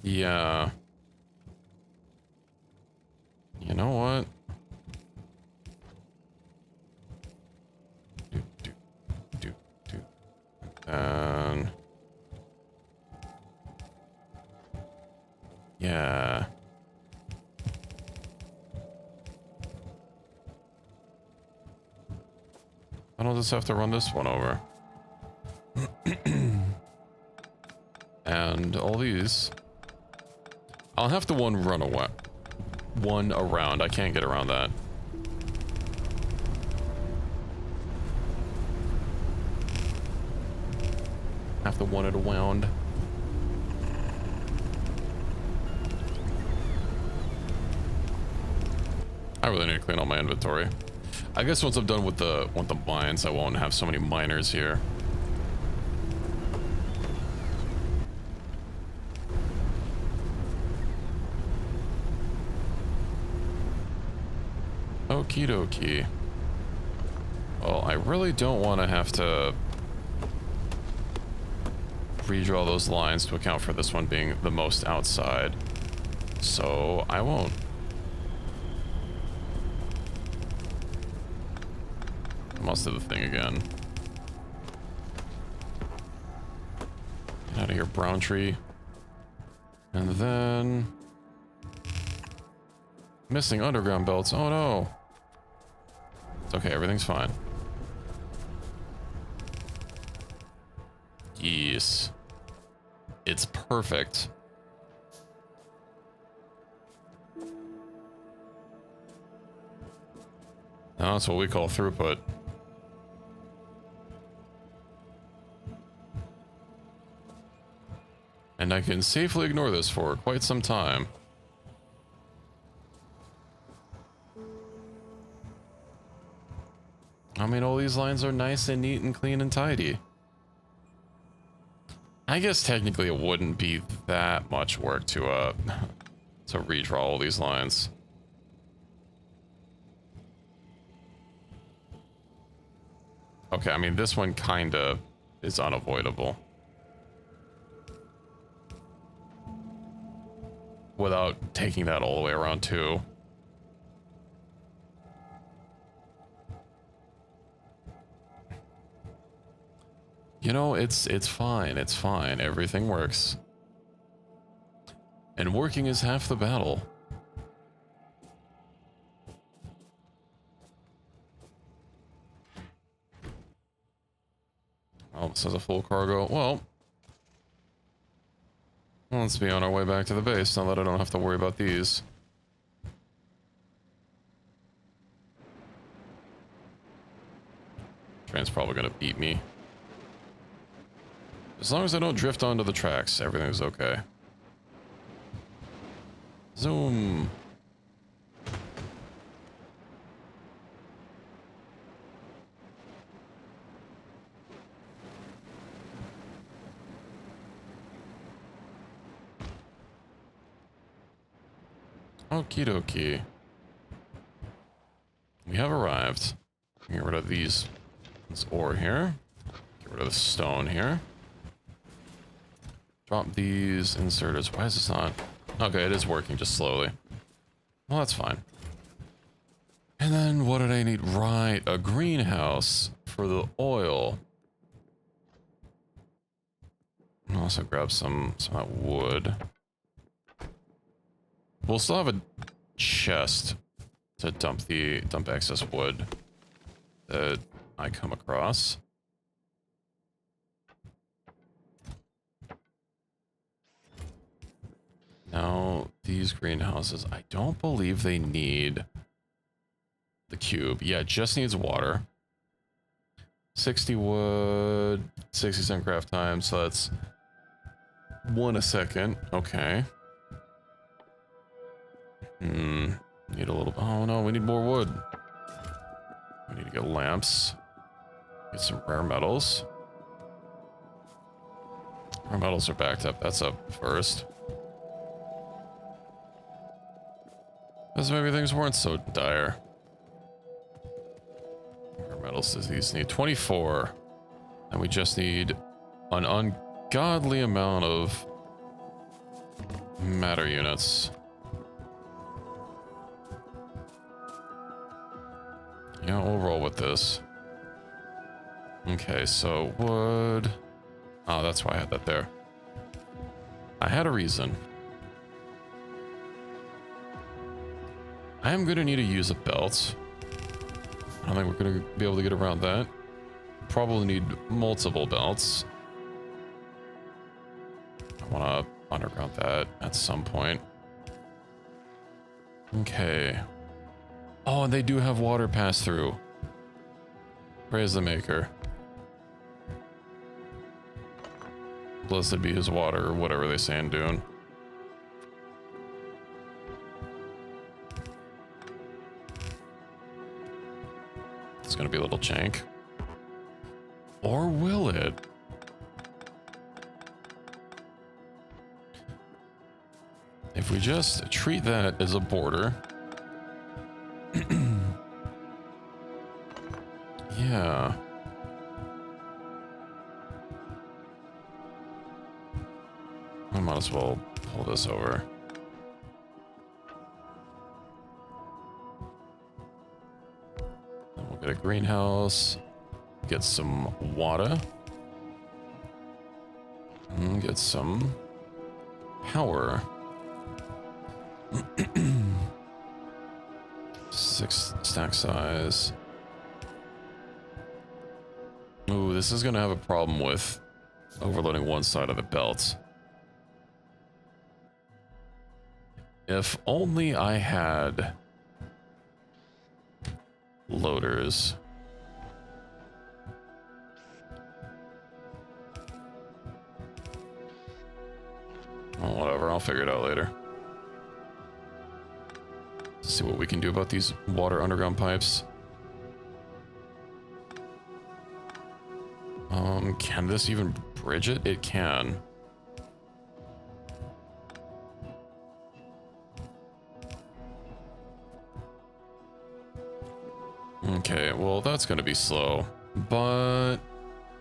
Yeah. You know what? And Yeah. I don't just have to run this one over. And all these. I'll have to run away. One around. I can't get around that. Have to one it around. I really need to clean out my inventory. I guess once I'm done with the mines, I won't have so many miners here. Okie dokie. Well, I really don't want to have to redraw those lines to account for this one being the most outside. So I won't. Must do the thing again. Get out of here, brown tree. And then missing underground belts. Oh no. It's okay, everything's fine. Yes. It's perfect. Now that's what we call throughput. And I can safely ignore this for quite some time. I mean, all these lines are nice and neat and clean and tidy. I guess technically it wouldn't be that much work to redraw all these lines. Okay, I mean, this one kinda is unavoidable. Without taking that all the way around too. You know, it's fine. It's fine. Everything works. And working is half the battle. Oh, this has a full cargo. Well, let's be on our way back to the base now that I don't have to worry about these. Train's probably gonna beat me. As long as I don't drift onto the tracks, everything's okay. Zoom. Okie dokie. We have arrived. Get rid of this ore here. Get rid of the stone here. Drop these inserters. Why is this not? Okay, it is working just slowly. Well, that's fine. And then what did I need? Right, a greenhouse for the oil. I'll also grab some of that wood. We'll still have a chest to dump excess wood that I come across. Now, these greenhouses, I don't believe they need the cube. Yeah, it just needs water. 60 wood, 60% craft time, so that's 1 a second. Okay. Need a little... Oh no, we need more wood. We need to get lamps. Get some rare metals. Rare metals are backed up. That's up first. Because maybe things weren't so dire. Rare metals these need 24. And we just need an ungodly amount of matter units. Yeah, we'll roll with this. Okay, so wood. Oh, that's why I had that there. I had a reason. I am going to need to use a belt. I don't think we're going to be able to get around that. Probably need multiple belts. I want to underground that at some point. Okay. Oh, and they do have water pass through. Praise the maker. Blessed be his water, or whatever they say in Dune. It's gonna be a little jank. Or will it? If we just treat that as a border. Yeah. I might as well pull this over. Then we'll get a greenhouse. Get some water. And get some power. 6 stack size. Ooh, this is gonna have a problem with overloading one side of the belt. If only I had loaders. Well, whatever, I'll figure it out later. Let's see what we can do about these water underground pipes. Can this even bridge it? It can. Okay, well, that's going to be slow. But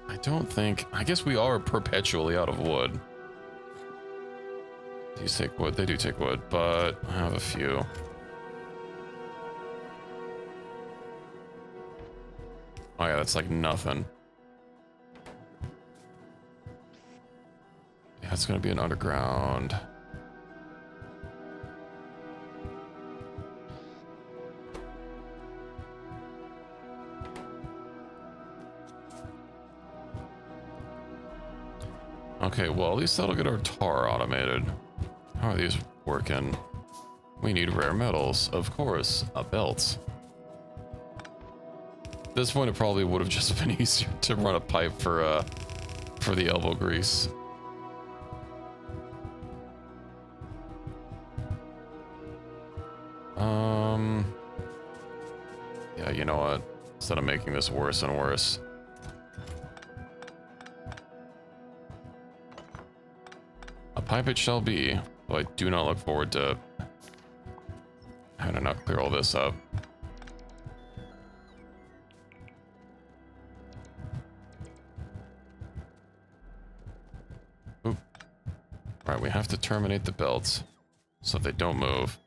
I don't think... I guess we are perpetually out of wood. These take wood. They do take wood, but I have a few. Oh yeah, that's like nothing. Yeah, it's going to be an underground. Okay, well, at least that'll get our tar automated. How are these working? We need rare metals, of course, a belt. At this point, it probably would have just been easier to run a pipe for the elbow grease. Yeah, you know what? Instead of making this worse and worse. A pipe it shall be, though I do not look forward to having to not clear all this up. Oop. Alright, we have to terminate the belts so they don't move.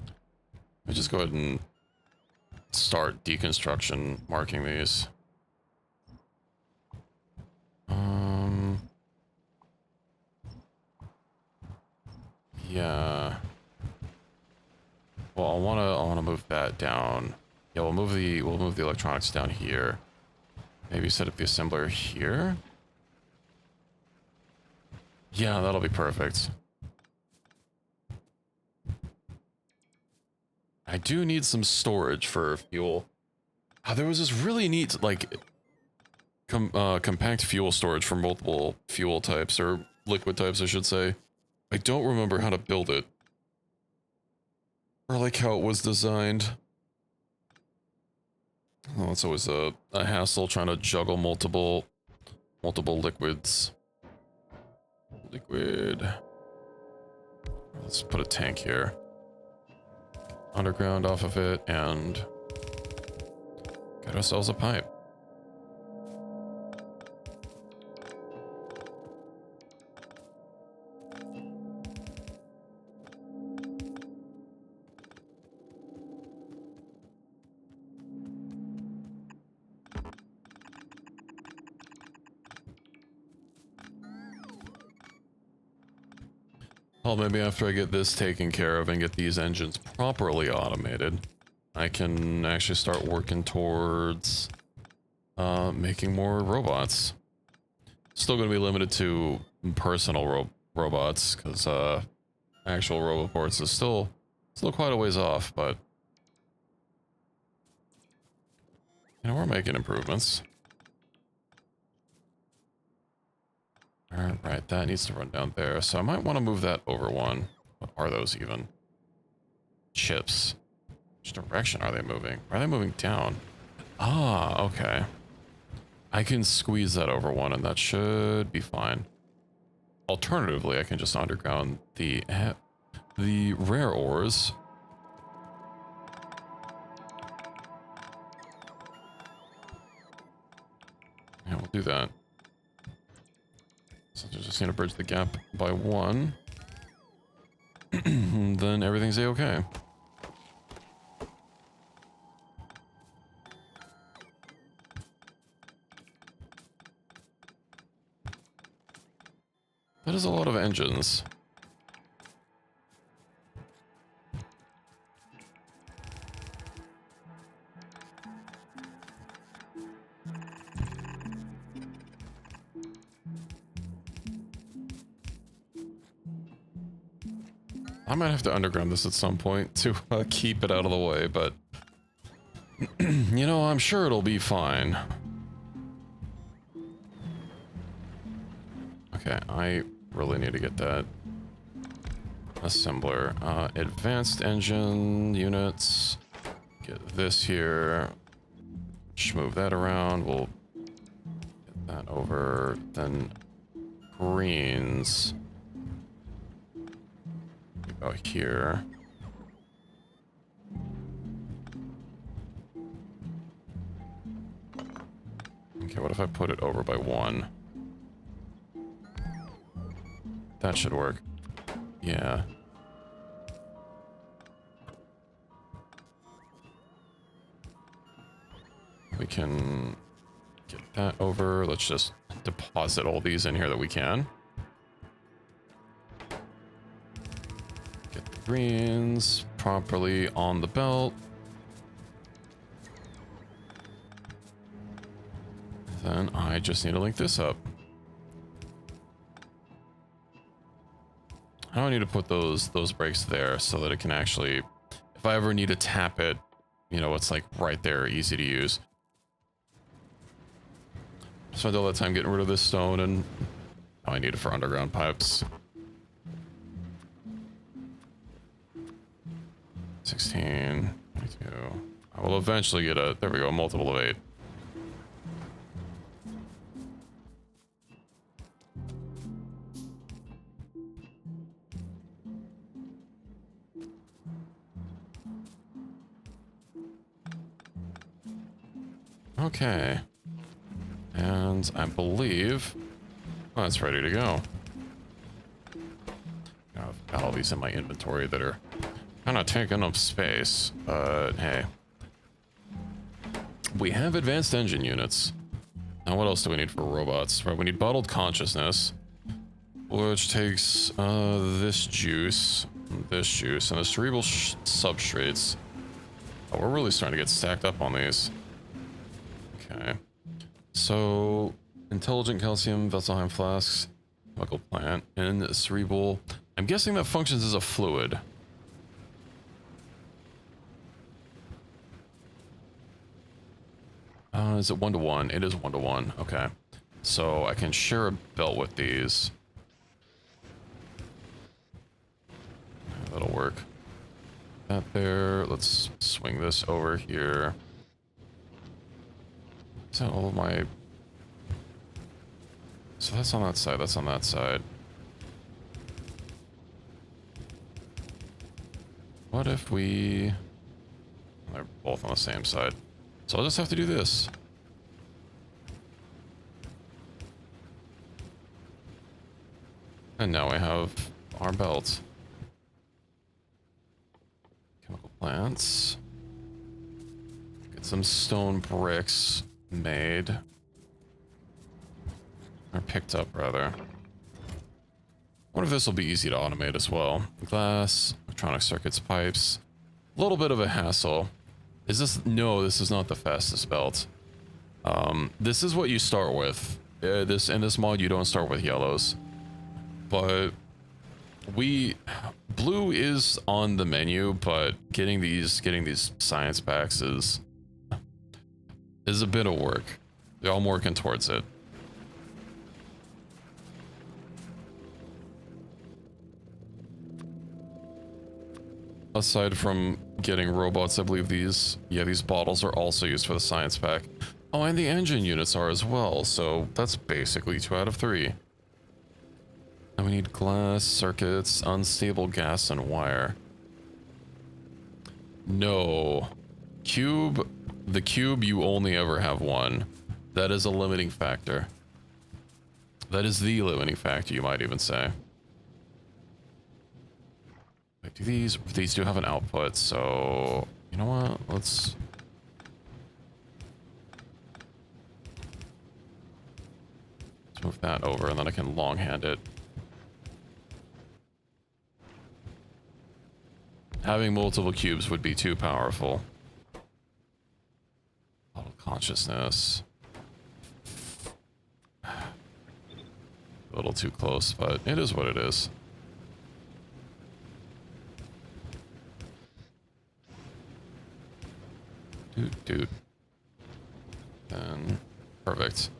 Let me just go ahead and start deconstruction marking these. Yeah. Well, I wanna move that down. Yeah, we'll move the electronics down here. Maybe set up the assembler here. Yeah, that'll be perfect. I do need some storage for fuel. There was this really neat, like, compact fuel storage for multiple fuel types, or liquid types, I should say. I don't remember how to build it. Or, like, how it was designed. Oh, it's always a hassle trying to juggle multiple liquids. Liquid. Let's put a tank here. Underground off of it, and get ourselves a pipe. Well, maybe after I get this taken care of and get these engines properly automated, I can actually start working towards making more robots. Still going to be limited to personal robots, because actual roboports is still quite a ways off, but you know, we're making improvements. Alright, that needs to run down there, so I might want to move that over one. What are those even? Chips. Which direction are they moving? Are they moving down? Ah, okay. I can squeeze that over one and that should be fine. Alternatively, I can just underground the rare ores. Yeah, we'll do that. So just need to bridge the gap by one. Then everything's a-okay. That is a lot of engines. I might have to underground this at some point to keep it out of the way, but you know, I'm sure it'll be fine. Okay, I really need to get that assembler. Advanced engine units. Get this here. Just move that around. We'll get that over. Then greens. We go here. Okay, what if I put it over by one? That should work. Yeah. We can get that over. Let's just deposit all these in here that we can. Get the greens properly on the belt. Then I just need to link this up. I need to put those brakes there so that it can actually, if I ever need to tap it, you know, it's like right there, easy to use. Spent all that time getting rid of this stone, and now I need it for underground pipes. 16, 22. I will eventually get a, there we go, a multiple of 8. Okay. And I believe that's ready to go. I've got all these in my inventory that are kind of taking up space, but hey. We have advanced engine units. Now what else do we need for robots? Right, we need bottled consciousness, which takes this juice, and the cerebral substrates. Oh, we're really starting to get stacked up on these. Okay. So, intelligent calcium, Vesselheim flasks, chemical plant, and cerebral. I'm guessing that functions as a fluid. Is it 1-to-1? It is 1-to-1. Okay. So I can share a belt with these. That'll work. That there. Let's swing this over here. Is that all of my... So that's on that side, that's on that side. What if we... They're both on the same side. So I'll just have to do this. And now I have our belt. Chemical plants. Get some stone bricks made. Or picked up, rather. wonder if this will be easy to automate as well. Glass, electronic circuits, pipes. A little bit of a hassle. Is this? No, this is not the fastest belt. This is what you start with. In this mod, you don't start with yellows. But blue is on the menu, but getting these science packs is a bit of work. I'm working towards it. Aside from getting robots, I believe these bottles are also used for the science pack. Oh, and the engine units are as well, so that's basically 2 out of 3. And we need glass, circuits, unstable gas, and wire. No. The cube, you only ever have one. That is a limiting factor. That is the limiting factor, you might even say. Wait, these do have an output, so you know what? Let's move that over, and then I can longhand it. Having multiple cubes would be too powerful. Bottle consciousness. A little too close, but it is what it is. Dude. Then perfect.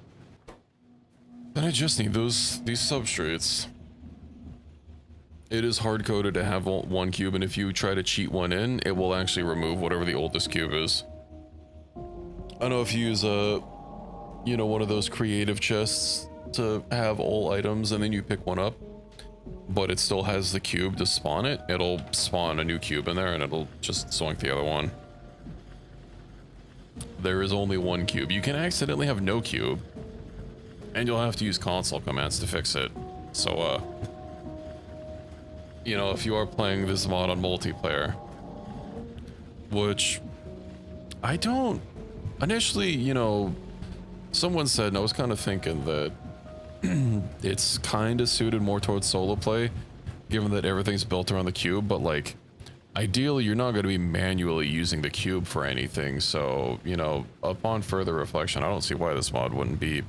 Then I just need these substrates. It is hard-coded to have one cube, and if you try to cheat one in, it will actually remove whatever the oldest cube is. I don't know if you use one of those creative chests to have all items and then you pick one up, but it still has the cube to spawn it. It'll spawn a new cube in there and it'll just zoink the other one. There is only one cube. You can accidentally have no cube, and you'll have to use console commands to fix it. So, if you are playing this mod on multiplayer, which I don't initially, someone said, and I was kind of thinking that it's kind of suited more towards solo play, given that everything's built around the cube, but like, ideally, you're not going to be manually using the cube for anything, so, upon further reflection, I don't see why this mod wouldn't be,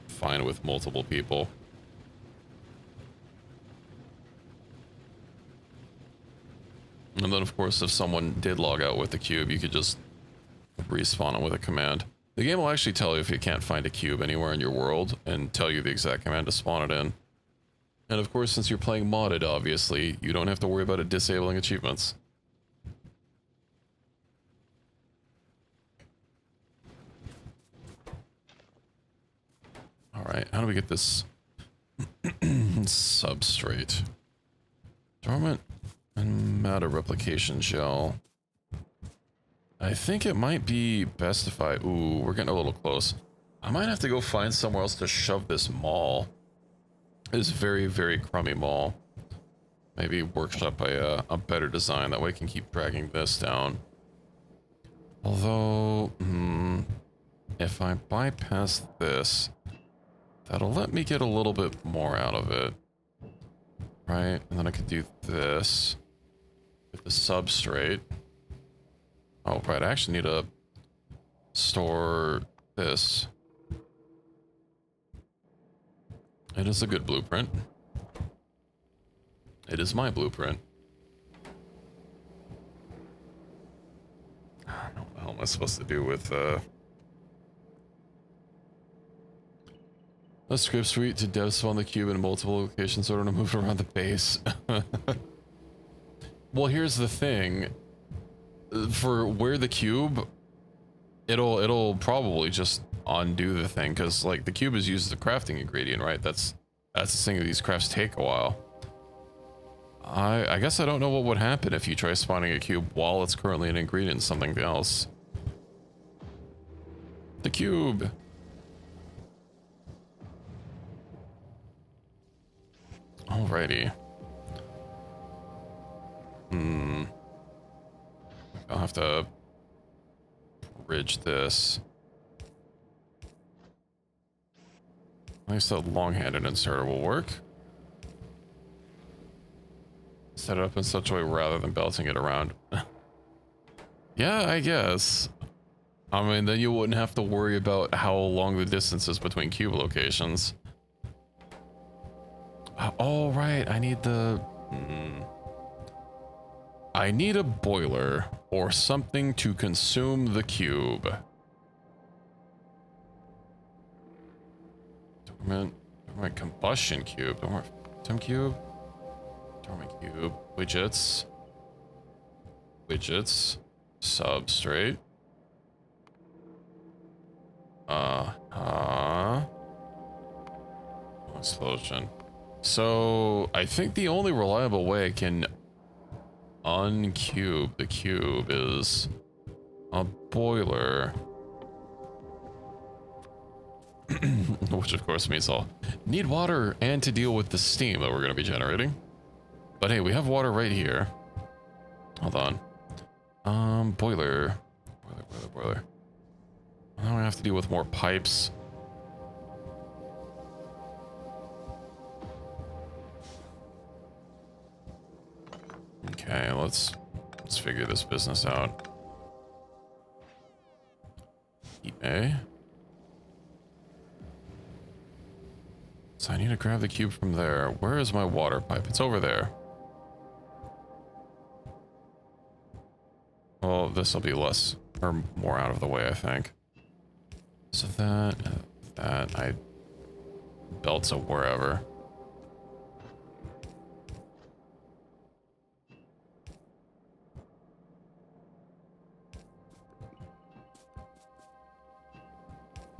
fine with multiple people. And then, of course, if someone did log out with the cube, you could just respawn it with a command. The game will actually tell you if you can't find a cube anywhere in your world and tell you the exact command to spawn it in. And of course, since you're playing modded, obviously, you don't have to worry about it disabling achievements. Alright, how do we get this substrate? Dormant and matter replication gel. I think it might be best if I... Ooh, we're getting a little close. I might have to go find somewhere else to shove this mall. This very, very crummy mall. Maybe workshop a better design. That way I can keep dragging this down. Although, if I bypass this, that'll let me get a little bit more out of it. Right? And then I could do this with the substrate. Oh, right. I actually need to store this. It is a good blueprint. It is my blueprint. I don't know what the hell am I supposed to do with a script suite to dev spawn the cube in multiple locations in order to move around the base. Well, here's the thing. For where the cube, it'll probably just undo the thing, because like the cube is used as a crafting ingredient, right? That's the thing, that these crafts take a while. I guess I don't know what would happen if you try spawning a cube while it's currently an ingredient in something else. The cube. Alrighty. I'll have to bridge this. At least the long-handed inserter will work. Set it up in such a way rather than belting it around. Yeah, I guess. I mean, then you wouldn't have to worry about how long the distance is between cube locations. Oh, right. I need the... I need a boiler or something to consume the cube. Dormant combustion cube. Dormant phantom cube. Dormant cube. Widgets. Widgets. Substrate. Explosion. So I think the only reliable way I can uncube the cube is a boiler. Which of course means I'll need water and to deal with the steam that we're going to be generating. But hey, we have water right here. Hold on. Boiler. Boiler. Now we have to deal with more pipes. Okay, let's figure this business out. Heat A. So I need to grab the cube from there. Where is my water pipe? It's over there. Well, this will be less or more out of the way, I think. So that I belts of wherever.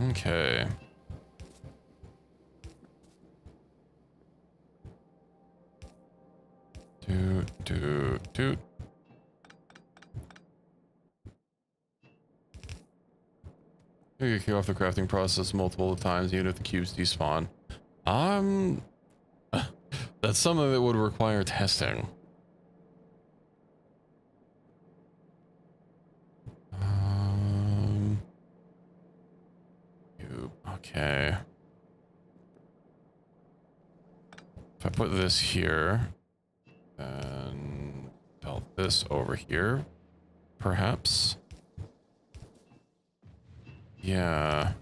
Okay. Doot. You kick off the crafting process multiple times, even if the cubes despawn. That's something that would require testing. Okay. If I put this here, and belt this over here, perhaps. Yeah.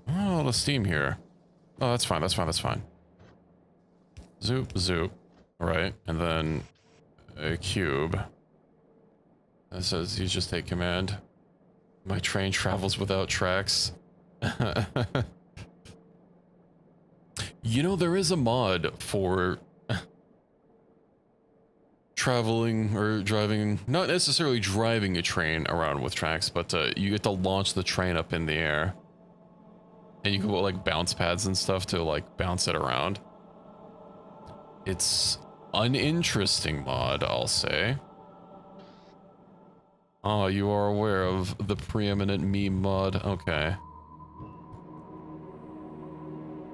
Oh, the steam here. Oh, that's fine. Zoop. All right, and then a cube. That says you just take command. My train travels without tracks. You know, there is a mod for traveling or driving, not necessarily driving a train around with tracks, but you get to launch the train up in the air. And you can put like bounce pads and stuff to like bounce it around. It's an interesting mod, I'll say. Oh, you are aware of the preeminent meme mod. Okay.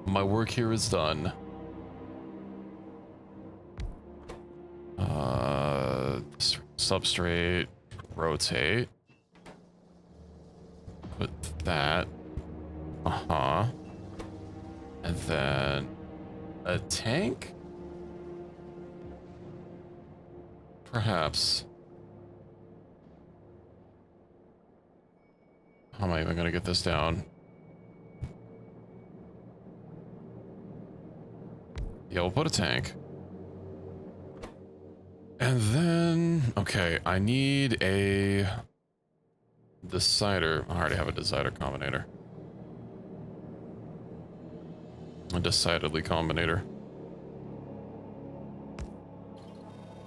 My work here is done. Substrate, rotate. Put that. And then a tank? Perhaps. How am I even gonna get this down? Yeah, we'll put a tank. And then, okay, I need a decider. I already have a decider combinator. A decidedly combinator.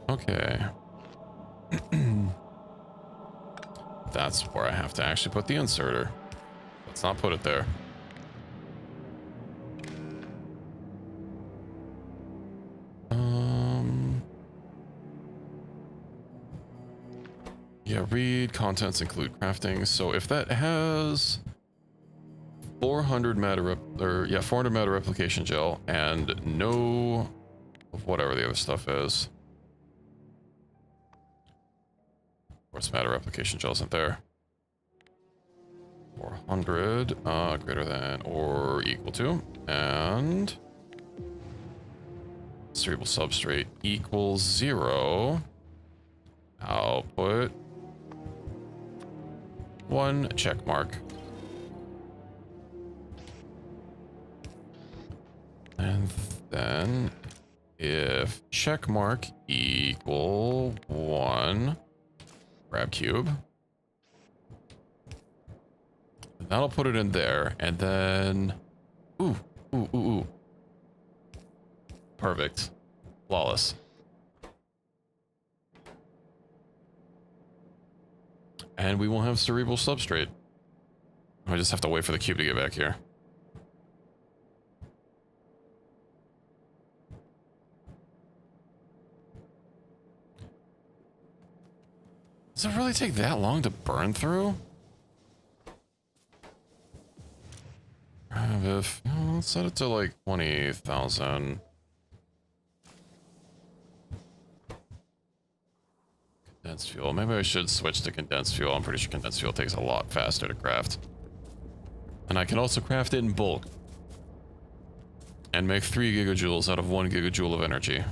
Okay. That's where I have to actually put the inserter. Let's not put it there. Yeah, read contents include crafting. So if that has 400 matter 400 matter replication gel and no of whatever the other stuff is. Of course, matter replication gel isn't there. 400, greater than or equal to, and cerebral substrate equals 0. Output 1 check mark. And then if check mark equal 1, grab cube. That'll put it in there, and then ooh. Perfect. Flawless. And we won't have cerebral substrate. I just have to wait for the cube to get back here. Does it really take that long to burn through? If, let's set it to like 20,000. Condensed fuel. Maybe I should switch to condensed fuel. I'm pretty sure condensed fuel takes a lot faster to craft. And I can also craft it in bulk. And make 3 gigajoules out of 1 gigajoule of energy.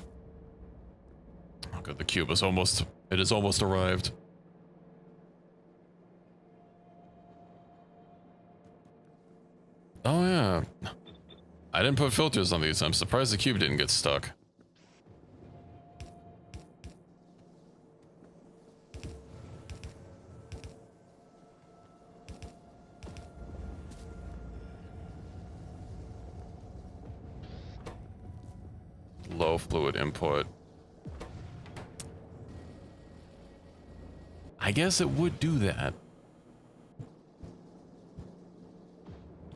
Oh good, the cube is almost, it has almost arrived. Oh yeah. I didn't put filters on these. I'm surprised the cube didn't get stuck. Low fluid input. I guess it would do that.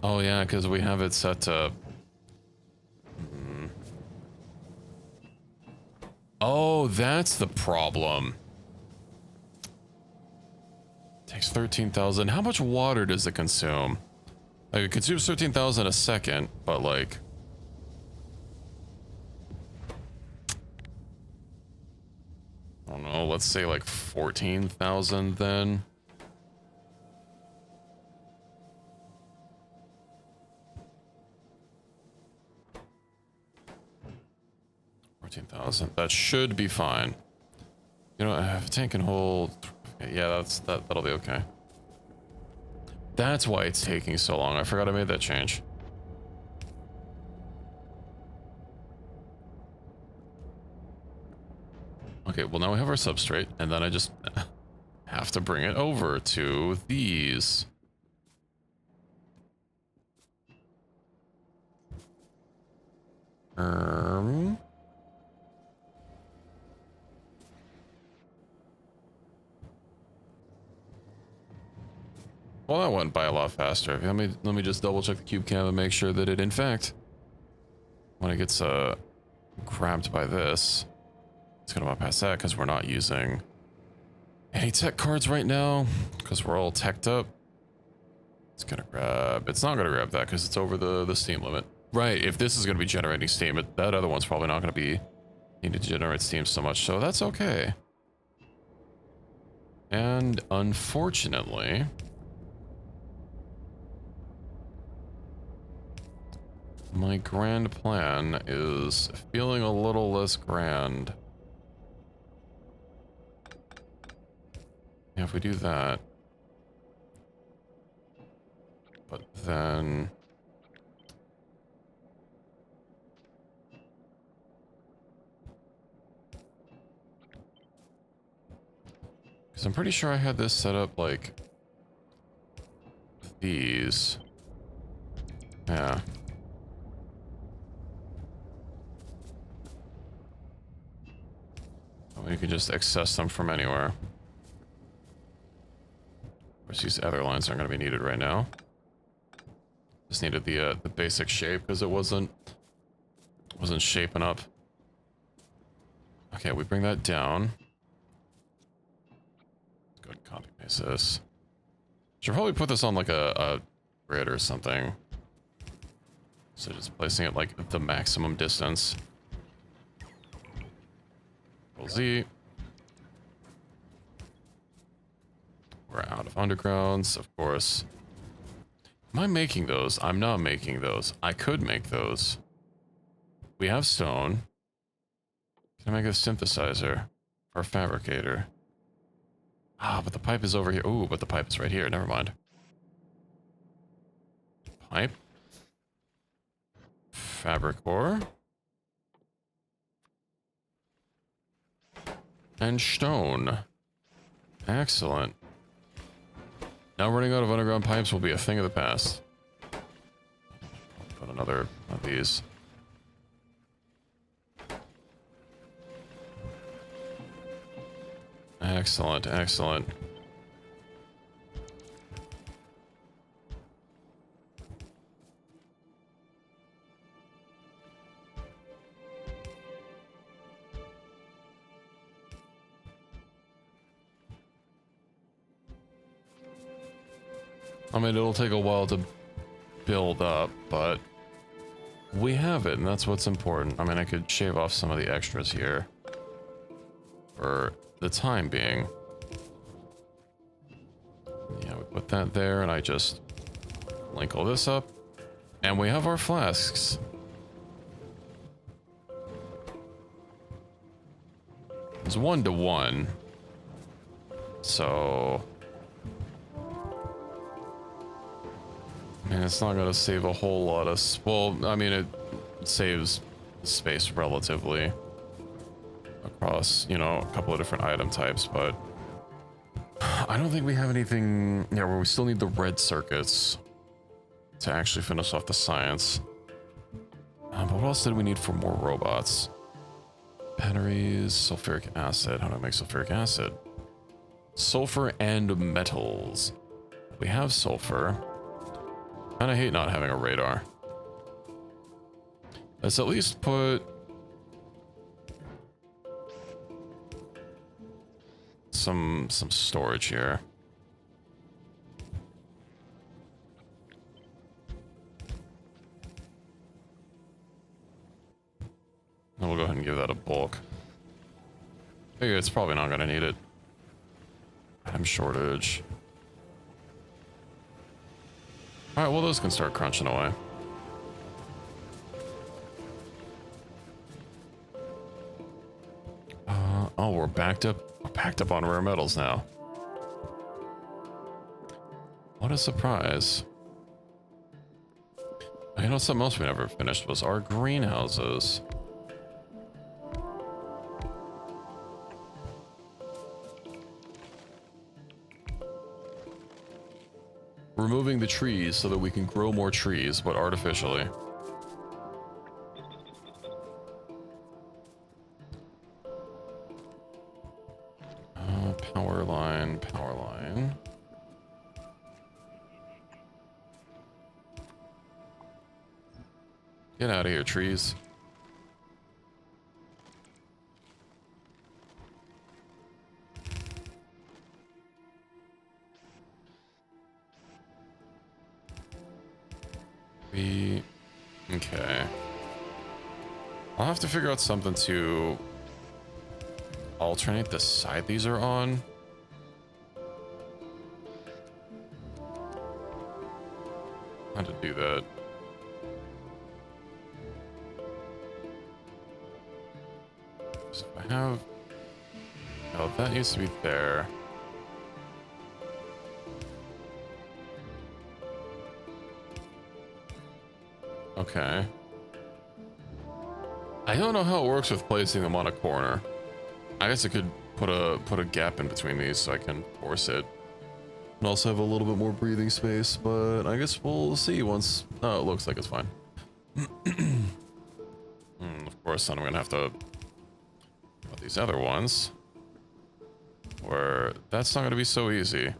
Oh yeah, because we have it set to... Oh, that's the problem. Takes 13,000. How much water does it consume? Like, it consumes 13,000 a second, but like... I don't know, let's say like 14,000 then. That should be fine. You know, if a tank can hold... Yeah, that'll be okay. That's why it's taking so long. I forgot I made that change. Okay, well now we have our substrate, and then I just have to bring it over to these. Well, that went by a lot faster. Let me just double check the cube cam and make sure that it, in fact, when it gets grabbed by this, it's gonna bypass that because we're not using any tech cards right now because we're all teched up. It's gonna grab. It's not gonna grab that because it's over the steam limit. Right. If this is gonna be generating steam, that other one's probably not gonna be needed to generate steam so much. So that's okay. And unfortunately, my grand plan is feeling a little less grand. Yeah, if we do that. But then... because I'm pretty sure I had this set up like... these. Yeah. You can just access them from anywhere. Of course, these other lines aren't going to be needed right now. Just needed the basic shape because it wasn't shaping up. Okay, we bring that down. Let's go ahead and copy paste this. Should probably put this on like a grid or something. So just placing it like the maximum distance. Control Z. We're out of undergrounds, of course. Am I making those? I'm not making those. I could make those. We have stone. Can I make a synthesizer? Or fabricator? Ah, but the pipe is over here. Ooh, but the pipe is right here. Never mind. Pipe. Fabric ore. And stone. Excellent. Now running out of underground pipes will be a thing of the past. Put another of these. Excellent, excellent. I mean, it'll take a while to build up, but we have it, and that's what's important. I mean, I could shave off some of the extras here for the time being. Yeah, we put that there, and I just link all this up, and we have our flasks. It's 1-to-1, so I mean, it's not gonna save a whole lot of well, I mean, it saves space relatively across, you know, a couple of different item types, but I don't think we have anything, yeah, where we still need the red circuits to actually finish off the science. But what else did we need for more robots? Batteries, sulfuric acid. How do I make sulfuric acid? Sulfur and metals. We have sulfur. And I hate not having a radar. Let's at least put some storage here. And we'll go ahead and give that a bulk. Figure it's probably not gonna need it. Item shortage. Alright, well those can start crunching away. Oh, we're backed up on rare metals now. What a surprise. You know, something else we never finished was our greenhouses. Removing the trees so that we can grow more trees, but artificially. Power line, power line. Get out of here, trees. Okay. I'll have to figure out something to alternate the side these are on. How to do that. So if I have... Oh, that needs to be there. Okay. I don't know how it works with placing them on a corner. I guess I could put a gap in between these so I can force it. And also have a little bit more breathing space, but I guess we'll see once... Oh, it looks like it's fine. Of course, then I'm gonna have to put these other ones where that's not gonna be so easy.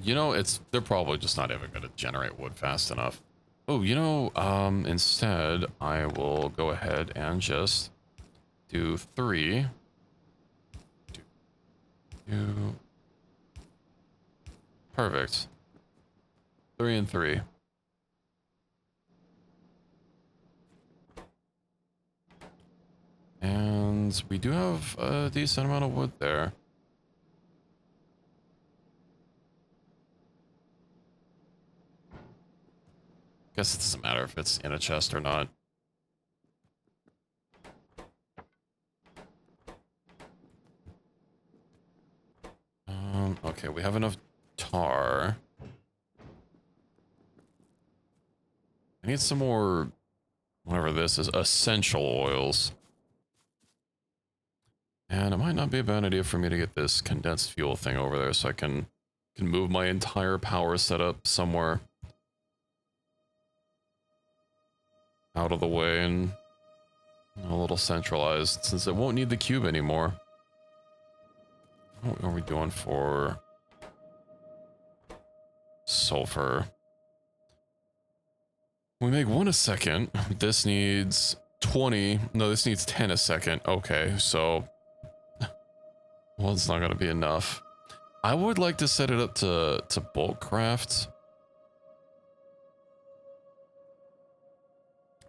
You know, they're probably just not even gonna generate wood fast enough. Oh, you know, instead I will go ahead and just do 3. Do perfect. 3 and 3. And we do have a decent amount of wood there. Guess it doesn't matter if it's in a chest or not. Okay, we have enough tar. I need some more, whatever this is, essential oils. And it might not be a bad idea for me to get this condensed fuel thing over there so I can move my entire power setup somewhere out of the way and a little centralized, since it won't need the cube anymore. What are we doing for sulfur? We make 1 a second. This needs 20. No, this needs 10 a second. Okay, so... well, it's not going to be enough. I would like to set it up to bulk craft.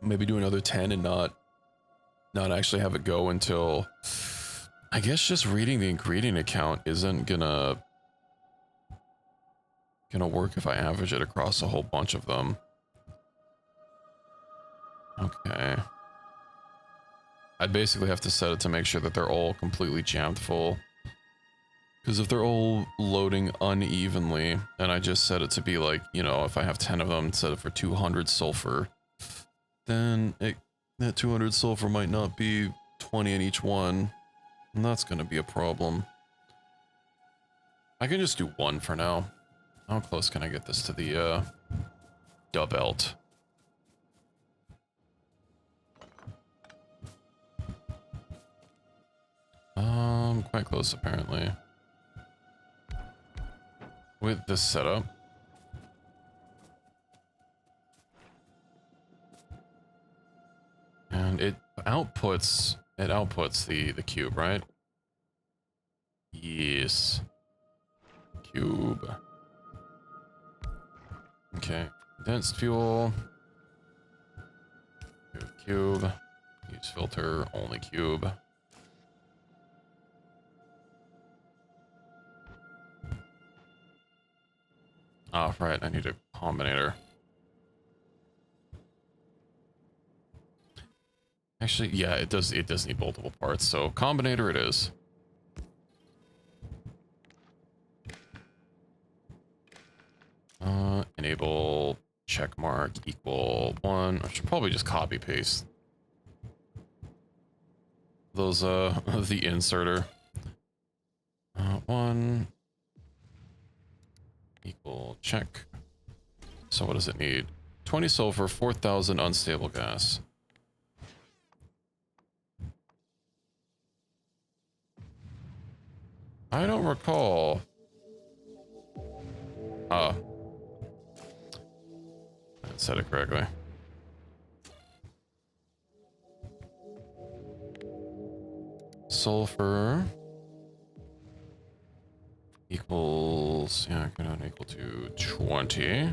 Maybe do another 10 and not actually have it go until... I guess just reading the ingredient account isn't gonna work if I average it across a whole bunch of them. Okay. I'd basically have to set it to make sure that they're all completely jammed full. Because if they're all loading unevenly, and I just set it to be like, you know, if I have 10 of them, set it for 200 sulfur, then that 200 sulfur might not be 20 in each one. And that's going to be a problem. I can just do 1 for now. How close can I get this to the belt? Quite close apparently. With this setup. And it outputs the cube, right? Yes. Cube. Okay. Condensed fuel. Cube. Use filter, only cube. Oh, right, I need a combinator. Actually, yeah, it does need multiple parts, so combinator it is. Enable check mark equal 1. I should probably just copy paste those the inserter. 1 equal check. So what does it need? 20 sulfur, 4,000 unstable gas. I don't recall. I said it correctly. Sulfur equals, yeah, equal to 20.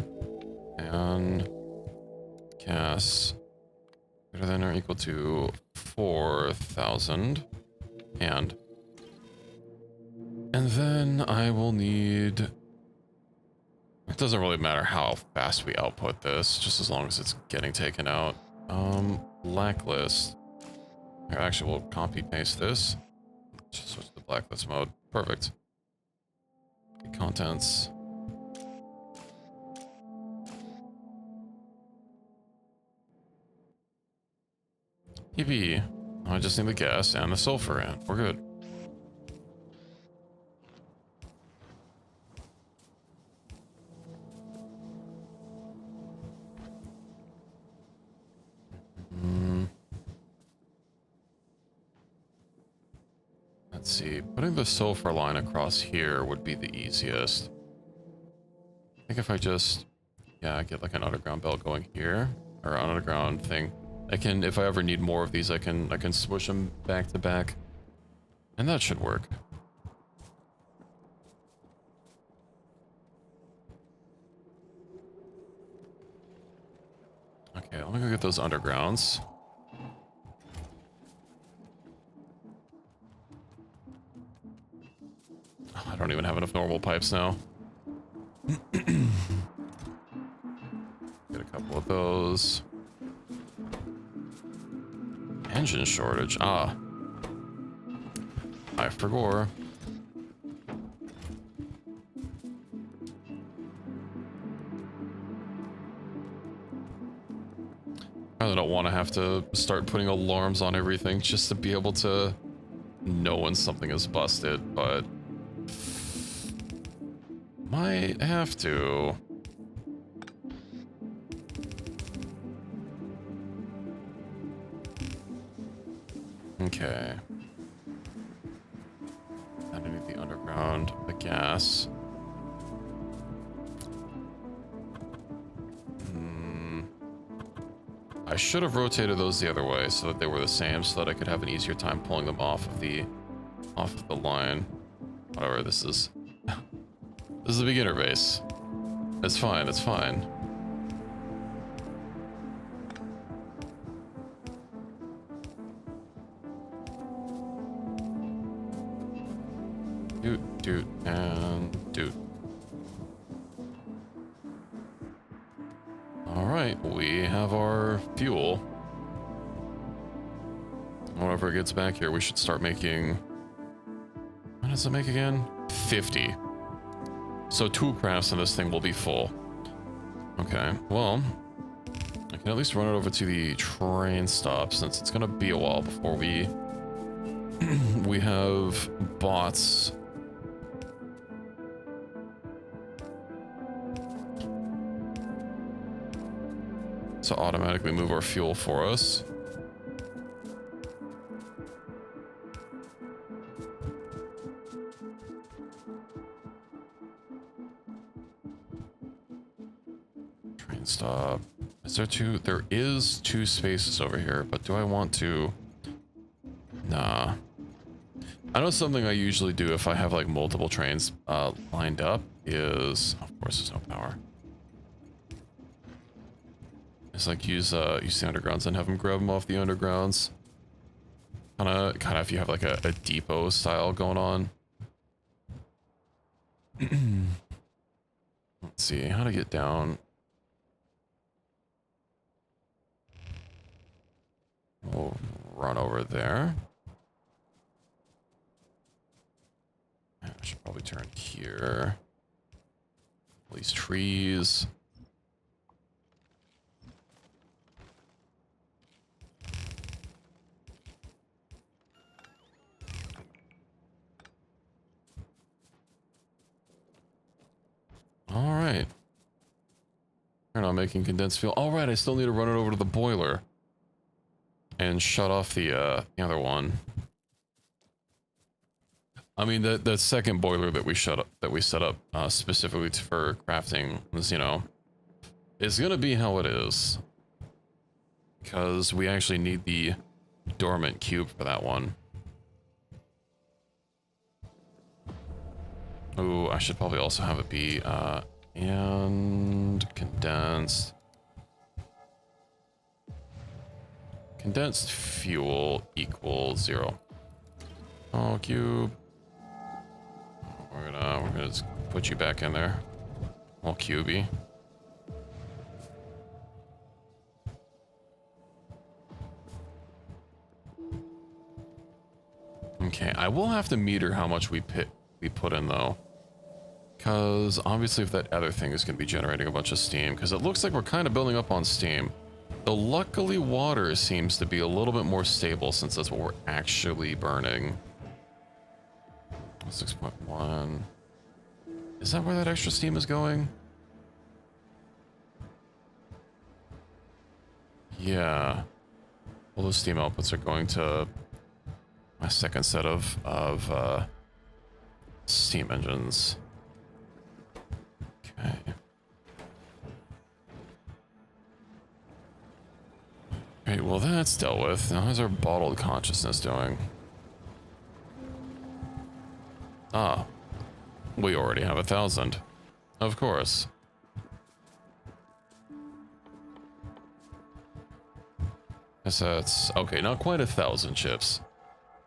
And gas greater than or equal to 4,000. And then I will need... It doesn't really matter how fast we output this, just as long as it's getting taken out. Blacklist. Actually, we'll copy paste this. Just switch to blacklist mode. Perfect. Contents. PV. I just need the gas and the sulfur, and we're good. Let's see. Putting the sulfur line across here would be the easiest. I think if I just, yeah, get like an underground belt going here, or an underground thing. I can, if I ever need more of these, I can switch them back to back, and that should work. Okay, let me go get those undergrounds. don't even have enough normal pipes now. Get a couple of those. Engine shortage. Ah. I forgot. I don't want to have to start putting alarms on everything just to be able to know when something is busted, but might have to. Okay. Underneath the underground, the gas. I should have rotated those the other way so that they were the same, so that I could have an easier time pulling them off of the line. Whatever, this is this is a beginner base. It's fine, it's fine. Doot, doot, and doot. Alright, we have our fuel. Whenever it gets back here, we should start making... What does it make again? 50. So 2 crafts and this thing will be full. Okay, well... I can at least run it over to the train stop, since it's gonna be a while before we... we have bots... to automatically move our fuel for us. Train stop. Is there 2? There is 2 spaces over here, but do I want to? Nah. I know something I usually do if I have like multiple trains lined up is, of course there's no power. It's like use the undergrounds and have them grab them off the undergrounds. Kind of if you have like a depot style going on. Let's see how to get down. We'll run over there. I should probably turn here. All these trees. All right. We're not making condensed fuel. All right, I still need to run it over to the boiler and shut off the other one. I mean, the second boiler that we set up specifically for crafting is, you know, is gonna be how it is, because we actually need the dormant cube for that one. Oh, I should probably also have it be, and condensed. Condensed fuel equals 0. Oh, cube. We're gonna just put you back in there. All cubey. Okay, I will have to meter how much we put in though. Because obviously if that other thing is going to be generating a bunch of steam, because it looks like we're kind of building up on steam. Though luckily water seems to be a little bit more stable since that's what we're actually burning. 6.1. Is that where that extra steam is going? Yeah. All those steam outputs are going to my second set of steam engines. Okay. Okay, well that's dealt with. Now how's our bottled consciousness doing? Ah. We already have 1,000. Of course. Guess that's... okay, not quite 1,000 chips.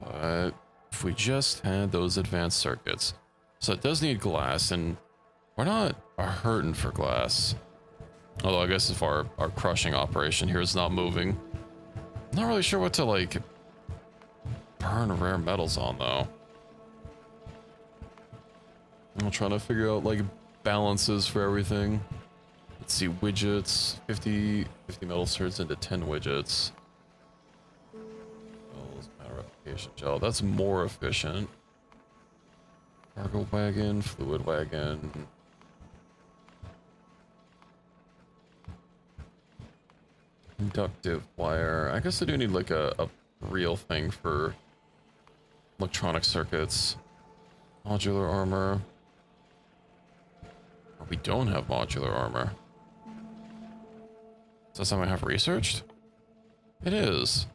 But if we just had those advanced circuits. So it does need glass, and we're not hurting for glass. Although I guess if our crushing operation here is not moving. I'm not really sure what to, like, burn rare metals on, though. I'm trying to figure out, like, balances for everything. Let's see, widgets. 50 metals turns into 10 widgets. Matter replication gel. That's more efficient. Cargo wagon, fluid wagon. Inductive wire. I guess I do need like a real thing for electronic circuits. Modular armor. Oh, we don't have modular armor. Is that something I have researched? It is.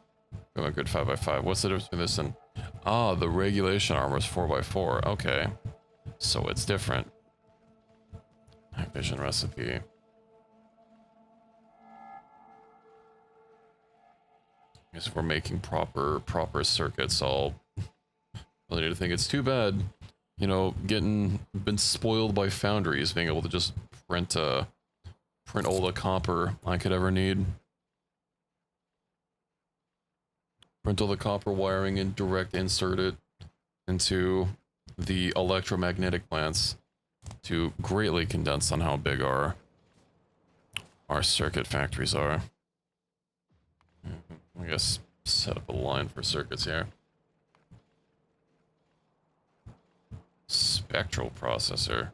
We have a good 5x5. What's the difference between this and... Ah, the regulation armor is 4x4. Okay. So it's different. Night vision recipe. I guess if we're making proper circuits, I'll really need to think it's too bad, you know, been spoiled by foundries, being able to just print all the copper I could ever need. Print all the copper wiring and direct insert it into the electromagnetic plants to greatly condense on how big our circuit factories are. I guess set up a line for circuits here. Spectral processor.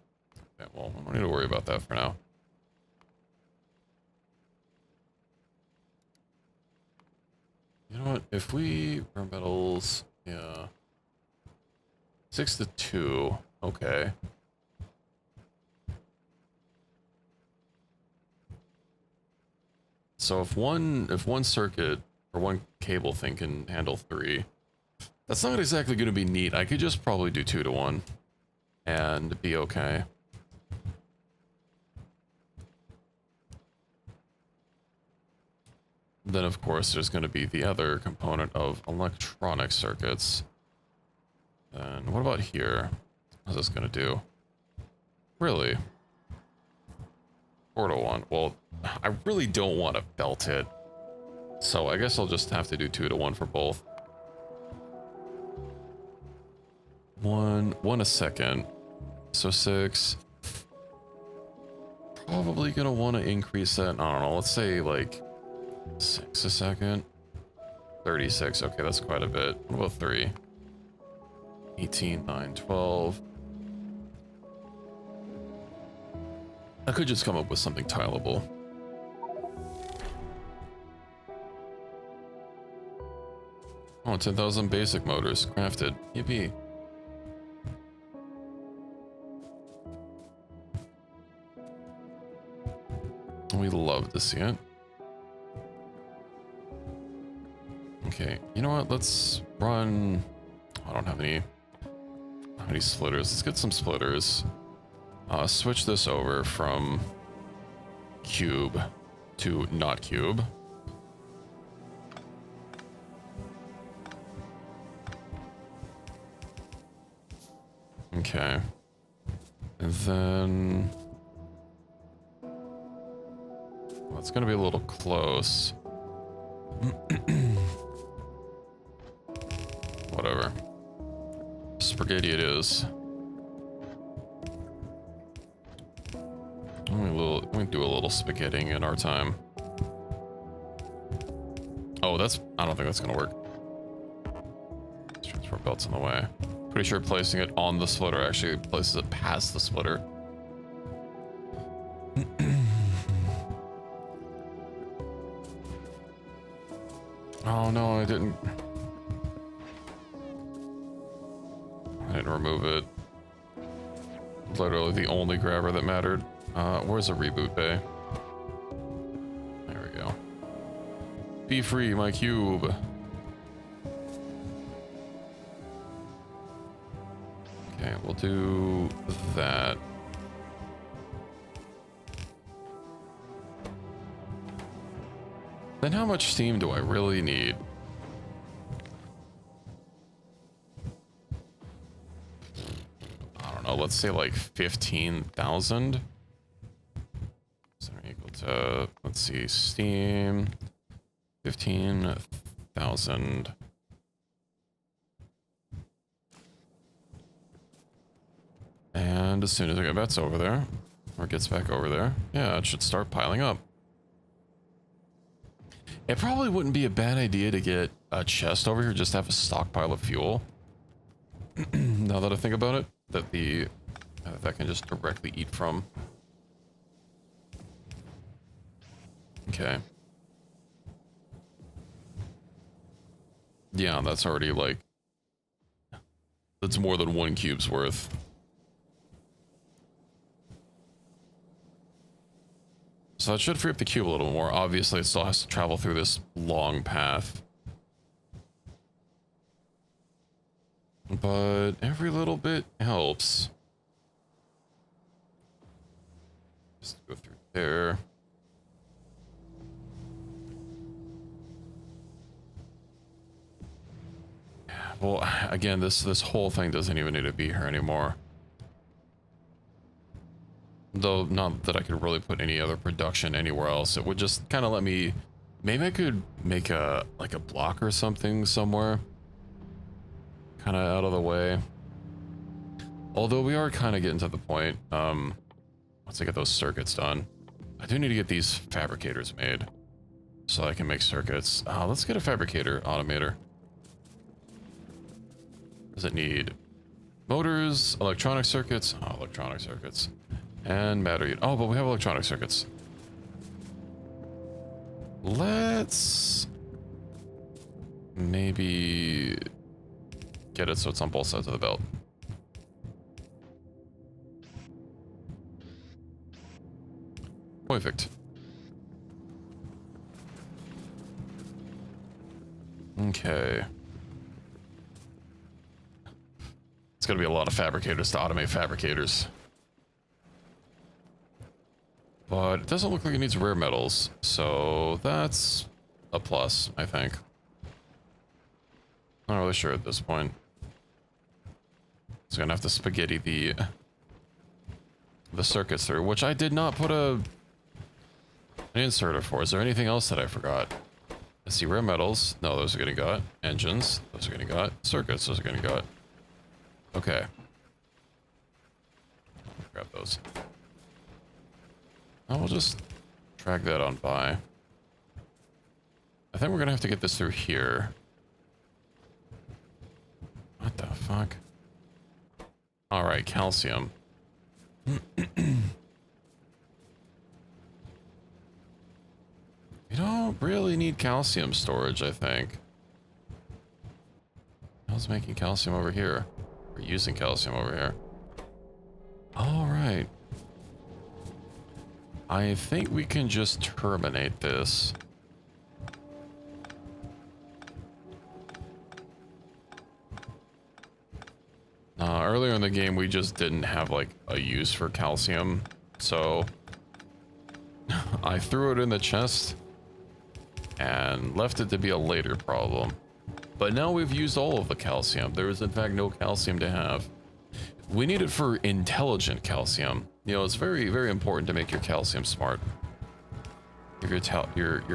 Okay, well, I don't need to worry about that for now. You know what? If we rare metals, yeah, 6 to 2. Okay. So if one circuit or one cable thing can handle 3, that's not exactly going to be neat. I could just probably do 2 to 1 and be okay. Then of course there's going to be the other component of electronic circuits. And what about here? What's this going to do? Really? 4 to 1. Well, I really don't want to belt it. So I guess I'll just have to do 2 to 1 for both. One a second. So 6. Probably gonna want to increase that. I don't know. Let's say like 6 a second. 36. Okay, that's quite a bit. What about 3? 18, 9, 12. I could just come up with something tileable. Oh, 10,000 basic motors crafted. Yippee. We love to see it. Okay, you know what? Let's run. I don't have any splitters. Let's get some splitters. Switch this over from cube to not cube. Okay. And then... well, it's gonna be a little close. Whatever. Spaghetti it is. We do a little spaghetting in our time. Oh, I don't think that's gonna work. Transfer belt's in the way. Pretty sure placing it on the splitter actually places it past the splitter. Oh no, I didn't remove it. Literally the only grabber that mattered. Where's the reboot bay? There we go. Be free, my cube. Okay, we'll do that. Then how much steam do I really need? I don't know, let's say like 15,000. So equal to, let's see, Steam, 15,000. And as soon as I get bets over there, or gets back over there, yeah, it should start piling up. It probably wouldn't be a bad idea to get a chest over here, just to have a stockpile of fuel. Now that I think about it, that that can just directly eat from. Okay. Yeah, that's already like, that's more than 1 cube's worth. So that should free up the cube a little more. Obviously, it still has to travel through this long path. But every little bit helps. Just go through there. Well, again, this whole thing doesn't even need to be here anymore. Though, not that I could really put any other production anywhere else. It would just kind of let me... Maybe I could make a block or something somewhere. Kind of out of the way. Although we are kind of getting to the point. Once I get those circuits done. I do need to get these fabricators made. So I can make circuits. Let's get a fabricator automator. Does it need motors, electronic circuits? Oh, electronic circuits. And battery. Oh, but we have electronic circuits. Let's maybe get it so it's on both sides of the belt. Perfect. Okay. It's gonna be a lot of fabricators to automate fabricators. But it doesn't look like it needs rare metals, so that's a plus, I think. Not really sure at this point. So gonna have to spaghetti the circuits through, which I did not put an inserter for. Is there anything else that I forgot? Let's see, rare metals. No, those are getting got. Engines, those are getting got. Circuits, those are getting got. Okay. Grab those. I will just drag that on by. I think we're gonna have to get this through here. What the fuck? Alright, calcium. You don't really need calcium storage, I think. How's making calcium over here? We're using calcium over here. Alright. I think we can just terminate this. Earlier in the game, we just didn't have like a use for calcium, so I threw it in the chest and left it to be a later problem. But now we've used all of the calcium. There is in fact no calcium to have. We need it for intelligent calcium. You know, it's very, very important to make your calcium smart. Give your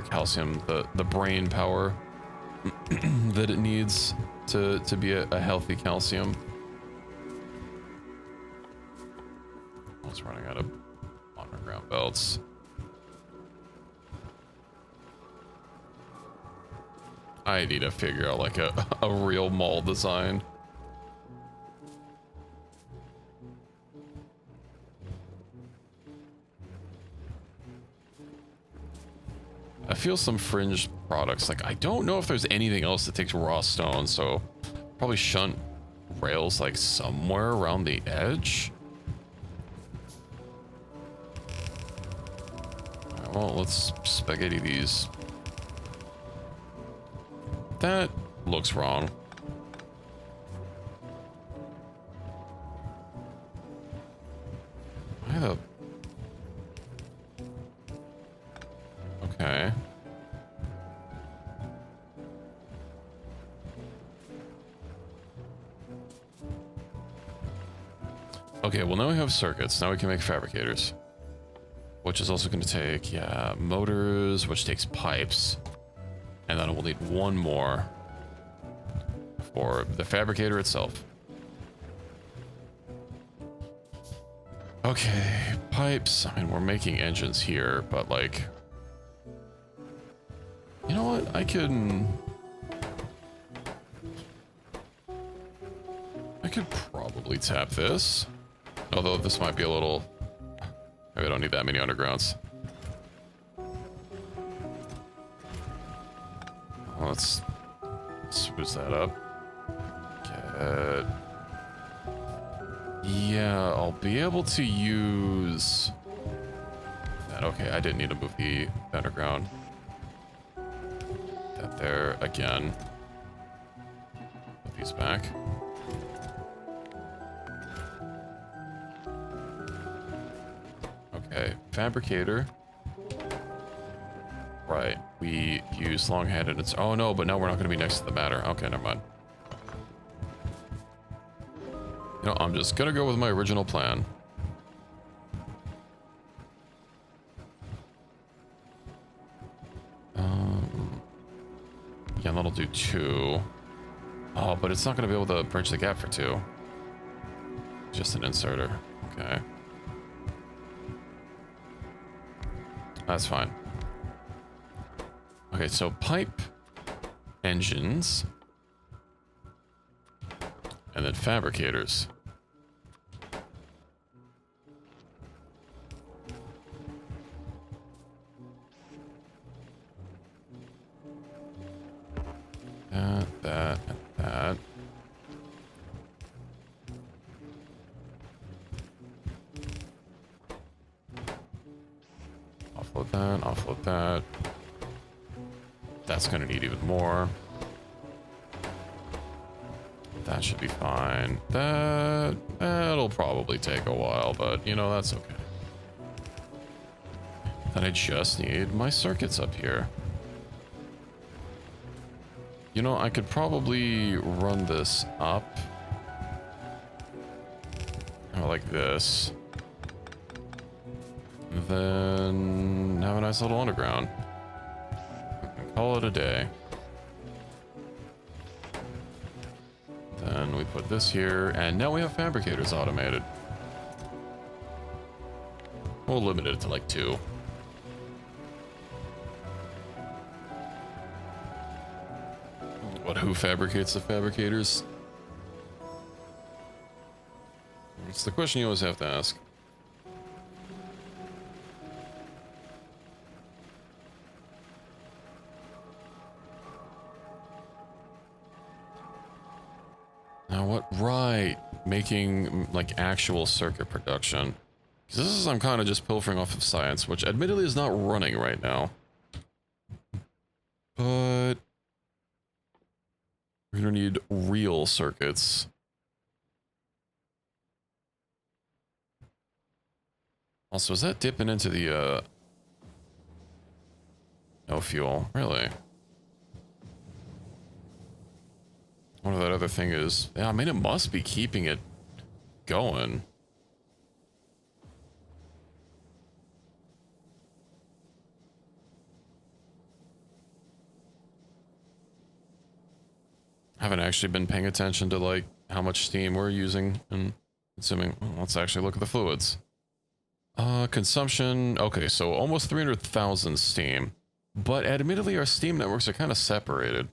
calcium the brain power that it needs to be a healthy calcium. I was running out of underground belts. I need to figure out like a real mall design. I feel some fringe products. Like, I don't know if there's anything else that takes raw stone, so probably shunt rails like somewhere around the edge. Alright, well, let's spaghetti these. That looks wrong. Why the... Okay. Okay, well now we have circuits. Now we can make fabricators. Which is also going to take, yeah, motors, which takes pipes. And then we'll need one more for the fabricator itself. Okay, pipes. I mean, we're making engines here, but like... You know what? I could probably tap this. Although this might be a little... Maybe I don't need that many undergrounds. Let's switch that up. Get... Yeah, I'll be able to use that. Okay, I didn't need to move the underground. That there again. Put these back. Okay, fabricator. Right, we use long-handed. It's oh no, but now we're not going to be next to the matter. Okay, never mind. You know, I'm just gonna go with my original plan. Yeah, that'll do 2. Oh, but it's not gonna be able to bridge the gap for 2. Just an inserter. Okay. That's fine. Okay, so pipe, engines, and then fabricators. That. Offload that. That's gonna need even more. That should be fine. That'll probably take a while, but you know, that's okay. Then I just need my circuits up here. You know, I could probably run this up. Like this. And then have a nice little underground. And call it a day. Then we put this here, and now we have fabricators automated. We'll limit it to like 2. But who fabricates the fabricators? It's the question you always have to ask. Now what? Right. Making like actual circuit production. Because this is, I'm kind of just pilfering off of science, which admittedly is not running right now. But we're gonna need real circuits. Also, is that dipping into the, no fuel? Really? I wonder that other thing is... Yeah, I mean, it must be keeping it going. Haven't actually been paying attention to, like, how much steam we're using and consuming. Well, let's actually look at the fluids. Consumption, okay, so almost 300,000 steam, but admittedly our steam networks are kind of separated.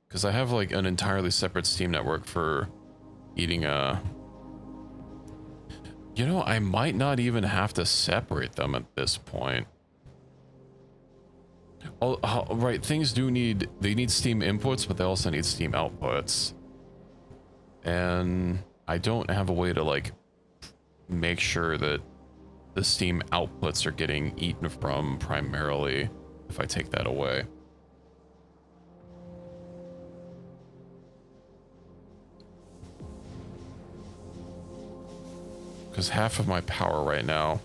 Because I have like an entirely separate steam network for eating you know, I might not even have to separate them at this point. Oh, right, things do need, they need steam inputs, but they also need steam outputs. And I don't have a way to like make sure that the steam outputs are getting eaten from primarily if I take that away. Because half of my power right now,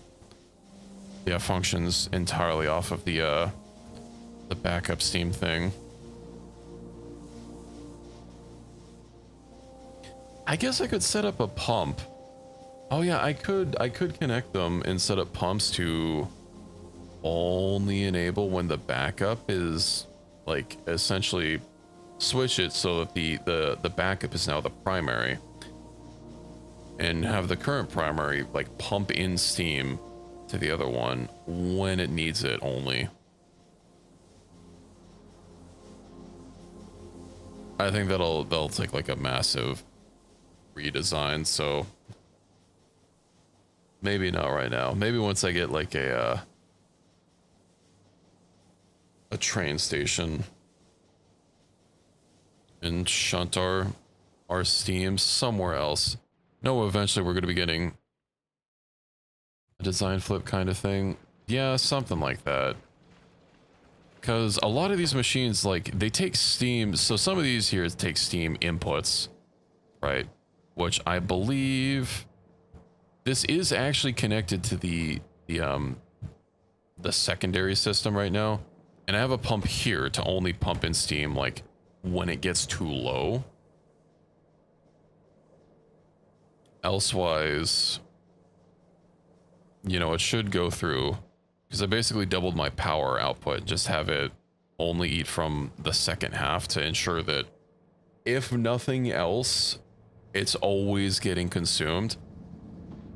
yeah, functions entirely off of the backup steam thing. I guess I could set up a pump. Oh yeah, I could connect them and set up pumps to only enable when the backup is like essentially switch it so that the backup is now the primary, and have the current primary like pump in steam to the other one when it needs it only. I think that'll take like a massive redesign, so maybe not right now. Maybe once I get like a train station and shunt our steam somewhere else. No, eventually we're going to be getting a design flip kind of thing. Yeah, something like that. Because a lot of these machines, like, they take steam. So some of these here take steam inputs, right? Which I believe this is actually connected to the secondary system right now. And I have a pump here to only pump in steam, like, when it gets too low. Elsewise, you know, it should go through, because I basically doubled my power output, just have it only eat from the second half to ensure that if nothing else, it's always getting consumed,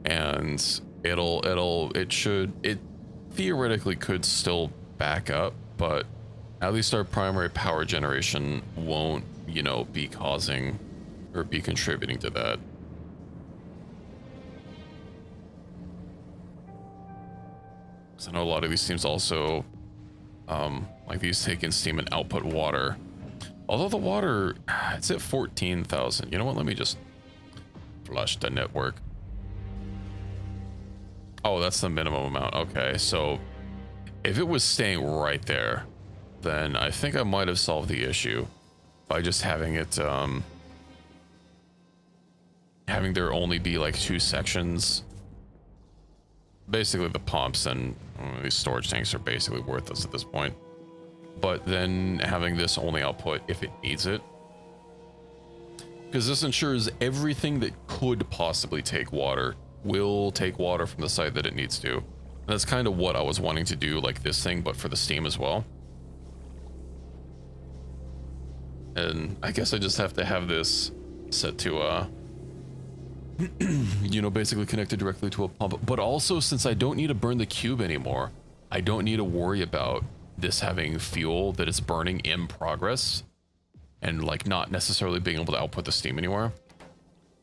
and it theoretically could still back up, but at least our primary power generation won't, you know, be causing or be contributing to that. Because I know a lot of these teams also, like these take in steam and output water. Although the water, it's at 14,000. You know what? Let me just flush the network. Oh, that's the minimum amount. Okay, so if it was staying right there, then I think I might have solved the issue by just having it, having there only be like 2 sections. Basically the pumps and these storage tanks are basically worthless at this point. But then having this only output if it needs it. Because this ensures everything that could possibly take water will take water from the site that it needs to. And that's kind of what I was wanting to do, like this thing, but for the steam as well. And I guess I just have to have this set to, you know, basically connected directly to a pump. But also, since I don't need to burn the cube anymore, I don't need to worry about this having fuel that is burning in progress and like not necessarily being able to output the steam anywhere.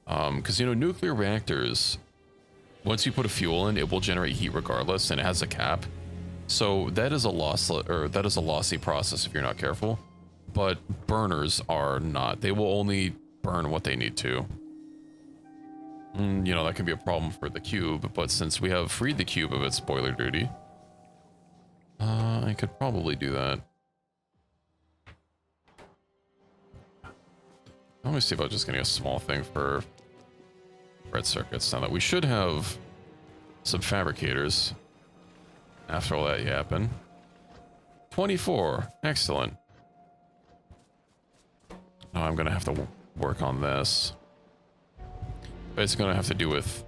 Because, you know, nuclear reactors, once you put a fuel in, it will generate heat regardless, and it has a cap. So that is a lossy process if you're not careful. But burners are not. They will only burn what they need to. You know, that can be a problem for the cube, but since we have freed the cube of its boiler duty, I could probably do that. Let me see about just getting a small thing for red circuits. Now that we should have some fabricators after all that yapping. 24, excellent. Now I'm gonna have to work on this. But it's gonna have to do with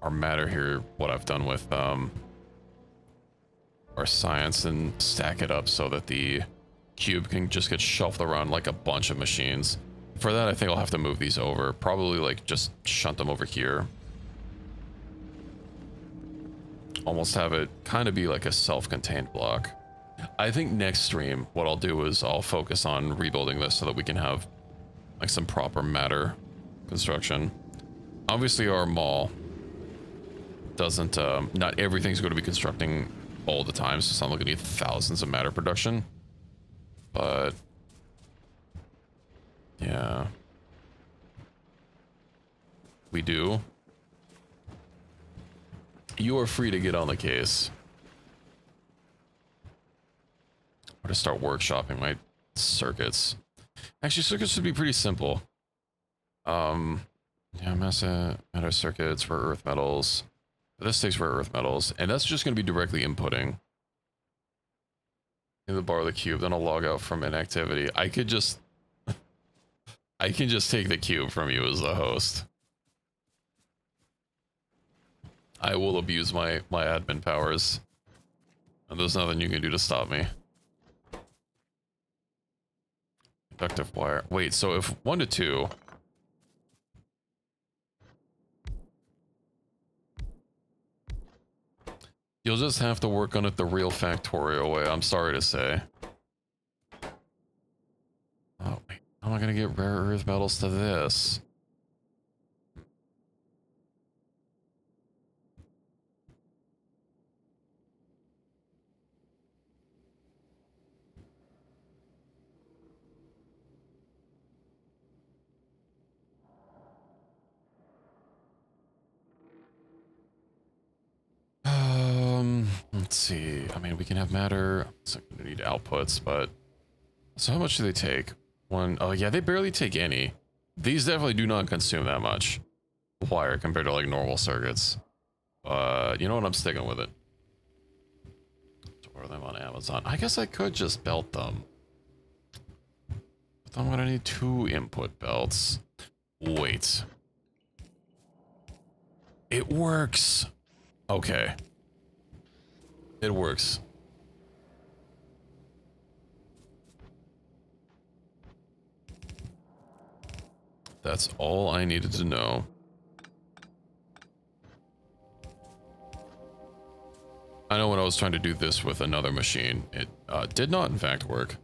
our matter here, what I've done with our science, and stack it up so that the cube can just get shuffled around like a bunch of machines. For that, I think I'll have to move these over. Probably like just shunt them over here. Almost have it kind of be like a self-contained block. I think next stream, what I'll do is I'll focus on rebuilding this so that we can have like some proper matter construction. Obviously our mall doesn't, not everything's going to be constructing all the time, so it's not looking to need thousands of matter production. But yeah, we do. You are free to get on the case. Or to start workshopping my circuits. Actually, circuits should be pretty simple. Yeah, matter circuits for earth metals. This takes rare earth metals, and that's just going to be directly inputting. In the bar of the cube, then I'll log out from inactivity. I could just I can just take the cube from you as the host. I will abuse my admin powers. And there's nothing you can do to stop me. Conductive wire. Wait, so if 1 to 2... You'll just have to work on it the real Factorio way, I'm sorry to say. Oh, wait. How am I gonna get rare earth metals to this? Let's see. I mean, we can have matter. So I'm gonna need outputs, but so how much do they take? One, oh yeah, they barely take any. These definitely do not consume that much wire compared to like normal circuits. You know what? I'm sticking with it. Order them on Amazon. I guess I could just belt them. But I'm gonna need 2 input belts. Wait. It works. Okay. It works. That's all I needed to know. I know when I was trying to do this with another machine, it did not in fact work.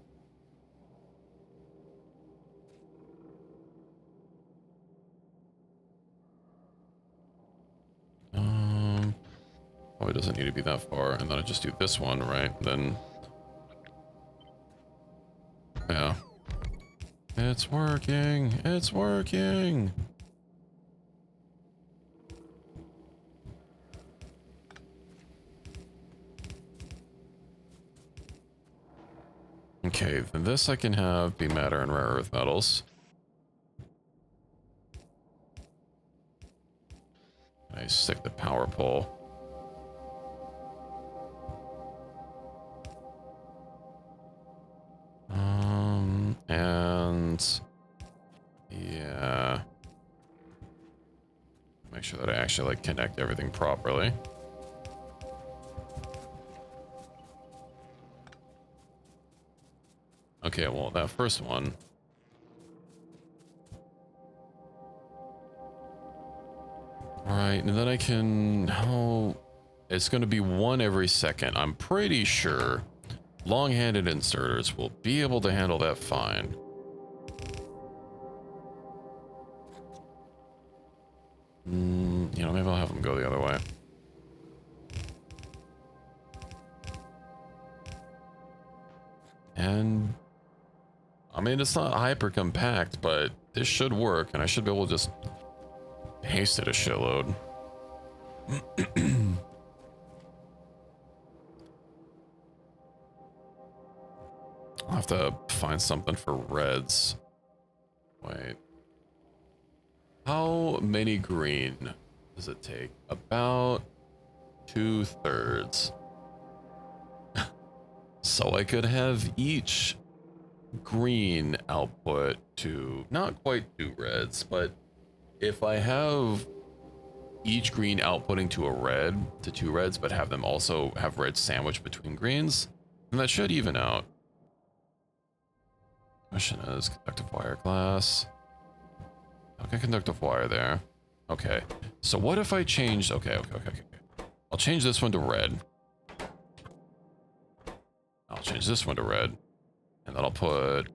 Oh, it doesn't need to be that far, and then I just do this one, right? Then, yeah. It's working! It's working! Okay, then this I can have be matter and rare earth metals. I stick the power pole. And yeah, make sure that I actually like connect everything properly. Okay, well, that first one. Right, and then I can, oh, it's going to be 1 every second. I'm pretty sure long-handed inserters will be able to handle that fine. You know, maybe I'll have them go the other way. And I mean, it's not hyper compact, but this should work, and I should be able to just paste it a shitload. I'll have to find something for reds. Wait. How many green does it take? About 2/3. So I could have each green output to not quite 2 reds, but if I have each green outputting to a red, to 2 reds, but have them also have red sandwiched between greens, then that should even out. Question is conductive wire glass. Okay, conductive wire there. Okay, so what if I change? Okay. I'll change this one to red. I'll change this one to red, and then I'll put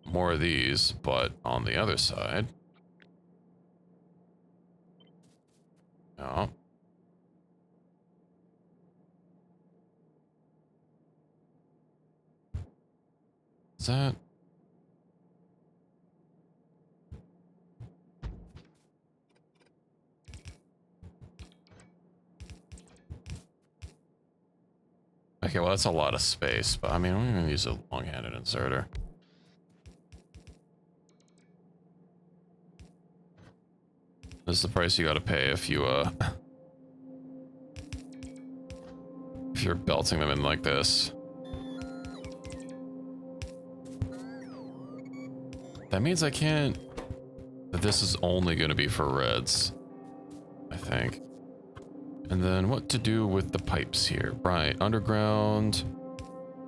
more of these, but on the other side. No. Is that? Okay, well, that's a lot of space, but I mean, I'm gonna use a long-handed inserter. This is the price you gotta pay if you, if you're belting them in like this. That means I can't This is only going to be for reds, I think. And then what to do with the pipes here. Right, underground.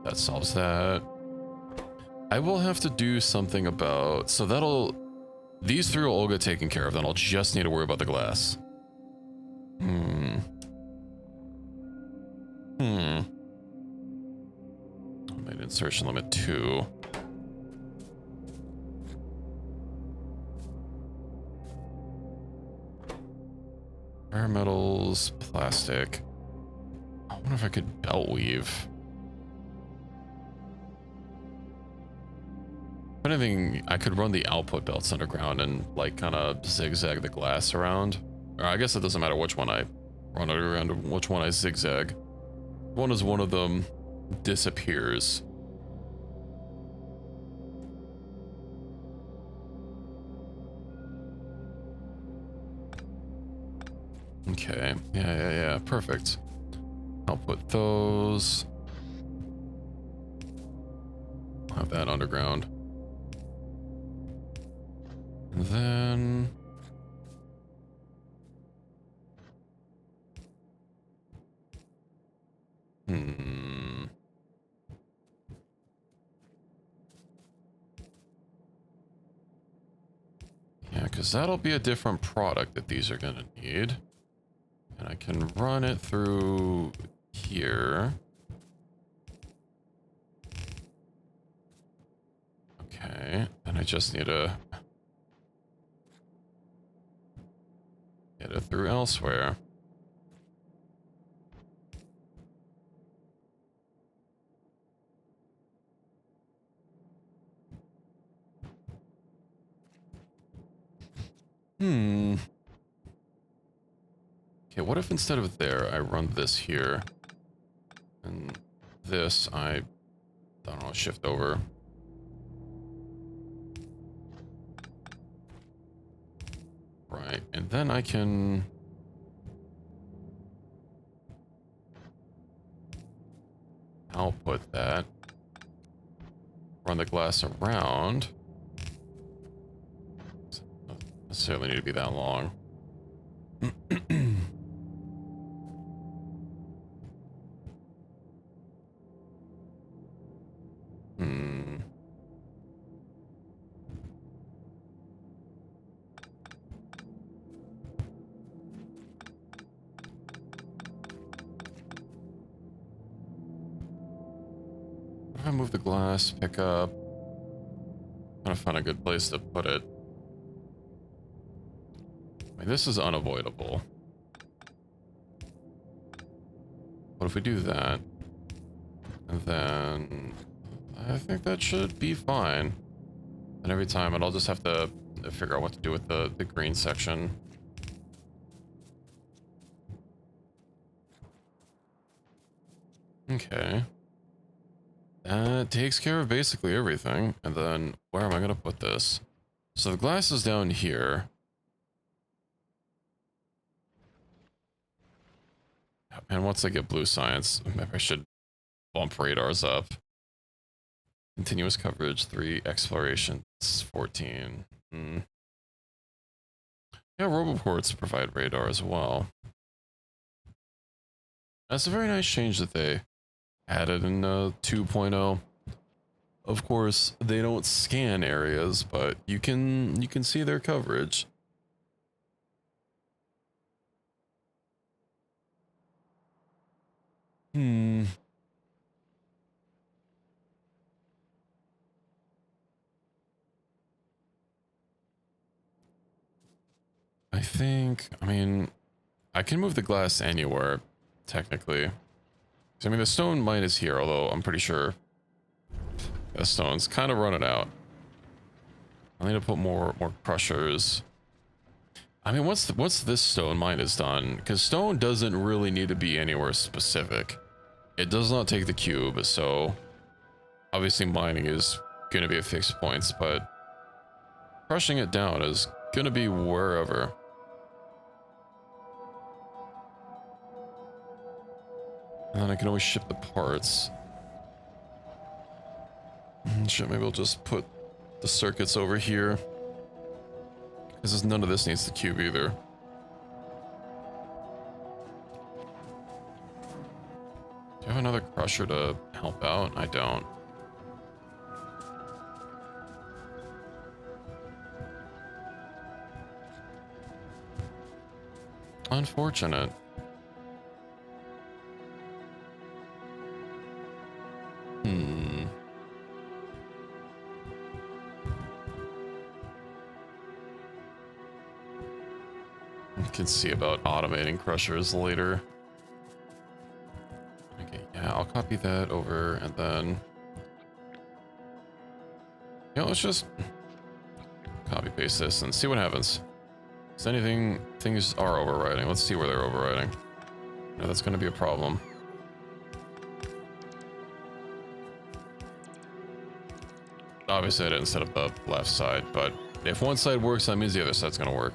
That solves that. I will have to do something about... So that'll... These three will all get taken care of. Then I'll just need to worry about the glass. Made insertion limit 2. Rare metals, plastic. I wonder if I could belt weave. If anything, I could run the output belts underground and like kind of zigzag the glass around. Or I guess it doesn't matter which one I run underground or which one I zigzag. One is one of them disappears. Okay, yeah, perfect. I'll put those. I'll have that underground. And then... Yeah, because that'll be a different product that these are going to need. And I can run it through here. Okay, and I just need to get it through elsewhere. Okay, what if instead of there, I run this here? And this, I don't know, shift over. Right, and then I can... output that. Run the glass around. Doesn't necessarily need to be that long. If I move the glass, pick up. I'm trying to find a good place to put it. I mean, this is unavoidable. What if we do that? And then I think that should be fine. And every time, and I'll just have to figure out what to do with the green section. Okay. That takes care of basically everything. And then where am I going to put this? So the glass is down here. And once I get blue science, maybe I should bump radars up. Continuous coverage, 3, exploration, 14. Yeah, roboports provide radar as well. That's a very nice change that they added in 2.0. Of course, they don't scan areas, but you can see their coverage. I mean, I can move the glass anywhere, technically. I mean, the stone mine is here, although I'm pretty sure the stone's kind of running out. I need to put more crushers. I mean, once this stone mine is done, because stone doesn't really need to be anywhere specific. It does not take the cube, so obviously mining is going to be at fixed points, but crushing it down is going to be wherever. And then I can always ship the parts. Shit, maybe I'll just put the circuits over here. Because none of this needs the cube either. Do you have another crusher to help out? I don't. Unfortunate. Can see about automating crushers later. Okay, yeah, I'll copy that over and then, you know, let's just copy paste this and see what happens. Is anything, things are overriding. Let's see where they're overriding. No, that's going to be a problem. Obviously I didn't set up the left side, but if one side works, that means the other side's going to work.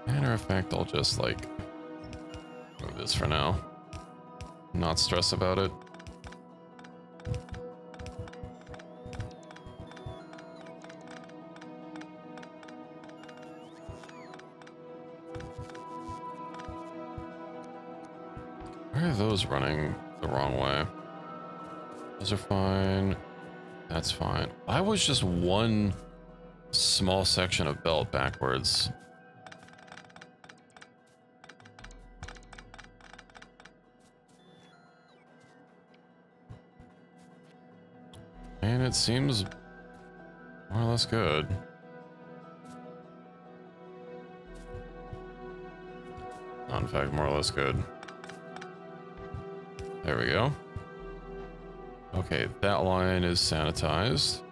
Matter of fact, I'll just like move this for now. Not stress about it. Why are those running the wrong way? Those are fine. That's fine. I was just one small section of belt backwards. And it seems more or less good. In fact, more or less good. There we go. Okay, that line is sanitized.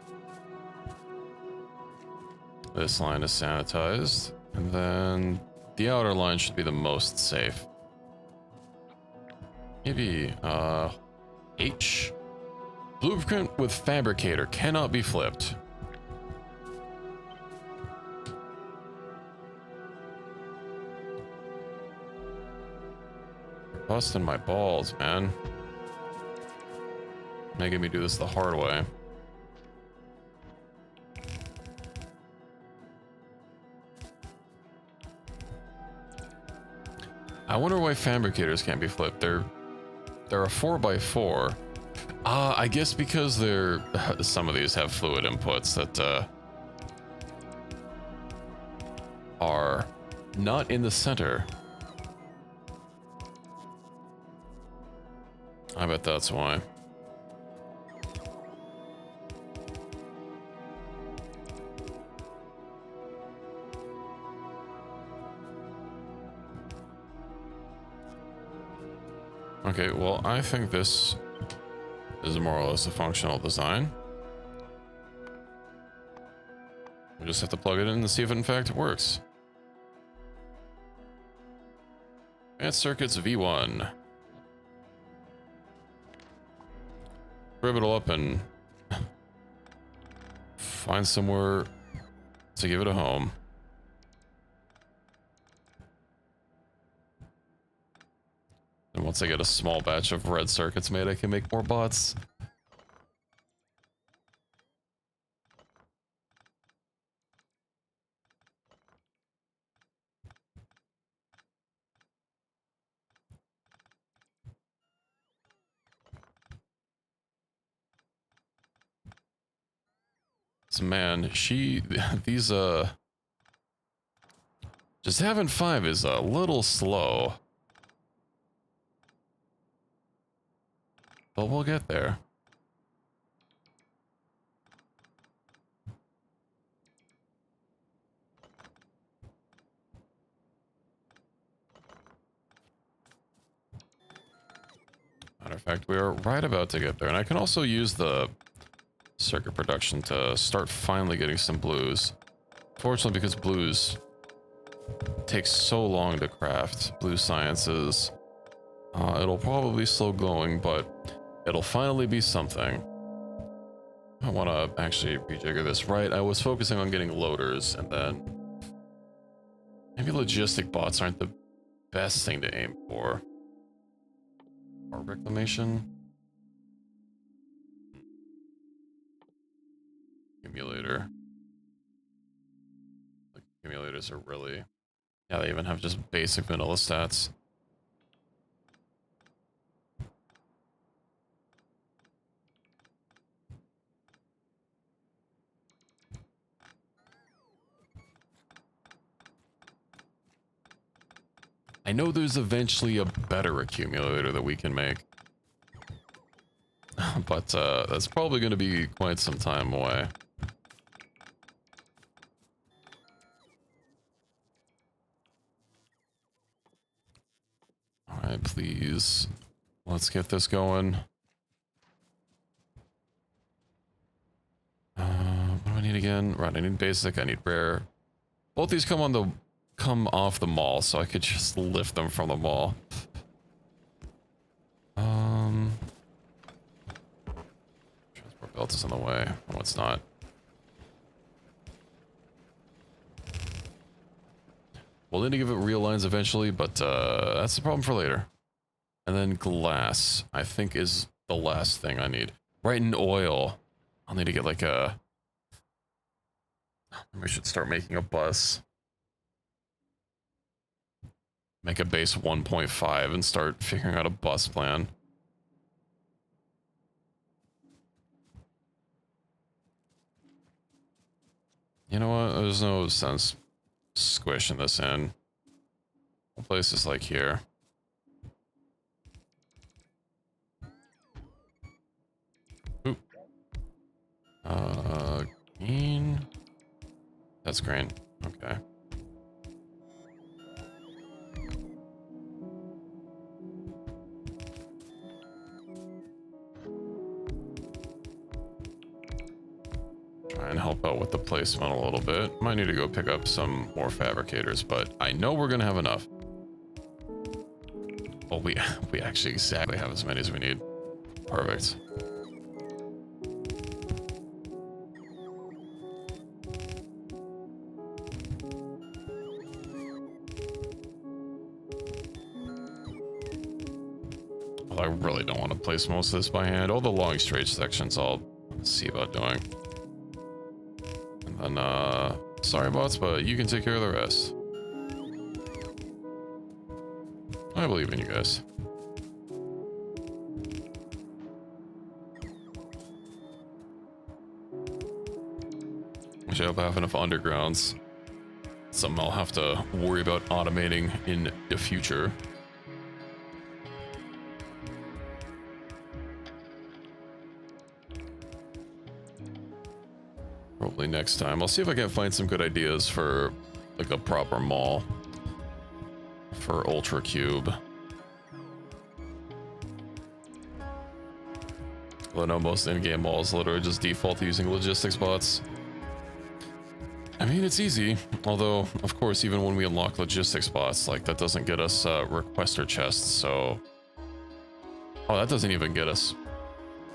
This line is sanitized. And then the outer line should be the most safe. Maybe, H? Blueprint with fabricator cannot be flipped. You're busting my balls, man. Making me do this the hard way. I wonder why fabricators can't be flipped. They're a 4x4. I guess because they're some of these have fluid inputs that are not in the center. I bet that's why. Okay, well, I think this is more or less a functional design. We just have to plug it in and see if it in fact works. Advanced Circuits V1. Rip it all up and find somewhere to give it a home. And once I get a small batch of red circuits made, I can make more bots. So man, these just having 5 is a little slow. But we'll get there. Matter of fact, we are right about to get there. And I can also use the circuit production to start finally getting some blues. Fortunately, because blues take so long to craft, blue sciences, it'll probably be slow going, but it'll finally be something. I want to actually rejigger this. Right, I was focusing on getting loaders, and then maybe logistic bots aren't the best thing to aim for. Or reclamation. Accumulator. Like, accumulators are really... Yeah, they even have just basic vanilla stats. I know there's eventually a better accumulator that we can make. But that's probably going to be quite some time away. Alright, please. Let's get this going. What do I need again? Right, I need basic, I need rare. Both these come off the mall, so I could just lift them from the mall. Transport belt is in the way. Oh, it's not. We'll need to give it real lines eventually, but that's the problem for later. And then glass, I think, is the last thing I need. Right, in oil. I'll need to get like a... We should start making a bus. Make a base 1.5 and start figuring out a bus plan. You know what? There's no sense squishing this in. Places like here. Oop. Green. That's green. Okay. Try and help out with the placement a little bit. Might need to go pick up some more fabricators, but I know we're gonna have enough. Well, we actually exactly have as many as we need. Perfect. Well, I really don't want to place most of this by hand. All the long straight sections I'll see about doing. And then, sorry bots, but you can take care of the rest. I believe in you guys. Actually, I hope I have enough undergrounds. Something I'll have to worry about automating in the future. Probably next time. I'll see if I can find some good ideas for like a proper mall for Ultra Cube. Well, I know most in-game malls literally just default using logistics bots. I mean, it's easy, although, of course, even when we unlock logistics bots, like, that doesn't get us requester chests, so... Oh, that doesn't even get us...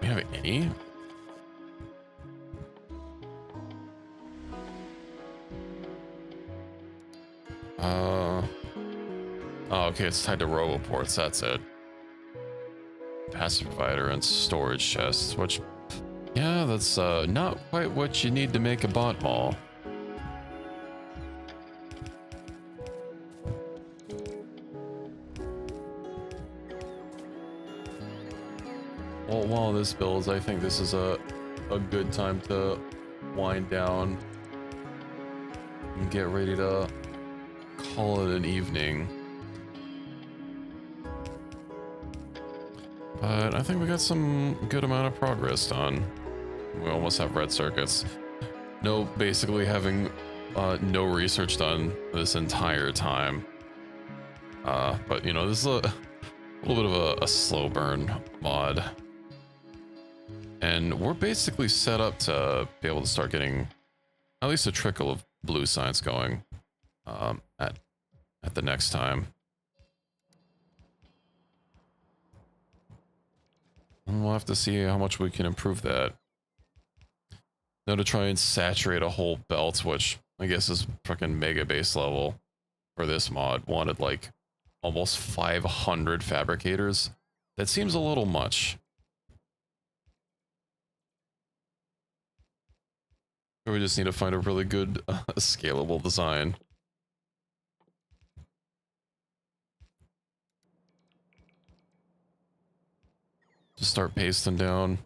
We have any? Oh, okay, it's tied to roboports, that's it. Passive provider and storage chests, which... Yeah, that's not quite what you need to make a bot mall. Well, while this builds, I think this is a good time to wind down and get ready to call it an evening. But I think we got some good amount of progress done. We almost have red circuits. No, basically having no research done this entire time. But you know, this is a little bit of a slow burn mod. And we're basically set up to be able to start getting at least a trickle of blue science going at the next time. And we'll have to see how much we can improve that. Now to try and saturate a whole belt, which I guess is fucking mega base level for this mod, wanted like almost 500 fabricators. That seems a little much. We just need to find a really good scalable design. Just start pasting down.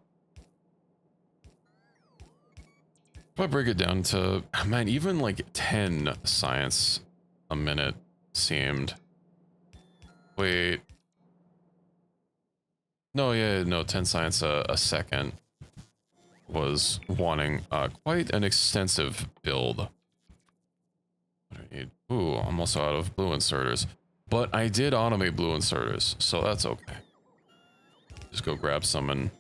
If I break it down to, man, even like 10 science a minute seemed. Wait. No, yeah, no, 10 science a second was wanting quite an extensive build. What do I need? Ooh, I'm also out of blue inserters. But I did automate blue inserters, so that's okay. Just go grab some and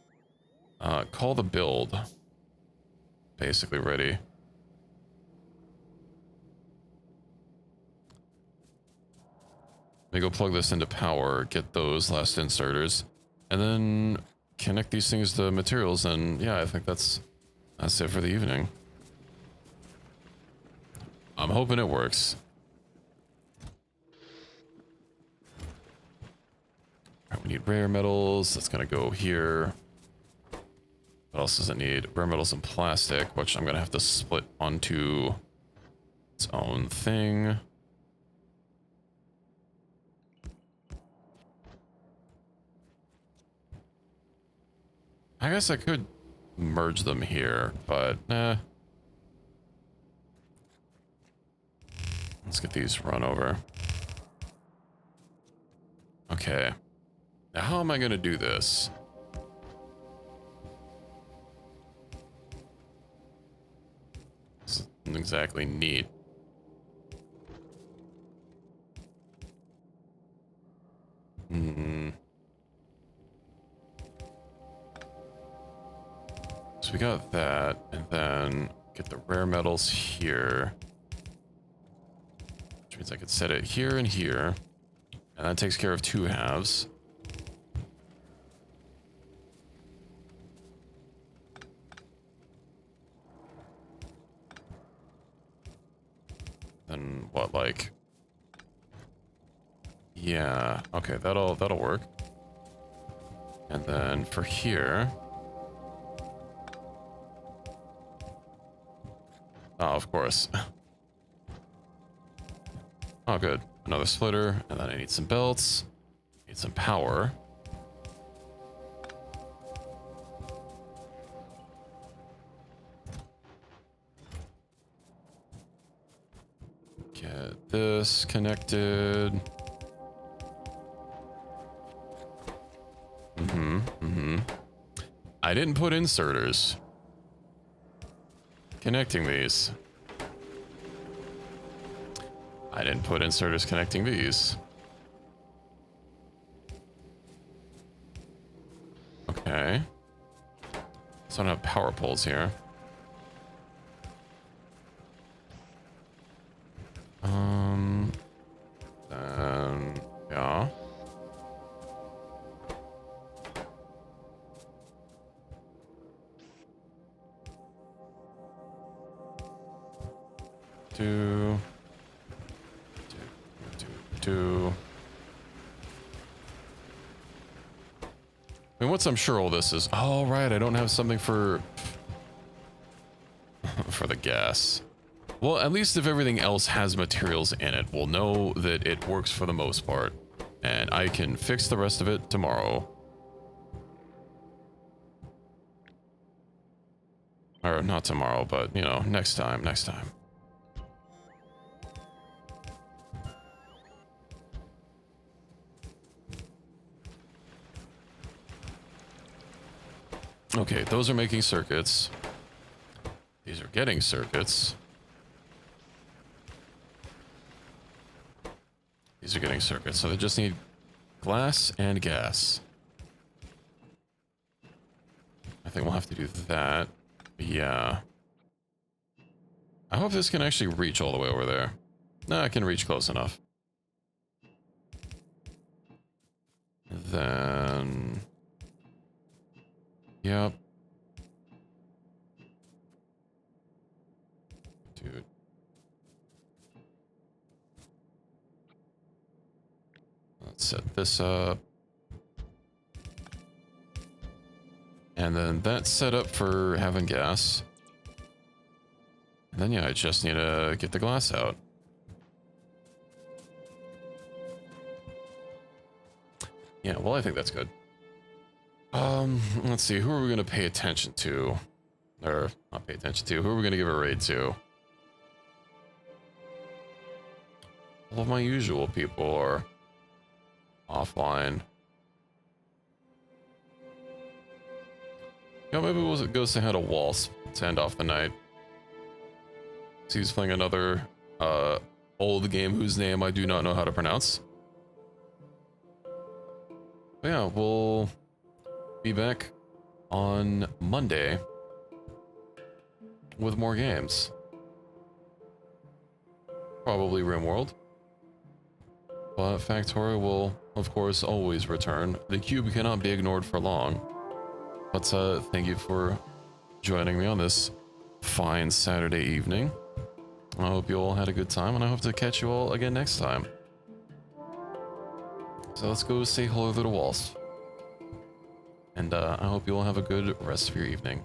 call the build. Basically ready. Let me go plug this into power, get those last inserters, and then connect these things to materials, and yeah, I think that's it for the evening. I'm hoping it works. Alright, we need rare metals. That's gonna go here. What else does it need? Rare metals and plastic, which I'm gonna have to split onto its own thing. I guess I could merge them here, but nah. Let's get these run over. Okay. Now how am I gonna do this? This isn't exactly neat. So we got that, and then get the rare metals here. Which means I could set it here and here. And that takes care of 2 halves. Then what, like... Yeah, okay, that'll work. And then for here... Oh, of course. Oh, good. Another splitter, and then I need some belts. Need some power. Get this connected. I didn't put inserters. Connecting these. I didn't put inserters connecting these. Okay. So I don't have power poles here. Yeah. Two. I mean, once I'm sure all this is... Oh, right, I don't have something for... for the gas. Well, at least if everything else has materials in it, we'll know that it works for the most part. And I can fix the rest of it tomorrow. Or not tomorrow, but, you know, next time. Okay, those are making circuits. These are getting circuits. These are getting circuits, so they just need glass and gas. I think we'll have to do that. Yeah. I hope this can actually reach all the way over there. No, I can reach close enough. Then... Yep. dude. Let's set this up. And then that's set up for having gas. And then yeah, I just need to get the glass out. Yeah, well, I think that's good. Let's see, who are we gonna pay attention to? Or not pay attention to, who are we gonna give a raid to? All of my usual people are offline. Yeah, maybe we'll go say hi to Waltz to end off the night. So he's playing another old game whose name I do not know how to pronounce. But yeah, we'll be back on Monday with more games. Probably RimWorld. But Factorio will, of course, always return. The cube cannot be ignored for long. But thank you for joining me on this fine Saturday evening. I hope you all had a good time, and I hope to catch you all again next time. So let's go say hello to the walls. And I hope you all have a good rest of your evening.